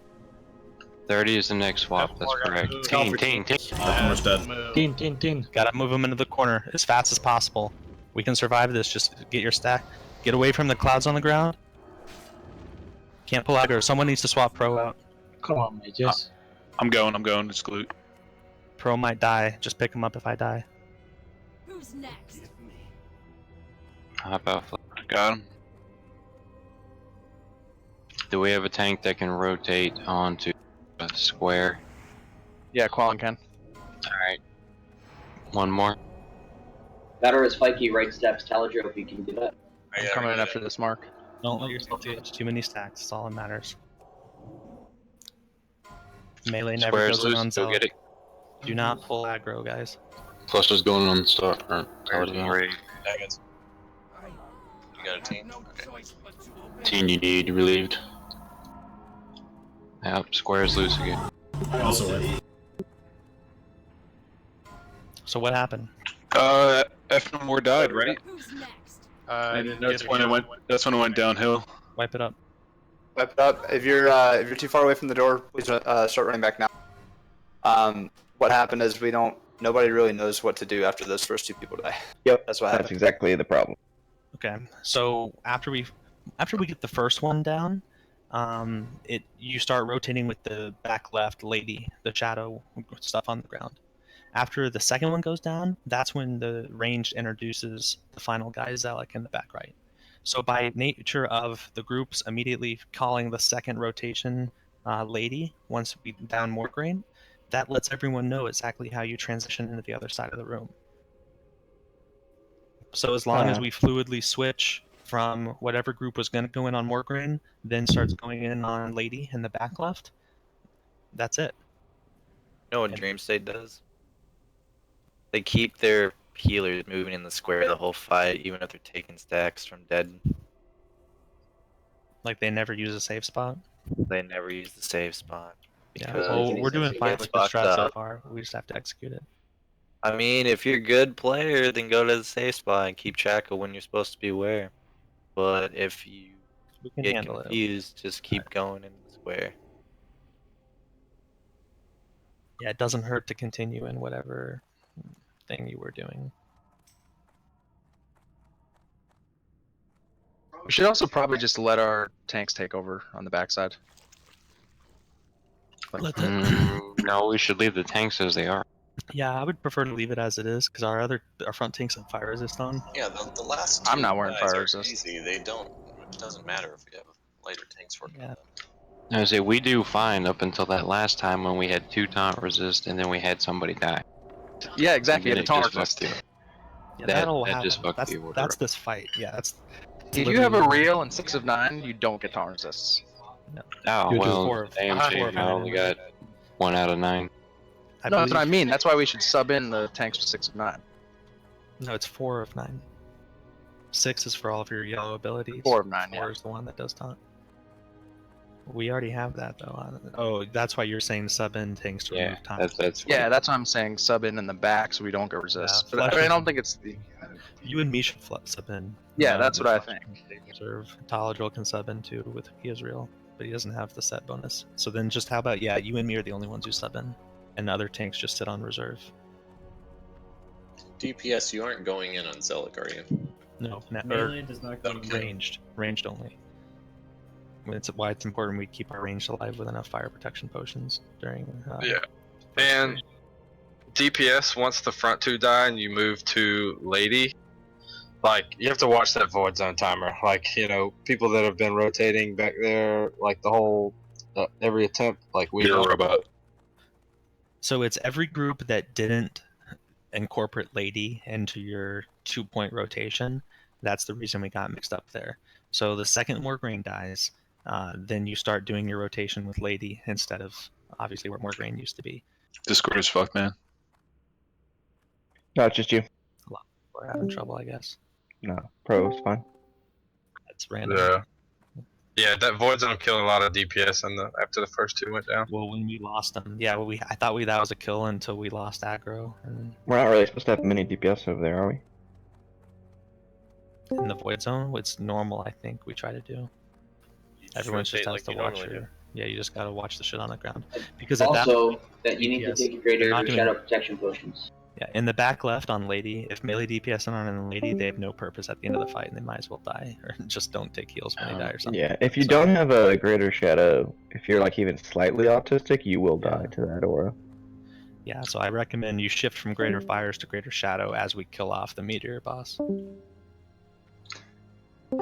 30 is the next swap. That's correct. Teen. Efnemore's dead. Teen. Gotta move them into the corner as fast as possible. We can survive this. Just get your stack. Get away from the clouds on the ground. Can't pull aggro. Someone needs to swap Pro out. Come on, mages. I'm going. It's glute. Pro might die. Just pick him up if I die. Who's next? Hop out. Got him. Do we have a tank that can rotate onto the square? Yeah, Quallen can. Alright. One more. Battle is spiky, right steps. Taladro, if you can do that. I'm coming in after this mark. Don't let yourself touch too many stacks. That's all that matters. Melee never Square's goes in on loose. Go zone. get it. Do not pull aggro, guys. Cluster's going on the start. Or, Great. You got a team? Okay. Teen, you need relieved. Yep, square's loose again. Also right. So what happened? F no more died, right? Who's next? And that's when it went. That's when it went downhill. Wipe it up. Wipe it up. If you're too far away from the door, please start running back now. What happened is nobody really knows what to do after those first 2 people die. Yep, that's what that's happened. exactly the problem. Okay, so after we get the first one down, you start rotating with the back left lady, the shadow stuff on the ground. After the second one goes down, that's when the ranged introduces the final guy, Zealot, in the back right. So by nature of the groups immediately calling the second rotation lady once we down Morgraine, that lets everyone know exactly how you transition into the other side of the room. So as long as we fluidly switch from whatever group was going to go in on Morgraine, then starts going in on Lady in the back left, that's it. You know what Dream State does? They keep their healers moving in the square the whole fight, even if they're taking stacks from dead. Like they never use a save spot? They never use the save spot. Yeah, Because well, we're doing fine gets with this fucked strat so up. far. We just have to execute it. I mean, if you're a good player, then go to the safe spot and keep track of when you're supposed to be where. But if you can get handle it. confused, just keep going in the square. Yeah, it doesn't hurt to continue in whatever thing you were doing. We should also probably just let our tanks take over on the backside. No, we should leave the tanks as they are. Yeah, I would prefer to leave it as it is because our front tanks have fire resist on. Yeah, the last two I'm not wearing guys fire are resist. easy. It doesn't matter if we have later tanks working on them. I say we do fine up until that last time when we had 2 taunt resist and then we had somebody die. Yeah, exactly. And The then it taunt just resist. fucked Yeah, that that'll that just happen. fucked the order That's up. this fight. Yeah, that's. If you have a real and 6 of 9, you don't get taunt resists. No. Oh, You do well, 4 of AMC, 4 of I only got 1 out of 9. No, that's what I mean. That's why we should sub in the tanks with 6 of 9. No, it's 4 of 9. 6 is for all of your yellow abilities. 4 of 9, 4 is the one that does taunt. We already have that though. Oh, that's why you're saying sub in tanks to remove taunt. That's Yeah, that's what I'm saying. Sub in the back so we don't get resist. But I don't think it's the. You and me should sub in. Yeah, that's what I think. Reserve. Taladril can sub in too with Israel, but he doesn't have the set bonus. So then just how about, you and me are the only ones who sub in, and the other tanks just sit on reserve. DPS, you aren't going in on Zealot, are you? No, Melee does not go ranged only. It's why it's important we keep our ranged alive with enough fire protection potions during. Yeah, and DPS once the front 2 die and you move to Lady, like you have to watch that void zone timer. Like people that have been rotating back there, like the whole every attempt, like we. You're a robot. So it's every group that didn't incorporate Lady into your 2-point rotation. That's the reason we got mixed up there. So the second Morgraine dies, then you start doing your rotation with Lady instead of obviously where Morgraine used to be. Discord is fucked, man. No, it's just you. A lot of people are having trouble, I guess. No, pro is fine. That's random. Yeah, that void zone killed a lot of DPS after the first 2 went down. Well, when we lost them, I thought that was a kill until we lost aggro. And We're not really supposed to have many DPS over there, are we? in the void zone, it's normal. I think we try to do. Everyone just has to watch your. Yeah, you just gotta watch the shit on the ground. Because at also, that you need to take greater not doing- shadow protection potions. Yeah, in the back left on Lady, if melee DPS aren't on Lady, they have no purpose at the end of the fight, and they might as well die, or just don't take heals when they die or something. Yeah, if you don't have a greater shadow, if you're like even slightly autistic, you will die to that aura. Yeah, so I recommend you shift from greater fires to greater shadow as we kill off the meteor boss.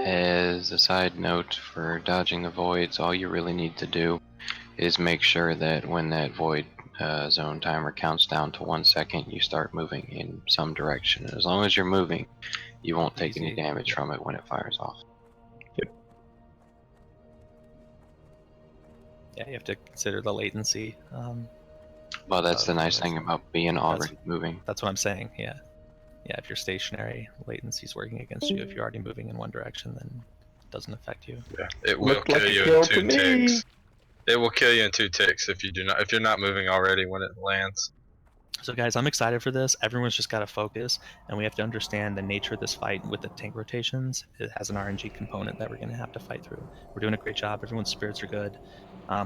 As a side note for dodging the voids, all you really need to do is make sure that when that void zone timer counts down to 1 second, you start moving in some direction. As long as you're moving, you won't take any damage from it when it fires off. Yeah, you have to consider the latency. Well, that's the nice thing about being already moving. That's what I'm saying, yeah. Yeah, if you're stationary, latency's working against you. If you're already moving in one direction, then it doesn't affect you. Yeah, it will kill you in 2 ticks. It will kill you in 2 ticks if you're not moving already when it lands. So guys, I'm excited for this. Everyone's just got to focus, and we have to understand the nature of this fight with the tank rotations. It has an RNG component that we're going to have to fight through. We're doing a great job. Everyone's spirits are good.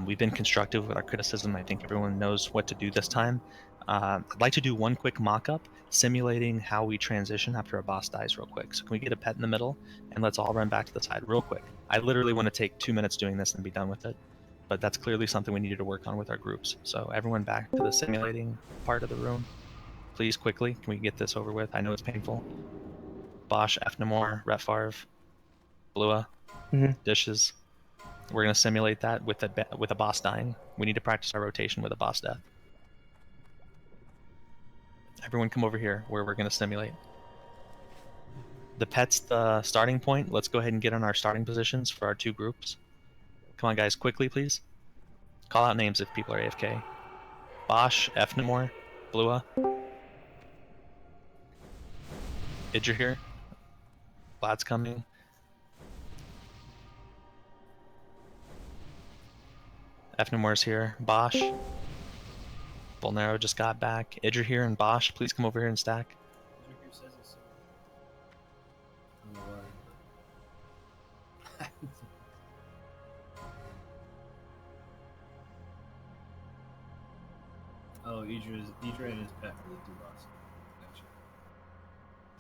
We've been constructive with our criticism. I think everyone knows what to do this time. I'd like to do one quick mock-up simulating how we transition after a boss dies real quick. So can we get a pet in the middle, and let's all run back to the side real quick. I literally want to take 2 minutes doing this and be done with it. But that's clearly something we needed to work on with our groups. So everyone back to the simulating part of the room. Please, quickly, can we get this over with? I know it's painful. Bosch, Fnamore, Retfarv, Blua, Dishes. We're going to simulate that with a boss dying. We need to practice our rotation with a boss death. Everyone come over here where we're going to simulate. The pet's the starting point. Let's go ahead and get on our starting positions for our 2 groups. Come on, guys, quickly, please. Call out names if people are AFK. Bosch, Fnamore, Blua. Idra here. Vlad's coming. Fnamore's here. Bosch. Volnero just got back. Idra here and Bosch, please come over here and stack. Oh, Idra and his pet for the 2 boss. Gotcha.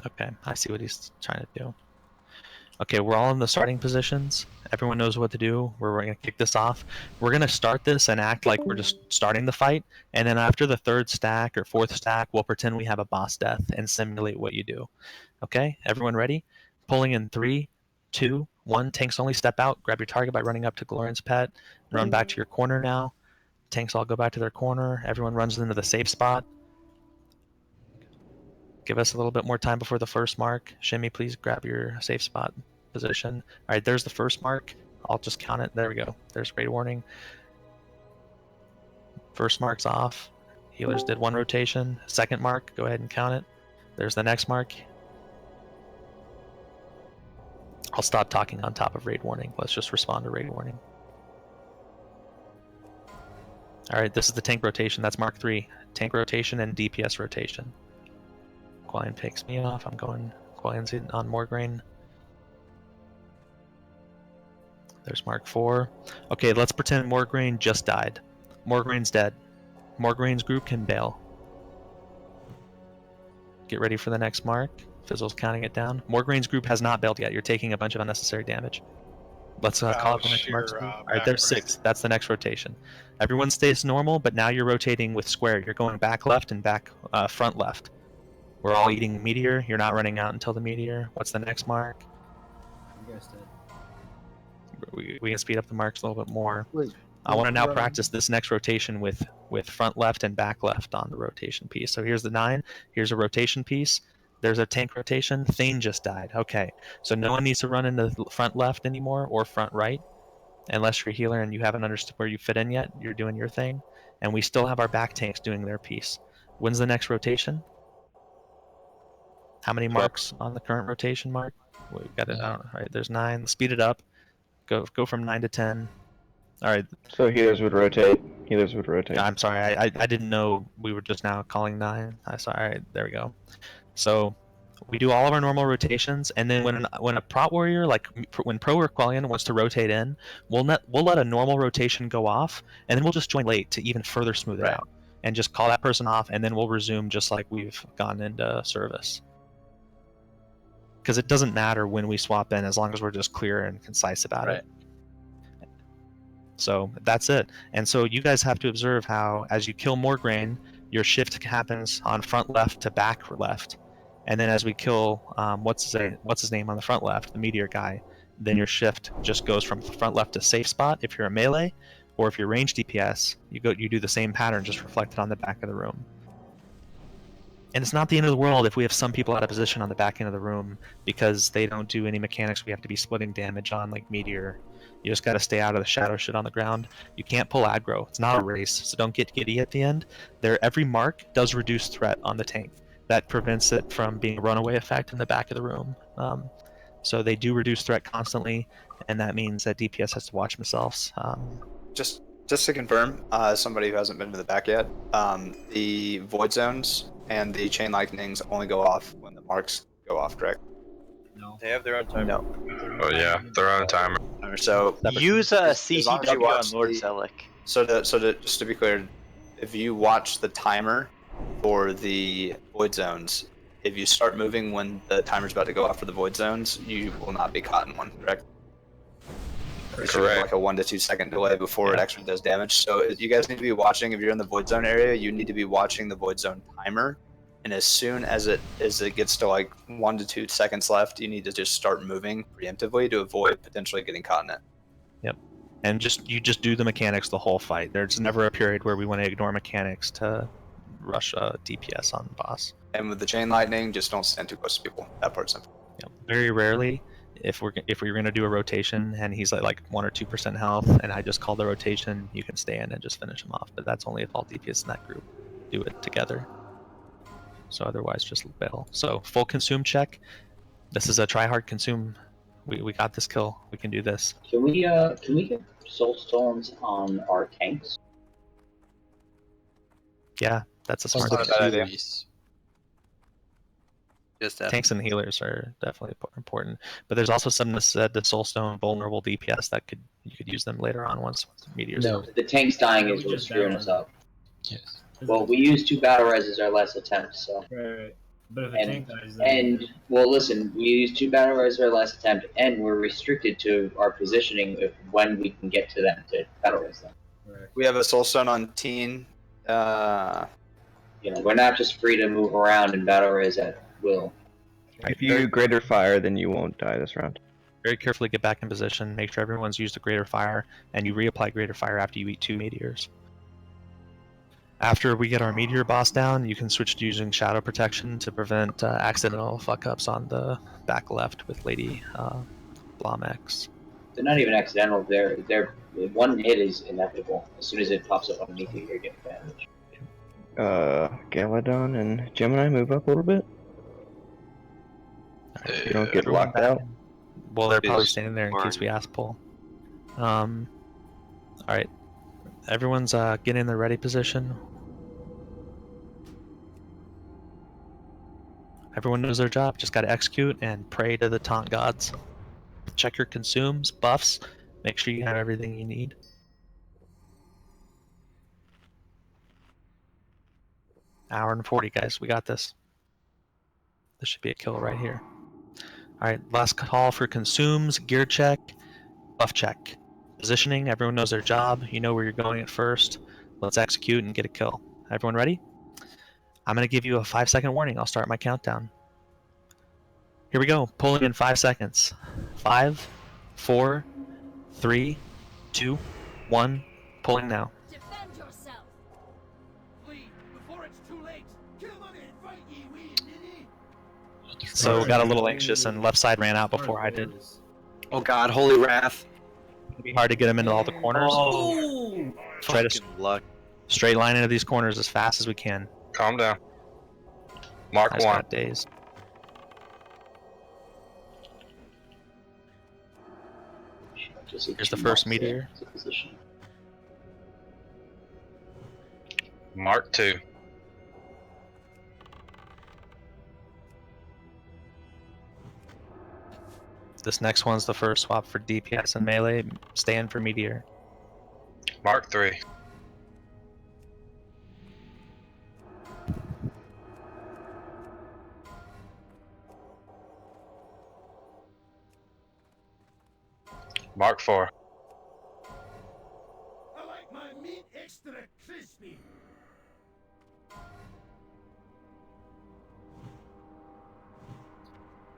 Okay, I see what he's trying to do. Okay, we're all in the starting positions. Everyone knows what to do. We're going to kick this off. We're going to start this and act like we're just starting the fight. And then after the 3rd stack or 4th stack, we'll pretend we have a boss death and simulate what you do. Okay, everyone ready? Pulling in 3, 2, 1. Tanks only step out. Grab your target by running up to Glorian's pet. Run back to your corner now. Tanks all go back to their corner. Everyone runs into the safe spot. Give us a little bit more time before the first mark. Shimmy, please grab your safe spot position. All right, there's the first mark. I'll just count it. There we go. There's raid warning. First mark's off. Healers did 1 rotation. Second mark, go ahead and count it. There's the next mark. I'll stop talking on top of raid warning. Let's just respond to raid warning. All right, this is the tank rotation. That's mark 3. Tank rotation and DPS rotation. Quillian takes me off. I'm going Quillian's on Morgraine. There's mark 4. Okay, let's pretend Morgraine just died. Morgraine's dead. Morgraine's group can bail. Get ready for the next mark. Fizzle's counting it down. Morgraine's group has not bailed yet. You're taking a bunch of unnecessary damage. Let's call it the next mark. All right, there's 6. That's the next rotation. Everyone stays normal, but now you're rotating with square. You're going back left and back front left. We're all eating meteor. You're not running out until the meteor. What's the next mark? You guys did. We can speed up the marks a little bit more. Wait, I want to now practice this next rotation with front left and back left on the rotation piece. So here's the 9. Here's a rotation piece. There's a tank rotation. Thane just died. Okay, so no one needs to run into front left anymore or front right, unless you're a healer and you haven't understood where you fit in yet. You're doing your thing, and we still have our back tanks doing their piece. When's the next rotation? How many marks on the current rotation mark? We've got it out. All right, there's 9. Speed it up. Go from 9 to 10. All right. So healers would rotate. Healers would rotate. I'm sorry. I didn't know we were just now calling 9. I saw. All right, there we go. So we do all of our normal rotations, and then when a prot warrior, like when Pro or Quillian wants to rotate in, we'll let a normal rotation go off, and then we'll just join late to even further smooth it out, and just call that person off, and then we'll resume just like we've gone into service. Because it doesn't matter when we swap in, as long as we're just clear and concise about it. So that's it. And so you guys have to observe how, as you kill Morgraine, your shift happens on front left to back left, and then as we kill what's his name on the front left, the meteor guy, then your shift just goes from front left to safe spot if you're a melee, or if you're range DPS, you do the same pattern just reflected on the back of the room. And it's not the end of the world if we have some people out of position on the back end of the room because they don't do any mechanics we have to be splitting damage on, like meteor. You just got to stay out of the shadow shit on the ground. You can't pull aggro. It's not a race, so don't get giddy at the end. Every mark does reduce threat on the tank. That prevents it from being a runaway effect in the back of the room. So they do reduce threat constantly, and that means that DPS has to watch themselves. Just just to confirm, somebody who hasn't been to the back yet, the void zones and the chain lightnings only go off when the marks go off, correct? No. They have their own timer. No. Oh yeah, their own timer. So Use a as long as you CCW watch on Lord the- Zelic. So just to be clear, if you watch the timer for the void zones, if you start moving when the timer's about to go off for the void zones, you will not be caught in one, correct? There should be like a 1 to 2 second delay before it actually does damage. So you guys need to be watching. If you're in the void zone area, you need to be watching the void zone timer. And as soon as it gets to like 1 to 2 seconds left, you need to just start moving preemptively to avoid potentially getting caught in it. Yep. And you just do the mechanics the whole fight. There's never a period where we want to ignore mechanics to rush DPS on the boss. And with the chain lightning, just don't stand too close to people. That part's simple. Yep. Very rarely, if we're gonna do a rotation and he's at like 1 or 2% health, and I just call the rotation, you can stay in and just finish him off. But that's only if all DPS in that group do it together. So otherwise, just bail. So full consume check. This is a try hard consume. We got this kill. We can do this. Can we get soul stones on our tanks? Yeah, that's a smart Not a bad idea. Tanks and healers are definitely important, but there's also some that said the soulstone vulnerable DPS that you could use them later on once meteors. No, the tanks dying is what's screwing us up. Yes. Well, we used 2 battle reses our last attempt, so. Right. But if a tank dies, then And well, listen, we used 2 battle reses our last attempt, and we're restricted to our positioning of when we can get to them to battle res them. We have a soulstone on teen. You know, we're not just free to move around and battle res at will. If you greater fire, then you won't die this round. Very carefully get back in position. Make sure everyone's used a greater fire, and you reapply greater fire after you eat 2 meteors. After we get our meteor boss down, you can switch to using shadow protection to prevent accidental fuck ups on the back left with Lady Blomex. They're not even accidental. They're one hit is inevitable. As soon as it pops up underneath you, you're getting damage. Galadon and Gemini move up a little bit. You don't get locked out. Well, they're probably standing there in case we ask pull. Alright. Everyone's getting in the ready position. Everyone knows their job. Just gotta execute and pray to the taunt gods. Check your consumes, buffs. Make sure you have everything you need. Hour and 40, guys. We got this. This should be a kill right here. Alright, last call for consumes, gear check, buff check. Positioning, everyone knows their job. You know where you're going at first. Let's execute and get a kill. Everyone ready? I'm going to give you a 5-second warning. I'll start my countdown. Here we go. Pulling in 5 seconds. 5, 4, 3, 2, 1. Pulling now. Defend yourself. Flee before it's too late. Kill money and fight ye we. So got a little anxious and left side ran out before I did. Oh god, holy wrath. It'll be hard to get him into all the corners. Oh, Try to luck. straight line into these corners as fast as we can. Calm down. Mark 1. Days. Here's the first meteor. Mark 2. This next one's the first swap for DPS and melee. Stand for meteor. Mark 3. Mark 4. I like my meat extra crispy.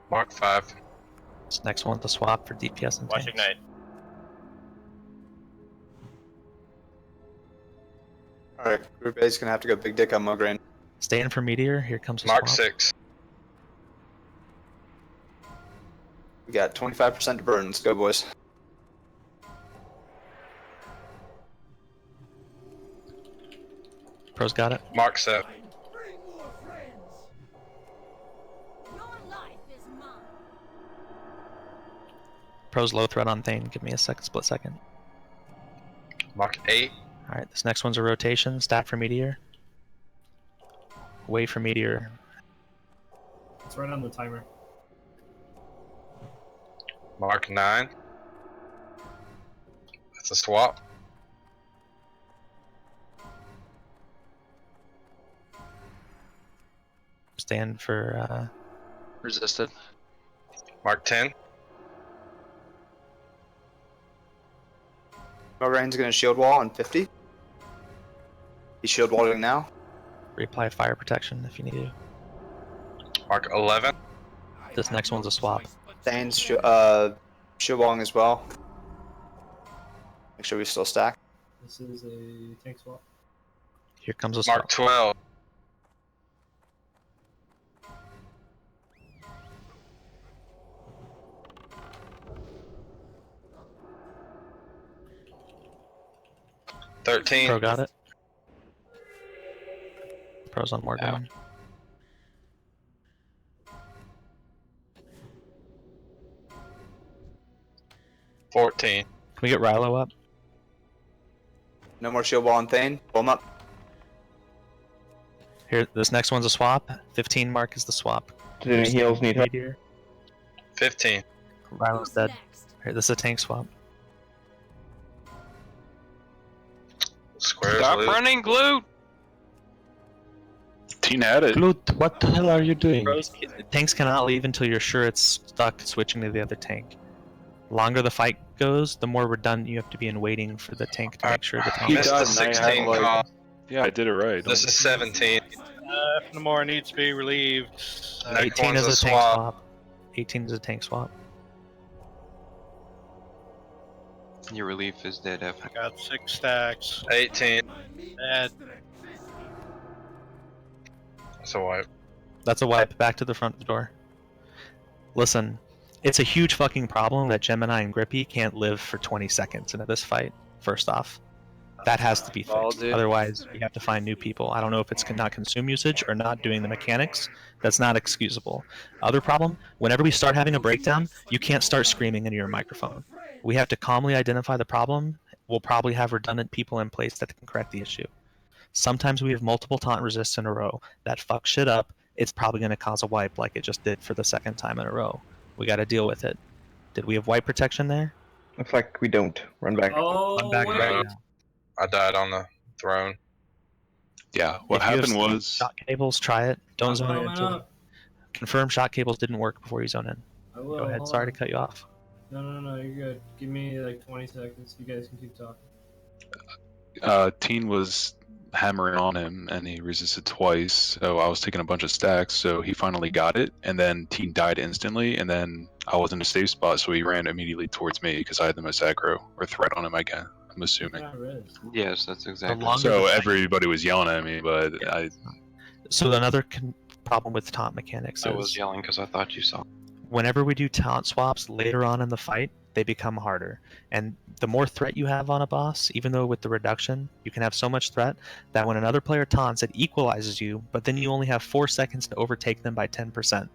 Mark 5. This next one's the swap for DPS and Watch tanks. ignite. Alright, Group A is gonna have to go big dick on Mograine. Stand for meteor. Here comes the Mark swap. 6. We got 25% to burn. Let's go, boys. Pro's got it. Mark 7. Pro's low threat on Thane. Give me a split second. Mark 8. Alright, this next one's a rotation. Stat for meteor. Wait for meteor. It's right on the timer. Mark 9. That's a swap. Stand for Resisted. Mark 10. Morain's gonna shield wall on 50. He's shield walling now. reapply fire protection if you need to. Mark 11. This next one's a swap. Thane's shield walling as well. Make sure we still stack. This is a tank swap. Here comes a swap. Mark 12. $13. Pro got it. Pro's on more down. 14. Can we get Rilo up? No more shield wall on Thane. Pull him up. Here, this next one's a swap. 15 mark is the swap. Did any heals need help? 15. Rilo's dead. Here, this is a tank swap. Squares Stop loot. running, Glute! Teen had it. Glut, what the hell are you doing? Tanks cannot leave until you're sure it's stuck switching to the other tank. Longer the fight goes, the more redundant you have to be in waiting for the tank to make sure the tank. Missed the 16 call. Yeah, I did it right. This is 17. If Namor needs to be relieved. Next 18 one's is a a tank swap. swap. 18 is a tank swap. Your relief is dead, F. I got 6 stacks. 18. And That's a wipe. That's a wipe. Back to the front door. Listen, it's a huge fucking problem that Gemini and Grippy can't live for 20 seconds into this fight, first off. That has to be fixed. Otherwise, we have to find new people. I don't know if it's not consume usage or not doing the mechanics. That's not excusable. Other problem, whenever we start having a breakdown, you can't start screaming into your microphone. We have to calmly identify the problem. We'll probably have redundant people in place that can correct the issue. Sometimes we have multiple taunt resists in a row. That fucks shit up. It's probably going to cause a wipe like it just did for the second time in a row. We got to deal with it. Did we have wipe protection there? Looks like we don't. Run back. Oh, Run back right now. I died on the throne. Yeah, what If you have happened was shot cables, try it. Don't zone in coming until up. confirm shot cables didn't work before you zone in. I will. Go ahead. Hold Sorry on. to cut you off. No, you're good. Give me like 20 seconds. You guys can keep talking. Teen was hammering on him and he resisted twice, so I was taking a bunch of stacks, so he finally got it, and then Teen died instantly, and then I was in a safe spot, so he ran immediately towards me because I had the most aggro or threat on him again, I'm assuming. Yes, that's exactly. So everybody was yelling at me, but I So another problem with taunt mechanics I is was yelling because I thought you saw. whenever we do taunt swaps later on in the fight, they become harder. And the more threat you have on a boss, even though with the reduction, you can have so much threat that when another player taunts, it equalizes you, but then you only have 4 seconds to overtake them by 10%.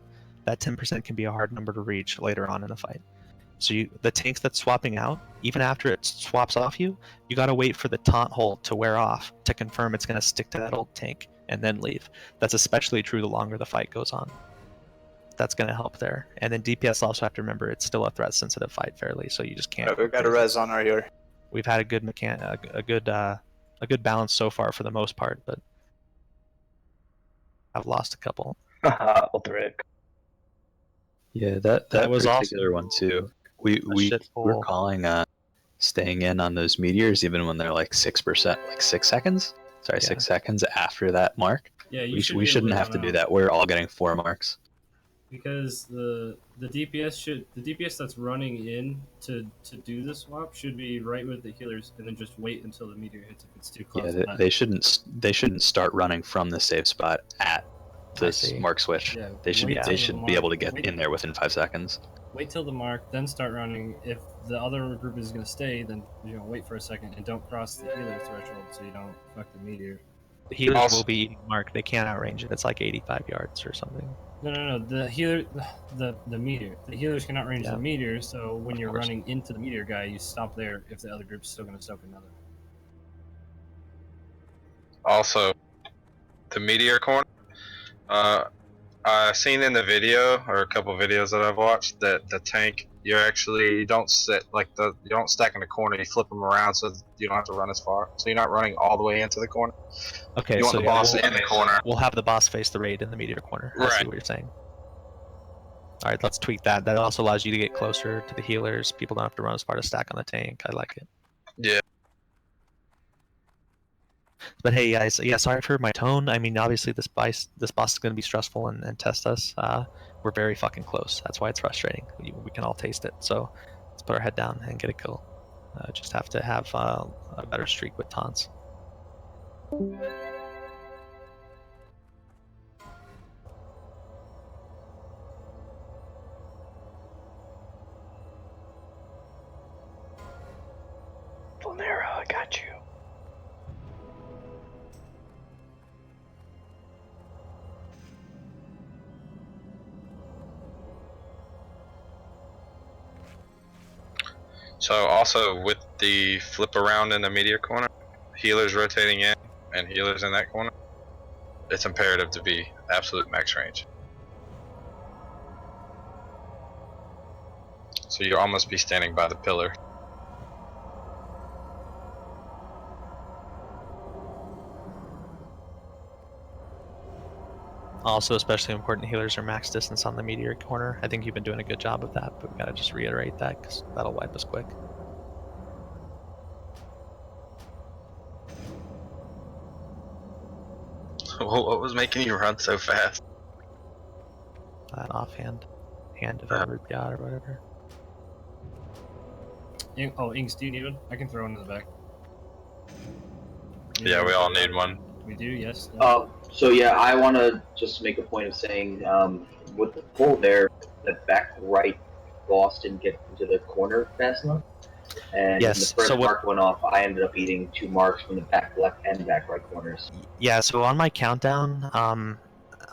That 10% can be a hard number to reach later on in the fight. So the tank that's swapping out, even after it swaps off you, you gotta wait for the taunt hold to wear off to confirm it's gonna stick to that old tank and then leave. That's especially true the longer the fight goes on. That's going to help there. And then DPS also have to remember it's still a threat sensitive fight fairly, so you just can't. We've got a res on right here. We've had a good a good balance so far for the most part, but I've lost a couple. Yeah, that was particular one too. We're calling staying in on those meteors even when they're like 6%, like 6 seconds. Sorry, 6 seconds after that mark. Yeah, you we should be able shouldn't to have to run do out. that. We're all getting 4 marks. Because the DPS that's running in to do the swap should be right with the healers and then just wait until the meteor hits if it's too close. Yeah, to that. they shouldn't start running from the safe spot at this mark switch. Yeah, They should wait till the be mark- able to get wait- in there within 5 seconds. Wait till the mark, then start running. If the other group is going to stay, then wait for a second and don't cross the healer threshold so you don't fuck the meteor. The healers will be eating mark. They can't outrange it. It's like 85 yards or something. No. The healer, the meteor. The healers can outrange Yeah. the meteor, so when Of you're course. running into the meteor guy, you stop there if the other group's still going to soak another. Also, the meteor corner. I seen in the video, or a couple of videos that I've watched, that the tank, you don't sit like you don't stack in the corner. You flip them around so you don't have to run as far. So you're not running all the way into the corner. Okay, You want so the yeah, boss in the corner. We'll have the boss face the raid in the meteor corner. I see what you're saying. All right, let's tweak that. That also allows you to get closer to the healers. People don't have to run as far to stack on the tank. I like it. Yeah. But hey, guys, yeah, sorry for my tone. I mean, obviously this boss is going to be stressful and test us. We're very fucking close. That's why it's frustrating. We can all taste it. So let's put our head down and get a kill. Just have to have a better streak with taunts. Vulnera, I got you. So also with the flip around in the meteor corner, healers rotating in and healers in that corner, it's imperative to be absolute max range. So you'll almost be standing by the pillar. Also, especially important, healers are max distance on the meteor corner. I think you've been doing a good job of that, but we gotta just reiterate that because that'll wipe us quick. What was making you run so fast? That offhand, hand of Edward Biot or whatever. Oh, Inks, do you need one? I can throw one in the back. Yeah, we all need one. We do, yes. So yeah, I want to just make a point of saying, with the pull there, the back right boss didn't get into the corner fast enough. And Yes, when the first so what- mark went off, I ended up eating 2 marks from the back left and back right corners. Yeah, so on my countdown,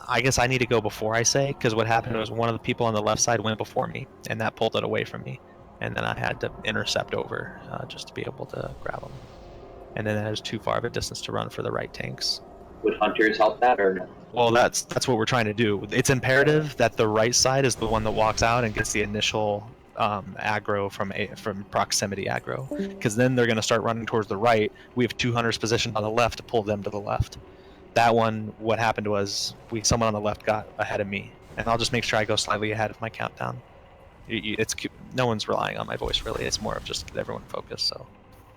I guess I need to go before I say, because what happened was one of the people on the left side went before me, and that pulled it away from me. And then I had to intercept over just to be able to grab them. And then that was too far of a distance to run for the right tanks. Would hunters help that or no? Well, that's what we're trying to do. It's imperative that the right side is the one that walks out and gets the initial aggro from proximity aggro, because then they're going to start running towards the right. We have 2 hunters positioned on the left to pull them to the left. That one, what happened was someone on the left got ahead of me, and I'll just make sure I go slightly ahead of my countdown. No one's relying on my voice really. It's more of just get everyone focused. So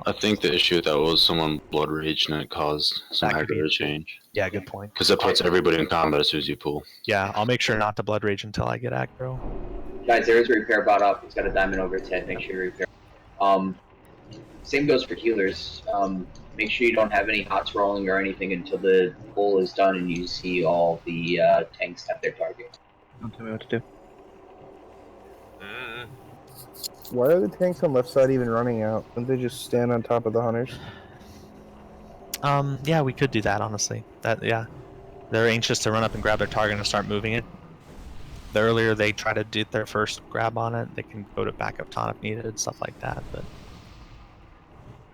I think the issue with that was someone blood raged and it caused some aggro to change. Yeah, good point. Because it puts everybody in combat as soon as you pull. Yeah, I'll make sure not to blood rage until I get aggro. Guys, there is a repair bot up. It's got a diamond over its head. Make sure you repair. Same goes for healers. Make sure you don't have any hots rolling or anything until the pull is done and you see all the tanks have their target. Don't tell me what to do. Why are the tanks on left side even running out? Don't they just stand on top of the hunters? Yeah, we could do that, honestly. Yeah. They're anxious to run up and grab their target and start moving it. The earlier they try to do their first grab on it, they can go to backup taunt if needed, stuff like that. But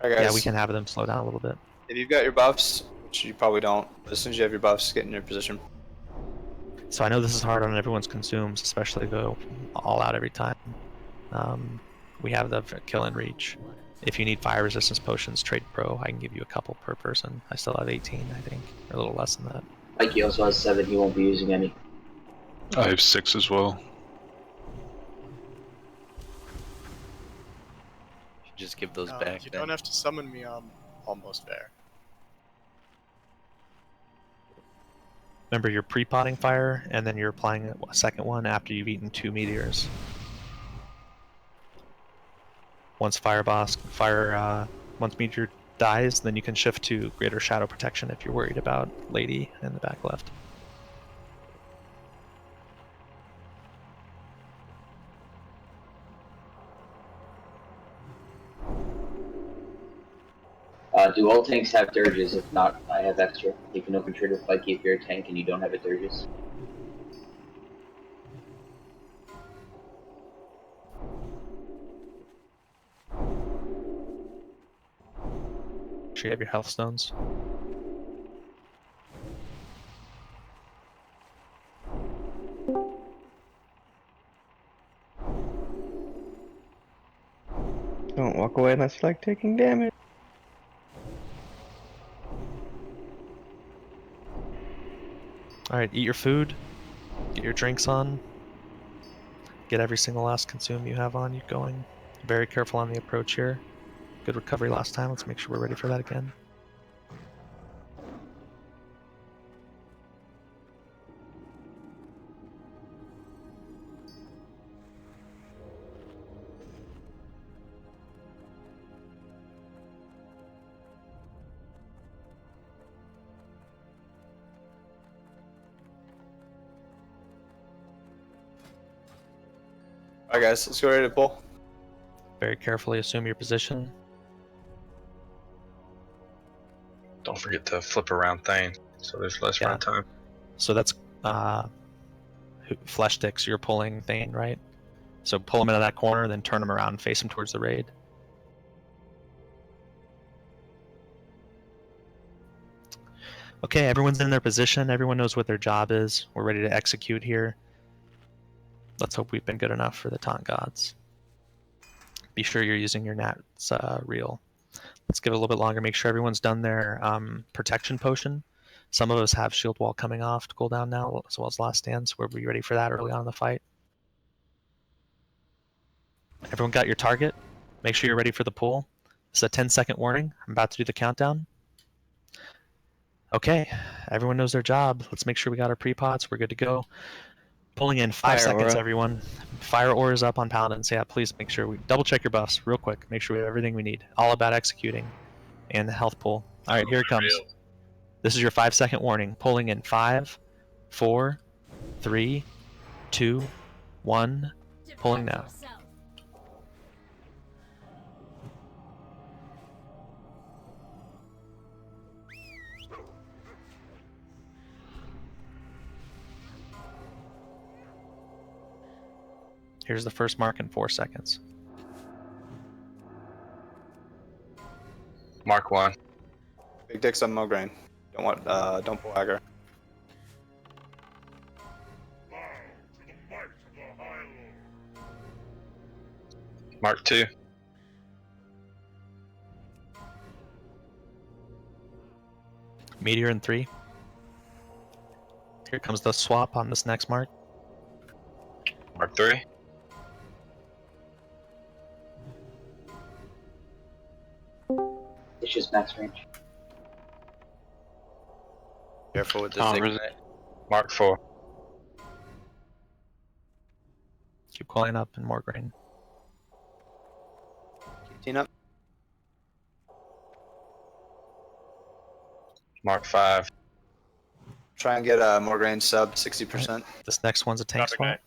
Alright, guys. yeah, we can have them slow down a little bit. If you've got your buffs, which you probably don't, but as soon as you have your buffs, get in your position. So I know this is hard on everyone's consumes, especially go all out every time. We have the kill and reach. If you need fire resistance potions, trade pro. I can give you a couple per person. I still have 18, I think, or a little less than that. Mikey also has 7. He won't be using any. I have 6 as well. Just give those back. You don't have to summon me. I'm almost there. Remember, you're pre-potting fire, and then you're applying a second one after you've eaten 2 meteors. Once once meteor dies, then you can shift to greater shadow protection if you're worried about lady in the back left. Do all tanks have dirges? If not, I have extra. You can open trade with Mikey if you're a tank and you don't have a dirges. Sure you have your health stones. Don't walk away unless you like taking damage. Alright, eat your food. Get your drinks on. Get every single last consume you have on you going. Very careful on the approach here. Good recovery last time. Let's make sure we're ready for that again. Alright guys, let's go ready to pull. Very carefully assume your position. Don't forget to flip around thing, so there's less run time. So that's flesh sticks you're pulling Thane, right? So pull him into that corner, then turn him around and face him towards the raid. Okay, everyone's in their position. Everyone knows what their job is. We're ready to execute here. Let's hope we've been good enough for the taunt gods. Be sure you're using your Nat's reel. Let's give it a little bit longer. Make sure everyone's done their protection potion. Some of us have shield wall coming off to cooldown now, as well as last stand, so we'll be ready for that early on in the fight. Everyone got your target? Make sure you're ready for the pull. This is a 10-second warning. I'm about to do the countdown. Okay, everyone knows their job. Let's make sure we got our pre-pots. We're good to go. Pulling in 5 seconds, aura. everyone. Fire auras up on Paladins. Yeah, please make sure we double check your buffs real quick. Make sure we have everything we need. All about executing. And the health pull. All right, here it comes. This is your 5-second warning. Pulling in 5, 4, 3, 2, 1. Pulling now. Here's the first mark in 4 seconds. Mark 1. Big dicks on Mograine. Don't pull aggro. Mark 2. Meteor in 3. Here comes the swap on this next mark. Mark 3. It's just max range. Careful with the Ignite. Mark 4. Keep calling up and more grain. Keep teeing up. Mark 5. Try and get more grain sub 60%. This next one's a tank swap.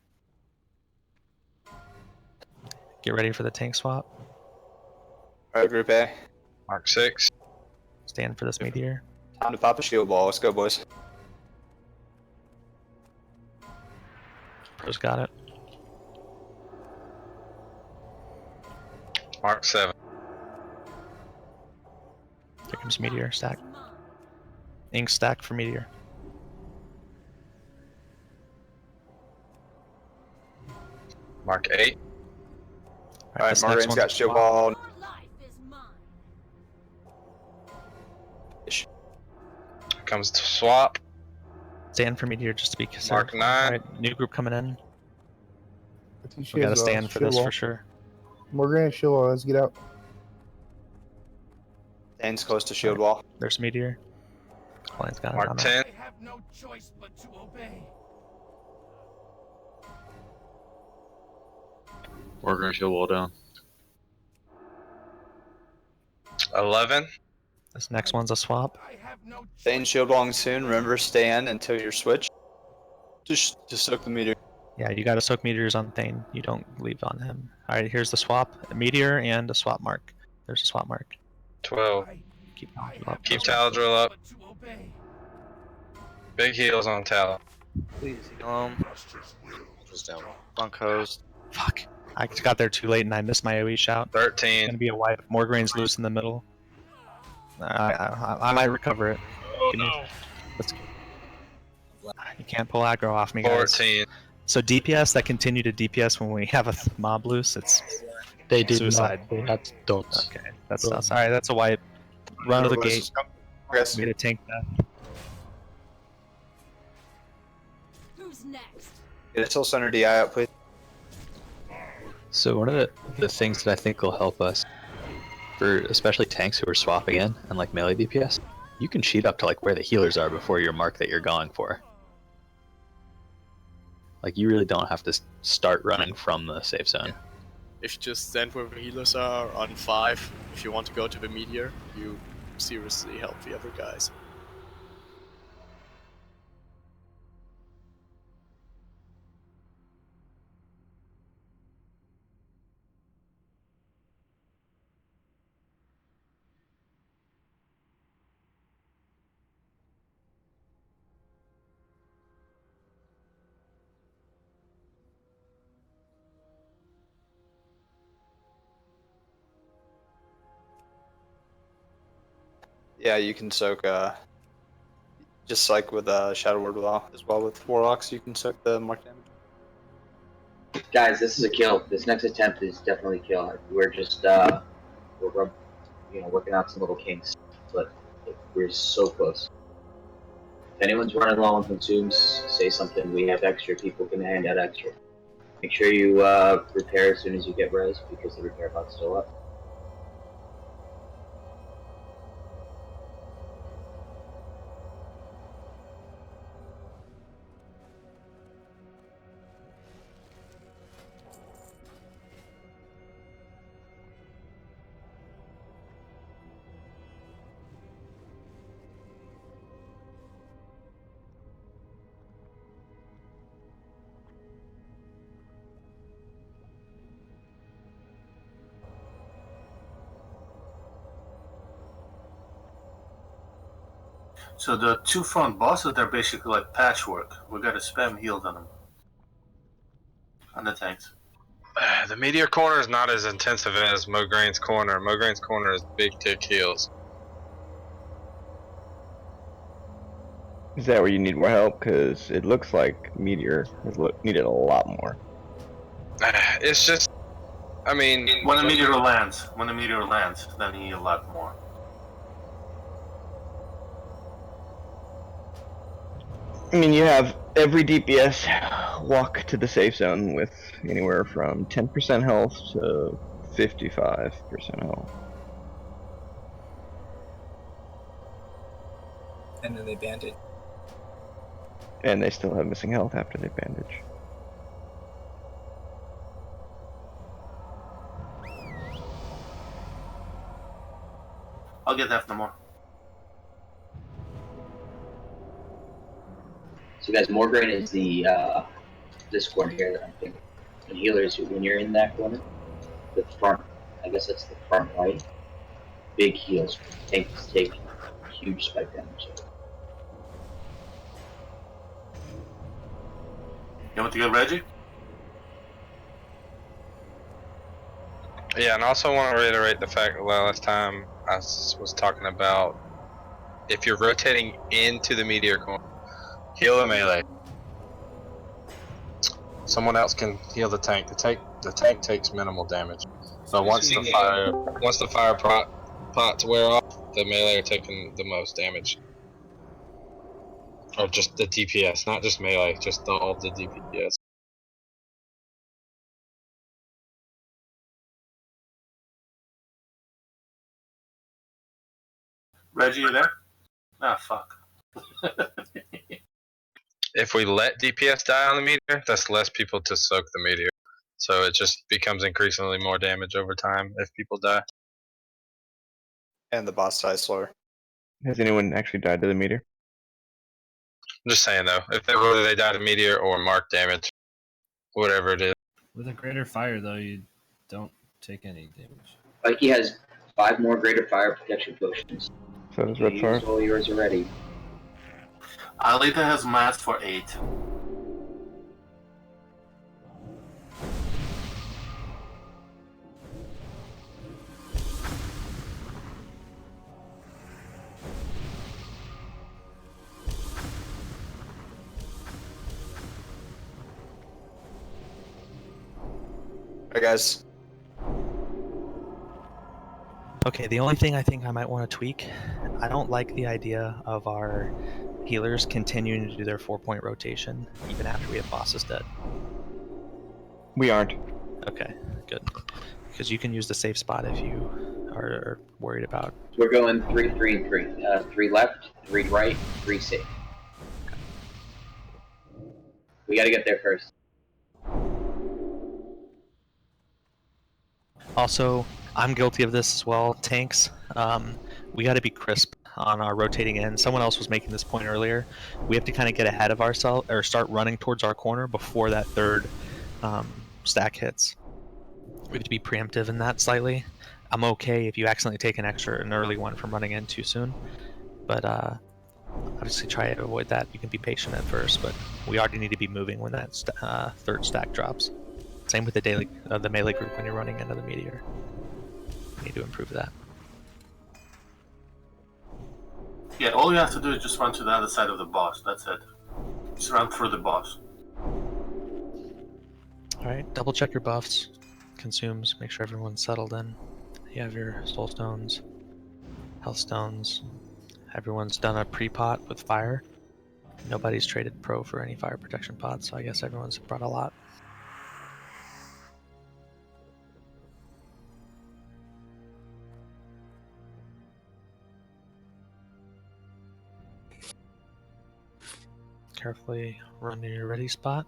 Get ready for the tank swap. Alright, group A. Mark 6. Stand for this meteor. Time to pop a shield ball. Let's go, boys. Pro's got it. Mark 7. Here comes meteor stack. Ink stack for meteor. Mark 8. Alright, this Morgan's next got one's shield swap. ball. Comes to swap. Stand for meteor just to be conservative. Mark 9. Alright, new group coming in. I think she We gotta has, stand for shield this wall. for sure. Morgan, shield wall. Let's get out. Dane's close to shield wall. There's meteor. Line's got it. Mark I'm 10. out. I have no choice but to obey. We're gonna shield wall down. 11. This next one's a swap. Dane's shield walling soon. Remember, stand until you're switched. Just soak the meteor. Yeah, you gotta soak meteors on Thane. You don't leave on him. Alright, here's the swap. A meteor and a swap mark. There's a swap mark. 12. Keep up. Keep Taladrill up. Big heals on Tal. Please heal him. Just down. Bunk host. Fuck. I got there too late and I missed my AoE shout. 13. It's gonna be a wipe. Morgrain's loose in the middle. I might recover it. Let's go. You can't pull aggro off me, guys. 14. So DPS that continue to DPS when we have a mob loose, it's They did Suicide. not. They had dots. Okay, that's sorry. That's a wipe. Run to the Everybody's gate. just come. Guys. Made a tank death. Who's next? Get a Soul Center DI out, please. So one of the things that I think will help us, for especially tanks who are swapping in and like melee DPS, you can cheat up to like where the healers are before your mark that you're going for. Like you really don't have to start running from the safe zone. If you just stand where the healers are on 5, if you want to go to the meteor, you seriously help the other guys. Yeah, you can soak, just like with Shadow Word Law as well with Warlocks, you can soak the mark damage. Guys, this is a kill. This next attempt is definitely a kill. We're just, we're, working out some little kinks, but we're so close. If anyone's running low on consumes, say something. We have extra. People can hand out extra. Make sure you repair as soon as you get res, because the repair bot's still up. So the two front bosses, they're basically like patchwork. We gotta spam heals on them. On the tanks. The Meteor Corner is not as intensive as Mograin's Corner. Mograin's Corner is big tick heals. Is that where you need more help? Because it looks like Meteor has needed a lot more. It's just, I mean, When a meteor lands, then you need a lot more. I mean, you have every DPS walk to the safe zone with anywhere from 10% health to 55% health. And then they bandage. And they still have missing health after they bandage. I'll get that no more. So guys, Mograine is the this corner here that I'm thinking. And healers, when you're in that corner, the front, I guess that's the front right. Big heals. Tanks take huge spike damage. You want to get Reggie? yeah, and I also want to reiterate the fact that last time I was talking about if you're rotating into the Meteor Corner, heal the melee. Someone else can heal the tank. The tank takes minimal damage. But once the fire pots wear off, the melee are taking the most damage. Or just the DPS, not just melee, just all the DPS. Reggie, you there? Ah, fuck. If we let DPS die on the meteor, that's less people to soak the meteor. So it just becomes increasingly more damage over time if people die. And the boss dies slower. Has anyone actually died to the meteor? I'm just saying though, if whether they die to meteor or mark damage, whatever it is. With a greater fire, though, you don't take any damage. Mikey has 5 more greater fire protection potions. So does Red Fire. All yours already. Alita has mass for 8. Alright guys, Okay, the only thing I think I might want to tweak, I don't like the idea of our healers continuing to do their 4-point rotation even after we have bosses dead. We aren't. Okay, good. Because you can use the safe spot if you are worried about. We're going 3, 3, and 3. 3 left, 3 right, 3 safe. We gotta get there first. Also, I'm guilty of this as well. Tanks, we got to be crisp on our rotating end. Someone else was making this point earlier. We have to kind of get ahead of ourselves or start running towards our corner before that third stack hits. We have to be preemptive in that slightly. I'm okay if you accidentally take an early one from running in too soon, but obviously try to avoid that. You can be patient at first, but we already need to be moving when that third stack drops. Same with the melee group when you're running into the meteor. We need to improve that. Yeah, all you have to do is just run to the other side of the boss. That's it. Just run through the boss. Alright, double check your buffs, consumes, make sure everyone's settled in. You have your soul stones, health stones. Everyone's done a pre-pot with fire. Nobody's traded pro for any fire protection pots, so I guess everyone's brought a lot. Carefully run to your ready spot.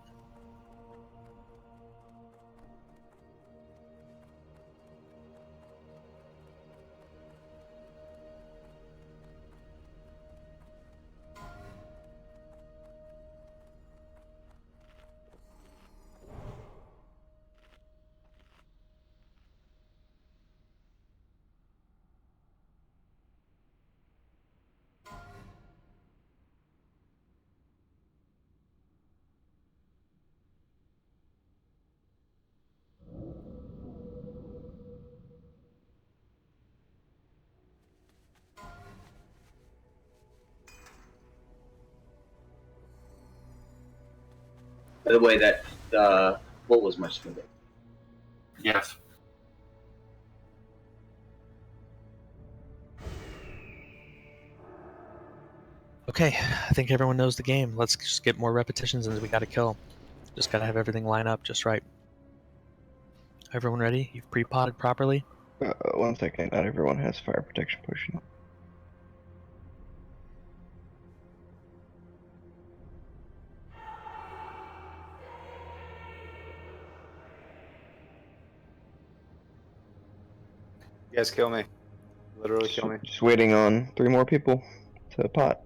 By the way, that pull was much smoother. Yes. Okay, I think everyone knows the game. Let's just get more repetitions and we gotta kill. Just gotta have everything line up just right. Everyone ready? You've pre-potted properly? 1 second. Not everyone has fire protection potion. You guys kill me. Literally kill me. Just waiting on 3 more people to pot.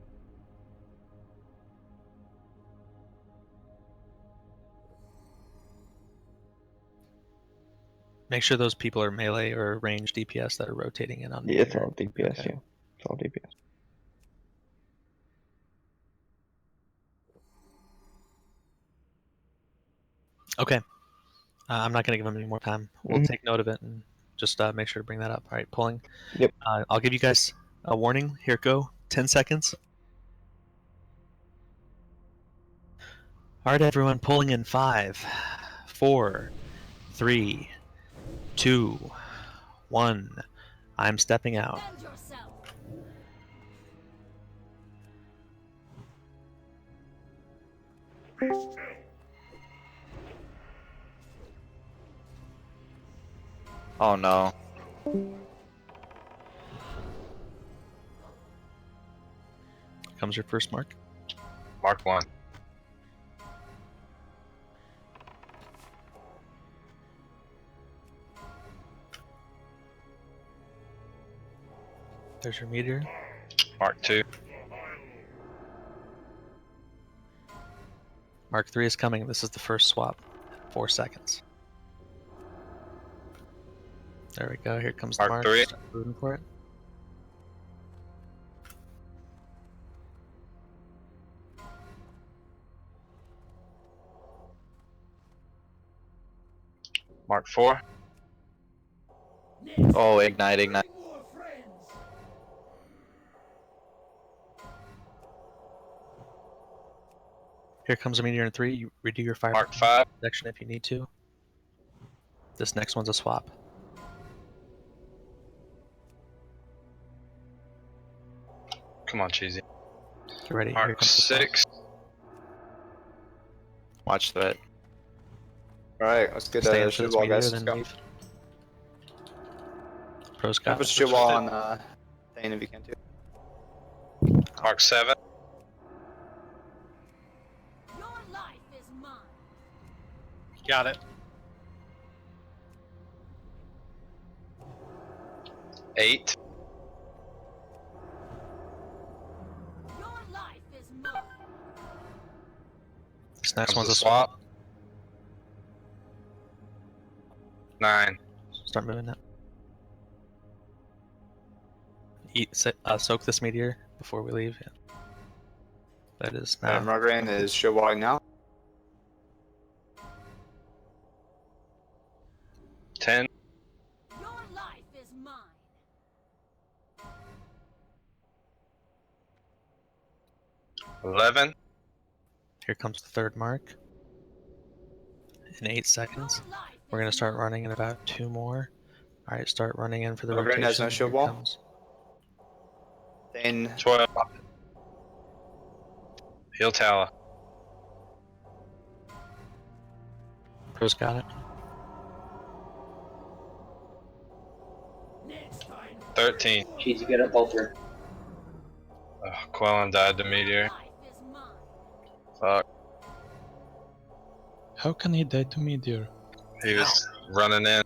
Make sure those people are melee or range DPS that are rotating in on. Yeah, it's all DPS. Okay. Yeah, it's all DPS. Okay. I'm not going to give them any more time. We'll take note of it and just make sure to bring that up. All right, pulling. Yep. I'll give you guys a warning. Here it go. 10 seconds. All right, everyone, pulling in 5, 4, 3, 2, 1. I'm stepping out. Oh no. Comes your first mark. Mark 1. There's your meteor. Mark 2. Mark 3 is coming. This is the first swap. 4 seconds. There we go. Here comes the Mark mark. 3. Start moving for it. Mark 4. Oh, ignite, ignite. Here comes a meteor in 3. You redo your fire Mark 5. protection if you need to. This next one's a swap. Come on, Cheesy. Get ready. Here Mark comes the swap. 6. Watch that. Alright, let's get Stay a into shield this wall, meteor, guys. then Let's go. leave. Pros Can I got put it. shield wall on Thane if you can too. Mark 7. Your life is mine. Got it. 8. Your life is mine. This next Comes one's the a swap. 9. Start moving that. Soak this meteor before we leave. Yeah. That is now. Margaret is shield walling now. 10. Your life is mine. 11. Here comes the third mark. In 8 seconds. We're going to start running in about 2 more. Alright, start running in for the Margaret has rotation. no shield Here wall. comes. Thane. 12. Heal tower. Pros got it. 13. Cheesy, get up, Ultra. Quellen died to meteor. Fuck. How can he die to meteor? He was running in.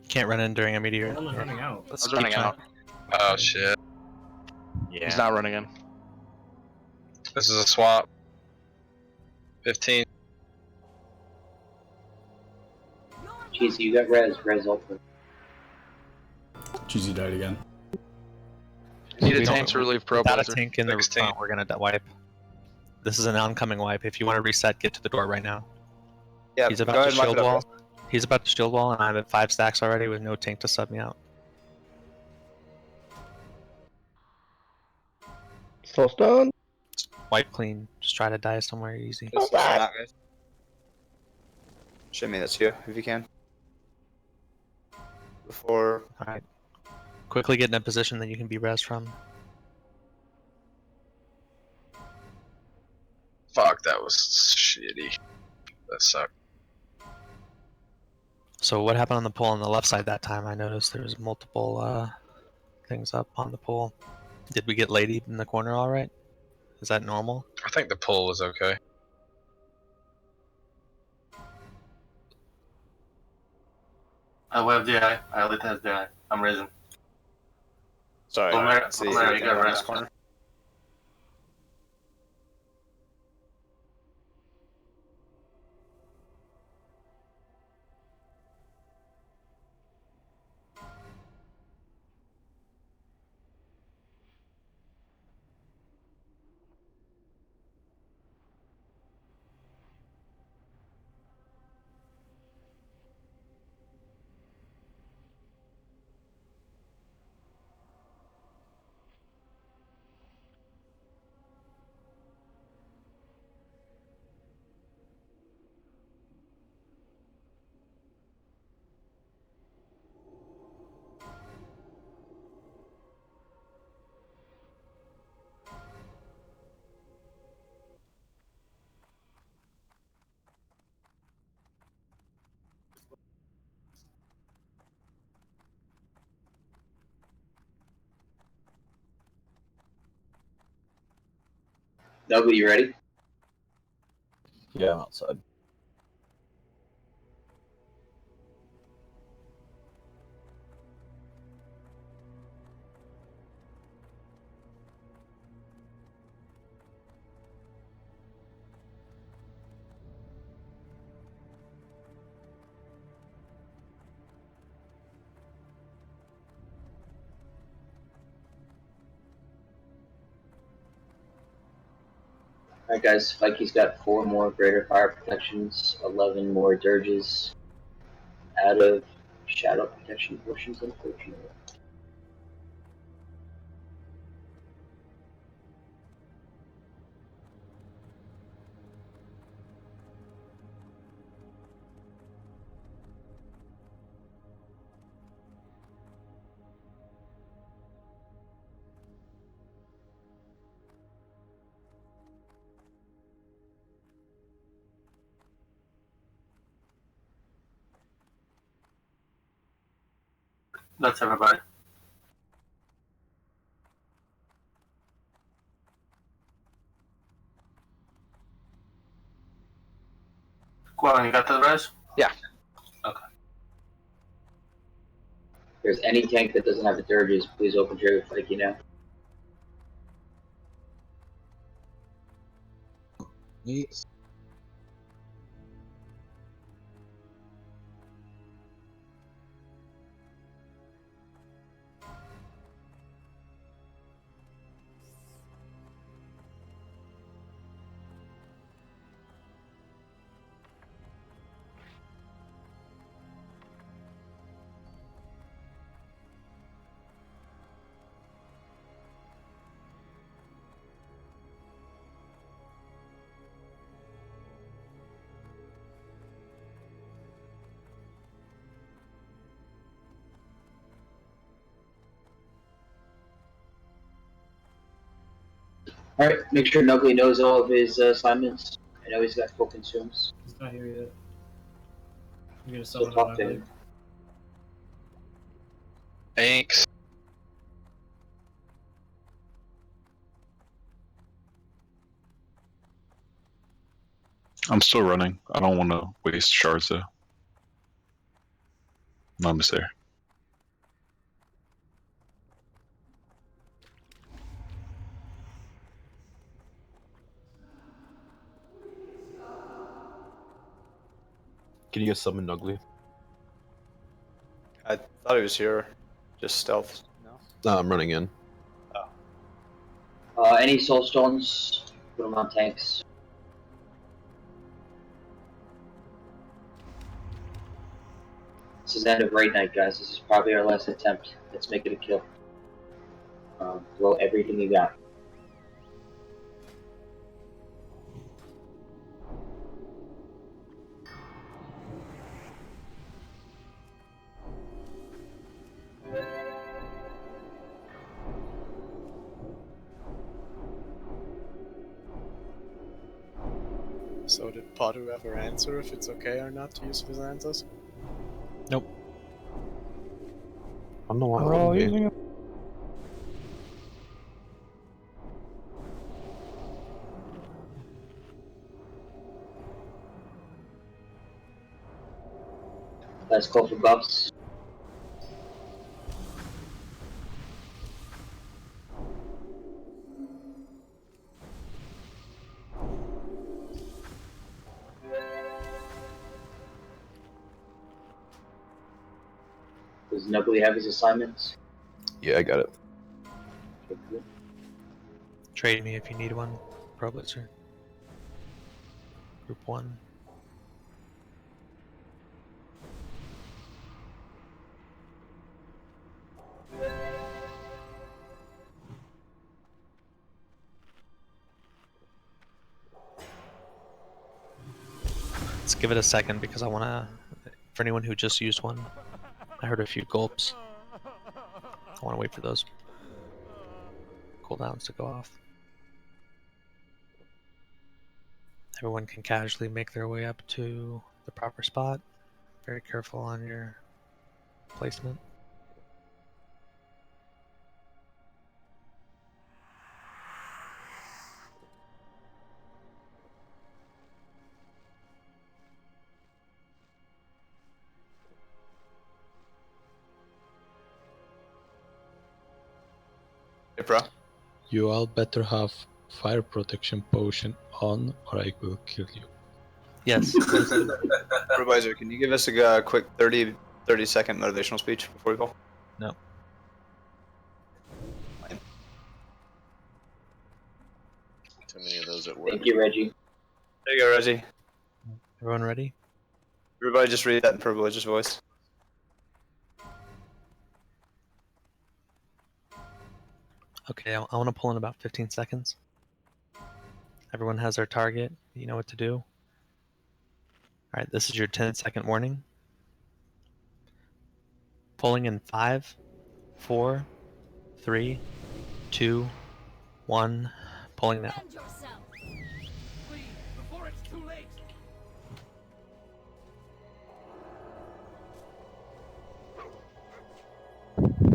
Can't run in during a meteor. One was running out. Let's I was keep running trying. out. Oh shit. Yeah. He's not running in. This is a swap. 15. Cheesy, you got res Ultra. Cheesy died again. Need a We tank don't- to relieve Pro Without a Blazer. tank in the 16. front, we're gonna wipe. This is an oncoming wipe. If you want to reset, get to the door right now. Yeah, He's go about ahead to and wipe shield it up, wall. guys. He's about to shield wall, and I'm at 5 stacks already with no tank to sub me out. Slow stone. Wipe clean. Just try to die somewhere easy. Just not, guys. Show me this here if you can. Before. Alright. Quickly get in a position that you can be res from. Fuck, that was shitty. That sucked. So what happened on the pole on the left side that time? I noticed there was multiple things up on the pole. Did we get lady in the corner all right? Is that normal? I think the pull was okay. I have DI. I lit has DI. I'm raising. Sorry. Omer, See, Omer, you anything got around res. this corner. W, you ready? Yeah, I'm outside. Alright guys, Spikey's got 4 more greater fire protections, 11 more dirges out of shadow protection potions, unfortunately. That's everybody. Quillen, you got the res? Yeah. Okay. If there's any tank that doesn't have the dirges, please open trade with Mikey now. Yes. Alright, make sure Nuggly knows all of his assignments. I know he's got full consumes. He's not here yet. You're gonna So summon talk on to Ugly. him. Thanks. I'm still running. I don't want to waste shards though. I'm almost there. Can you guys summon Ugly? I thought he was here. Just stealth. No, I'm running in. Any soul stones, put them on tanks. This is end of raid night, guys. This is probably our last attempt. Let's make it a kill. Throw everything you got. So did Potter ever answer if it's okay or not to use Visantas? Nope. I don't know why. We're all using it. Let's call for buffs. Does Nuggly have his assignments? Yeah, I got it. Okay, good. Trade me if you need one, Pro Blitzer. Group 1. Let's give it a second because I want to, for anyone who just used one, I heard a few gulps. I want to wait for those cooldowns to go off. Everyone can casually make their way up to the proper spot. Very careful on your placement. Hey, bro. You all better have fire protection potion on, or I will kill you. Yes. Supervisor, can you give us a quick 30-second motivational speech before we go? No. Too many of those at work. Thank you, Reggie. There you go, Reggie. Everyone ready? Everybody just read that in Privilege's voice. Okay, I want to pull in about 15 seconds. Everyone has their target. You know what to do. Alright, this is your 10-second warning. Pulling in 5, 4, 3, 2, 1. Pulling now. Defend yourself. Flee before it's too late.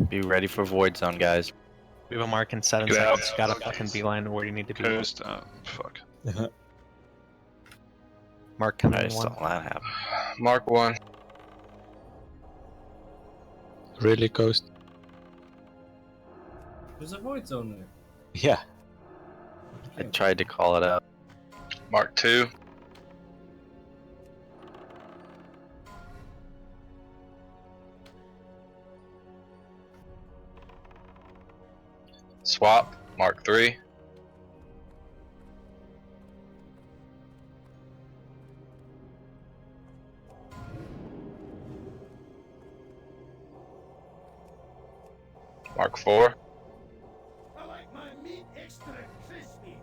Be ready for Void Zone, guys. We have a mark in 7 Yeah. seconds. You gotta fucking beeline where you need to be. Coast. Fuck. Mark coming I in saw 1. that happen. Mark 1. Really, Coast? There's a void zone there. Yeah. I tried to call it out. Mark 2. Swap. Mark 3. Mark 4. I like my meat extra crispy.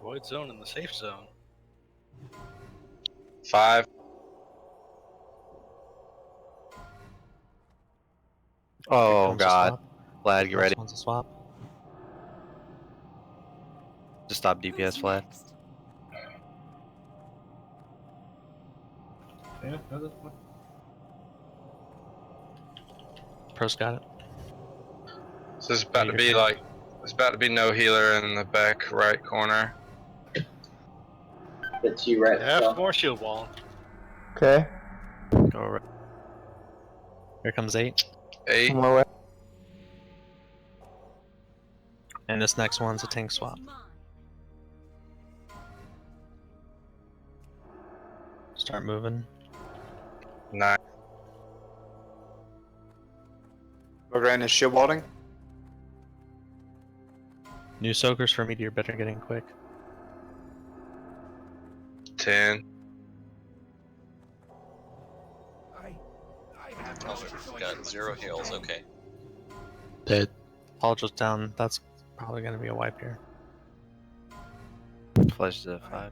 Void zone in the safe zone. 5. Oh comes a god. swap. Vlad, get ready. Next one's a swap. Just stop DPS, Vlad. Yeah, no, that's fine. Pro's got it. So it's about to be like, it's about to be no healer in the back right corner. That's you right. Yeah, more shield wall. Okay. Go right. Here comes 8. 8. On my way. And this next one's a tank swap. Start moving. 9. Lorraine is shield walding. New soakers for meteor better get in quick. 10. Got 0 heals, okay. Dead. Paul just down. That's probably gonna be a wipe here. Flash to 5.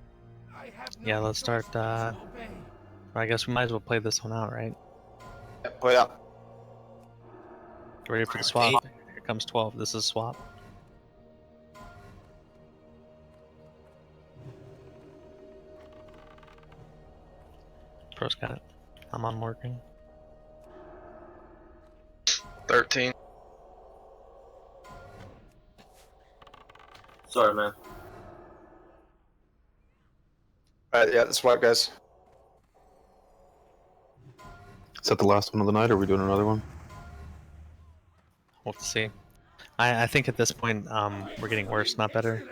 Yeah, let's start. I guess we might as well play this one out, right? Yeah, play it out. Get ready for the swap. Here comes 12. This is swap. Pro's got it. I'm on working. 13. Sorry, man. Alright, yeah, that's right, guys. Is that the last one of the night, or are we doing another one? We'll see. I think at this point, we're getting worse, not better.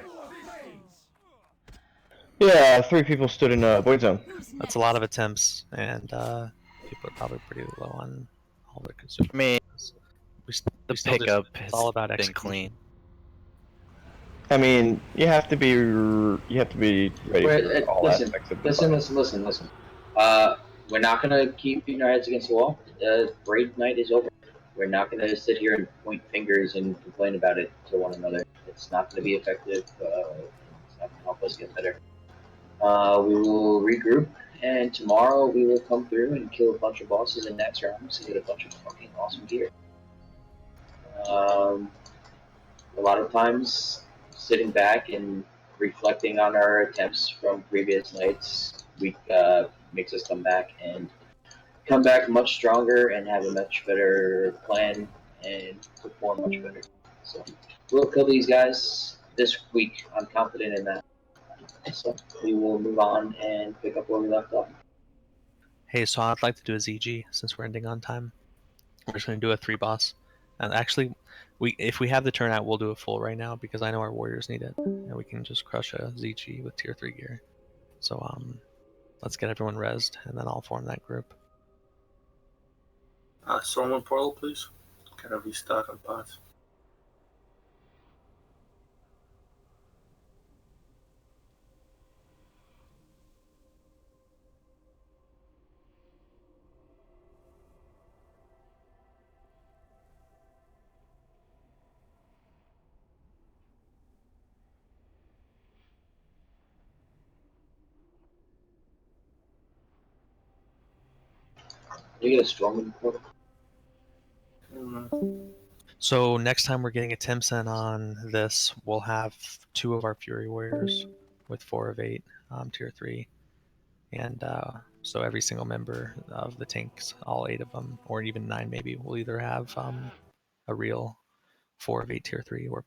Yeah, 3 people stood in a void zone. That's a lot of attempts, and people are probably pretty low on all their consumables. I mean, we the still just- pickup it's has all about been execution. clean. I mean, you have to be ready We're- for all listen, aspects of the listen. We're not gonna keep beating our heads against the wall. Raid night is over. We're not gonna sit here and point fingers and complain about it to one another. It's not gonna be effective. It's not gonna help us get better. We will regroup, and tomorrow we will come through and kill a bunch of bosses in Naxxramas to get a bunch of fucking awesome gear. A lot of times, sitting back and reflecting on our attempts from previous nights, makes us come back much stronger and have a much better plan and perform much better. So we'll kill these guys this week. I'm confident in that. So we will move on and pick up where we left off. Hey, so I'd like to do a ZG since we're ending on time. We're just going to do a 3 boss. And actually, if we have the turnout, we'll do a full right now because I know our warriors need it. And we can just crush a ZG with tier 3 gear. So let's get everyone rezzed and then I'll form that group. Someone portal, please. Can I restart on pods? You get a strong portal. So next time we're getting a Timson on this, we'll have 2 of our Fury Warriors with 4 of 8, tier 3. And So every single member of the tanks, all 8 of them, or even 9 maybe, will either have a real 4 of 8 tier 3 or